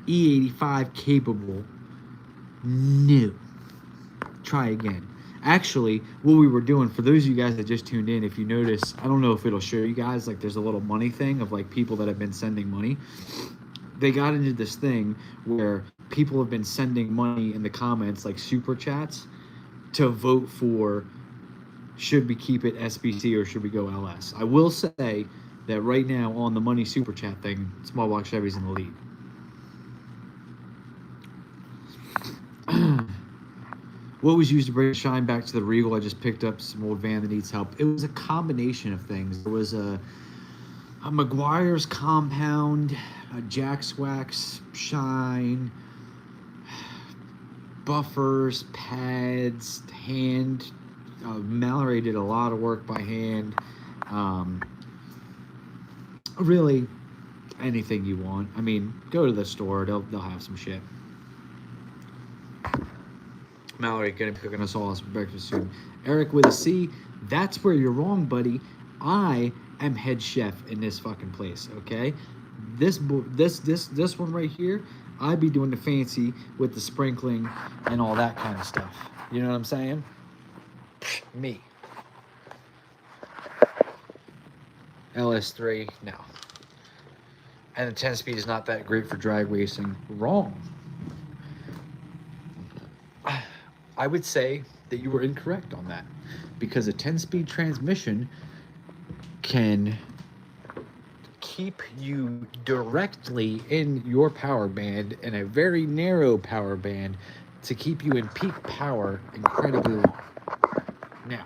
E85 capable. No. Try again. Actually, what we were doing, for those of you guys that just tuned in, if you notice, I don't know if it'll show you guys, like there's a little money thing of like people that have been sending money. They got into this thing where people have been sending money in the comments, like super chats, to vote for should we keep it SBC or should we go LS. I will say that right now on the money super chat thing, small block Chevy's in the lead. What was used to bring shine back to the Regal? I just picked up some old van that needs help. It was a combination of things. There was a Meguiar's compound, a Jax Wax shine, buffers, pads, hand. Mallory did a lot of work by hand. Really, anything you want. I mean, go to the store. They'll have some shit. Mallory gonna be cooking us all some breakfast soon. Eric with a C. That's where you're wrong, buddy. I am head chef in this fucking place. Okay, this one right here, I'd be doing the fancy with the sprinkling and all that kind of stuff. You know what I'm saying? Me. LS3, no. And the 10 speed is not that great for drag racing. Wrong. I would say that you were incorrect on that, because a 10-speed transmission can keep you directly in your power band, in a very narrow power band, to keep you in peak power incredibly long. Now,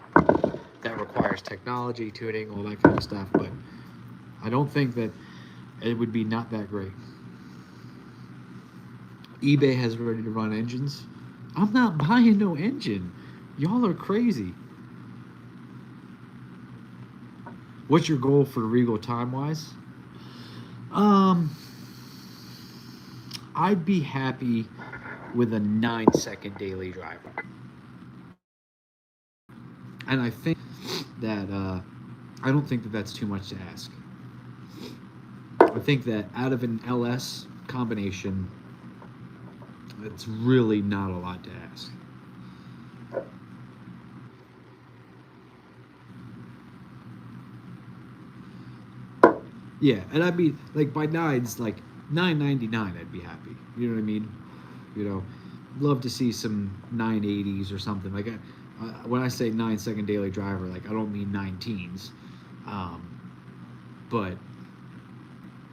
that requires technology, tuning, all that kind of stuff, but I don't think that it would be not that great. eBay has ready to run engines. I'm not buying no engine. Y'all are crazy. What's your goal for the Regal time-wise? I'd be happy with a 9-second daily driver. And I think that, I don't think that that's too much to ask. I think that out of an LS combination, it's really not a lot to ask. Yeah, and I'd be like, by nines, like $9.99, I'd be happy. You know what I mean? You know, love to see some 980s or something. Like, when I say 9-second daily driver, like I don't mean 9 teens, but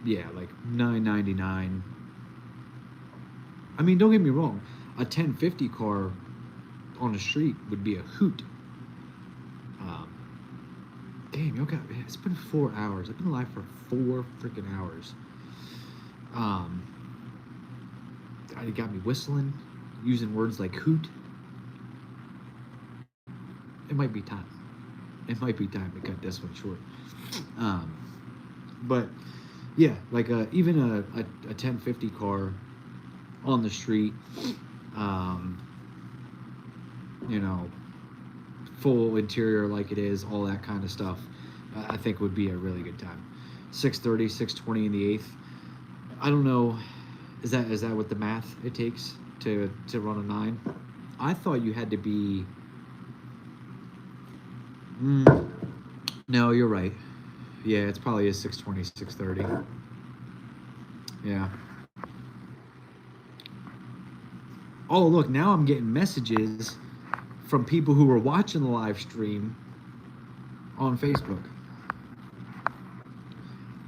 yeah, like $9.99. I mean, don't get me wrong, a 1050 car on the street would be a hoot. Damn, y'all got, it's been 4 hours. I've been alive for 4 freaking hours. It got me whistling, using words like hoot. it might be time. It might be time to cut this one short. But yeah, like even a 1050 car on the street, you know, full interior like it is, all that kind of stuff, I think would be a really good time. 630, 620 in the eighth. I don't know. Is that what the math it takes to run a 9? I thought you had to be. No, you're right. Yeah, it's probably a 620, 630. Yeah. Oh, look, now I'm getting messages from people who were watching the live stream on Facebook.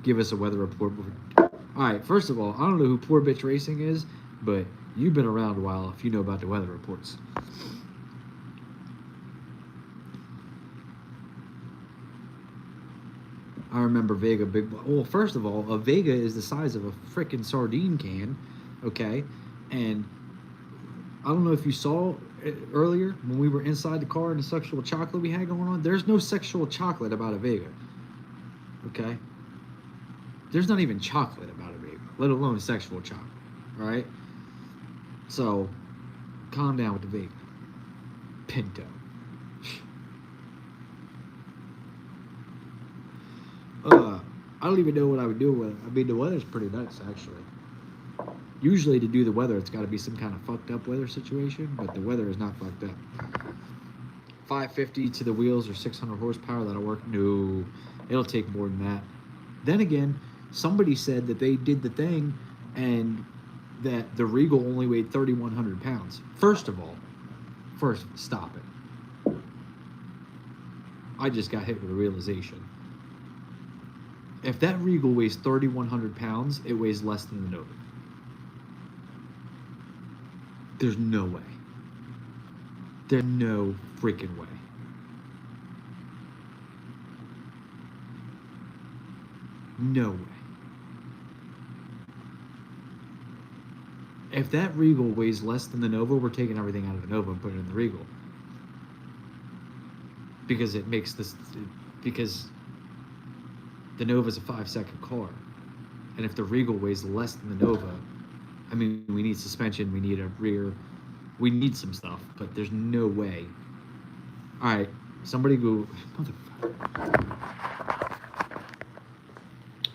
Give us a weather report. All right, first of all, I don't know who Poor Bitch Racing is, but you've been around a while if you know about the weather reports. I remember Vega big. Well, first of all, a Vega is the size of a freaking sardine can, okay? And I don't know if you saw it earlier when we were inside the car and the sexual chocolate we had going on. There's no sexual chocolate about a Vega, okay? There's not even chocolate about a Vega, let alone sexual chocolate, all right? So, calm down with the Vega. Pinto. I don't even know what I would do with it. I mean, the weather's pretty nice, actually. Usually to do the weather, it's got to be some kind of fucked up weather situation, but the weather is not fucked up. 550 to the wheels or 600 horsepower, that'll work? No, it'll take more than that. Then again, somebody said that they did the thing and that the Regal only weighed 3,100 pounds. First, stop it. I just got hit with a realization. If that Regal weighs 3,100 pounds, it weighs less than the Nova. There's no way. There's no freaking way. No way. If that Regal weighs less than the Nova, we're taking everything out of the Nova and putting it in the Regal. Because it makes this... Because the Nova's a 5-second car. And if the Regal weighs less than the Nova... I mean, we need suspension, we need a rear, we need some stuff, but there's no way. All right, somebody go, motherfucker.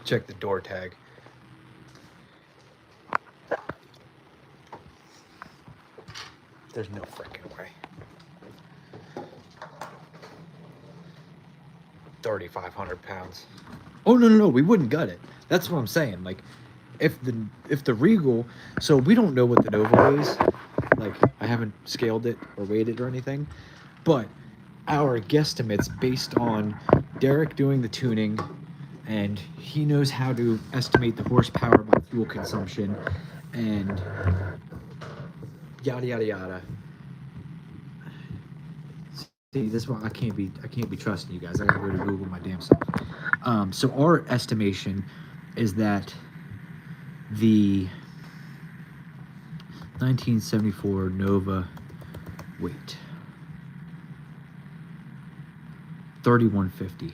Check the door tag. There's no freaking way. 3,500 pounds. Oh, no, we wouldn't gut it. That's what I'm saying. Like, if the Regal, so we don't know what the Nova weighs. Like, I haven't scaled it or weighed it or anything, but our guesstimates based on Derek doing the tuning, and he knows how to estimate the horsepower by fuel consumption, and yada yada yada. See, this one I can't be trusting you guys. I gotta go to Google my damn self. So our estimation is that the 1974 Nova weight 3,150.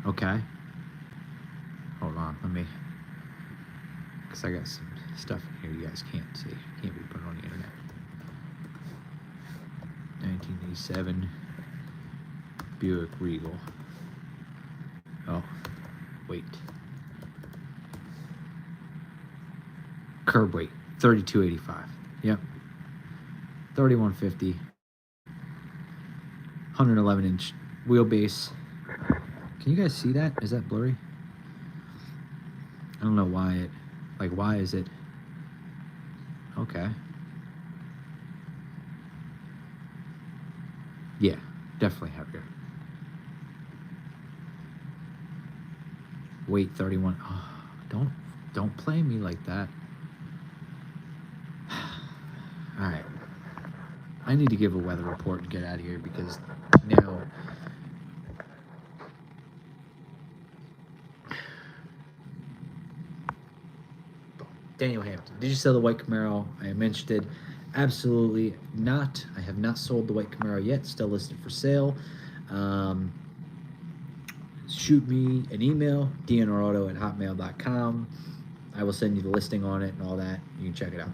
Okay, hold on, let me, because I got some stuff in here you guys can't see, can't be put on the internet. 1987 Buick Regal. Oh, wait. Curb weight, 3,285. Yep. 3,150. 111-inch wheelbase. Can you guys see that? Is that blurry? I don't know why it... Like, why is it... Okay. Yeah, definitely heavier. Weight 31. Oh, don't play me like that. All right. I need to give a weather report and get out of here because now... Daniel Hampton. Did you sell the white Camaro? I am interested. Absolutely not. I have not sold the white Camaro yet. Still listed for sale. Shoot me an email, dnrauto@hotmail.com. I will send you the listing on it and all that. You can check it out.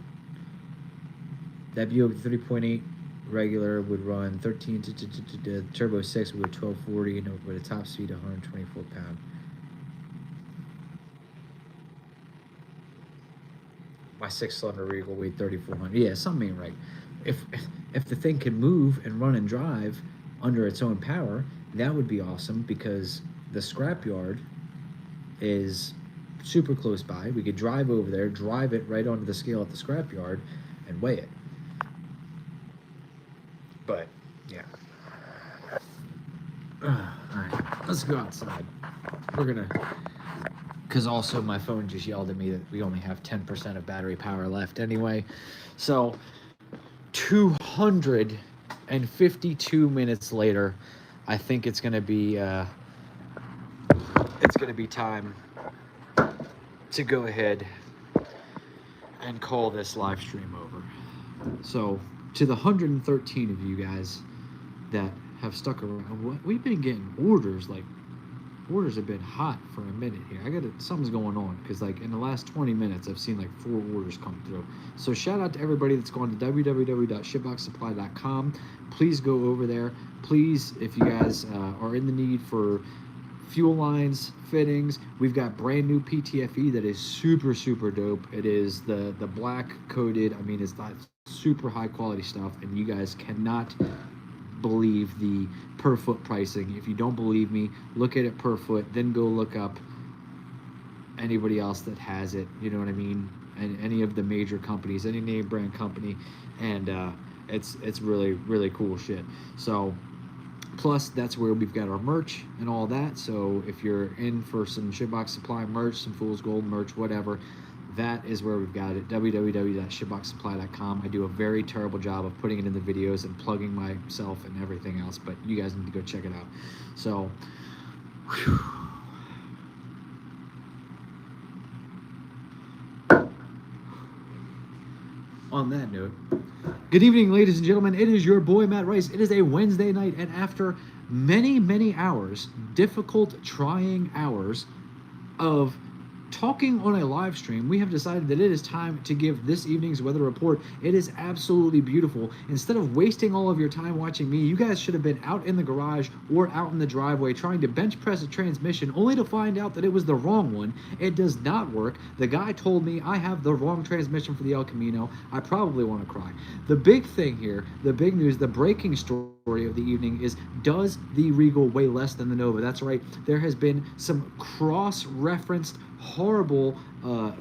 That Buick 3.8 regular would run 13 to turbo 6 with 1240 and with a top speed of 124 pound. My 6-cylinder Regal weighed 3,400. Yeah, something ain't right. If the thing can move and run and drive under its own power, that would be awesome, because the scrapyard is super close by. We could drive over there, drive it right onto the scale at the scrapyard, and weigh it. But yeah. All right, let's go outside. We're gonna. Because also my phone just yelled at me that we only have 10% of battery power left anyway. So 252 minutes later, I think it's gonna be time to go ahead and call this live stream over. So to the 113 of you guys that have stuck around, we've been getting orders have been hot for a minute here. Something's going on, because like in the last 20 minutes I've seen like 4 orders come through. So shout out to everybody that's gone to www.shitboxsupply.com. Please go over there. Please, if you guys are in the need for fuel lines, fittings, we've got brand new PTFE that is super dope. It is the black coated. I mean, it's not super high quality stuff, and you guys cannot believe the per foot pricing. If you don't believe me, look at it per foot, then go look up anybody else that has it, you know what I mean, and any of the major companies, any name brand company, and it's really cool shit. So plus that's where we've got our merch and all that. So if you're in for some Shitbox Supply merch, some Fool's Gold merch, whatever, that is where we've got it, www.shitboxsupply.com. I do a very terrible job of putting it in the videos and plugging myself and everything else, but you guys need to go check it out. So, whew. On that note, good evening, ladies and gentlemen. It is your boy, Matt Ryce. It is a Wednesday night, and after many hours, difficult, trying hours of talking on a live stream, we have decided that it is time to give this evening's weather report. It is absolutely beautiful. Instead of wasting all of your time watching me, you guys should have been out in the garage or out in the driveway trying to bench press a transmission, only to find out that it was the wrong one. It does not work. The guy told me I have the wrong transmission for the El Camino. I probably want to cry. The big thing here, the big news, the breaking story of the evening is, does the Regal weigh less than the Nova? That's right. There has been some cross-referenced horrible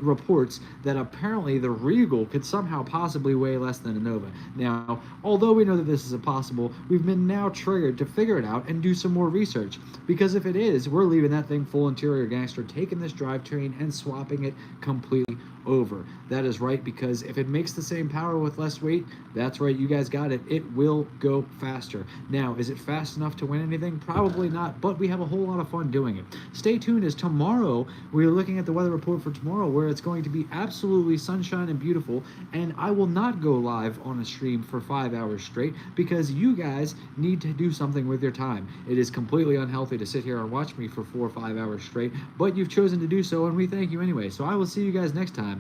reports that apparently the Regal could somehow possibly weigh less than a Nova. Now, although we know that this is impossible, we've been now triggered to figure it out and do some more research, because if it is, we're leaving that thing full interior gangster, taking this drivetrain and swapping it completely over. That is right, because if it makes the same power with less weight, that's right, you guys got it, it will go faster. Now, is it fast enough to win anything? Probably not, but we have a whole lot of fun doing it. Stay tuned, as tomorrow we're looking at the weather report for tomorrow, where it's going to be absolutely sunshine and beautiful, and I will not go live on a stream for 5 hours straight, because you guys need to do something with your time. It is completely unhealthy to sit here and watch me for 4 or 5 hours straight, but you've chosen to do so, and we thank you anyway. So I will see you guys next time.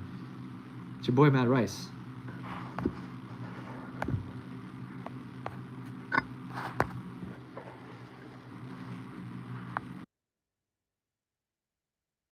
It's your boy, Matt Ryce.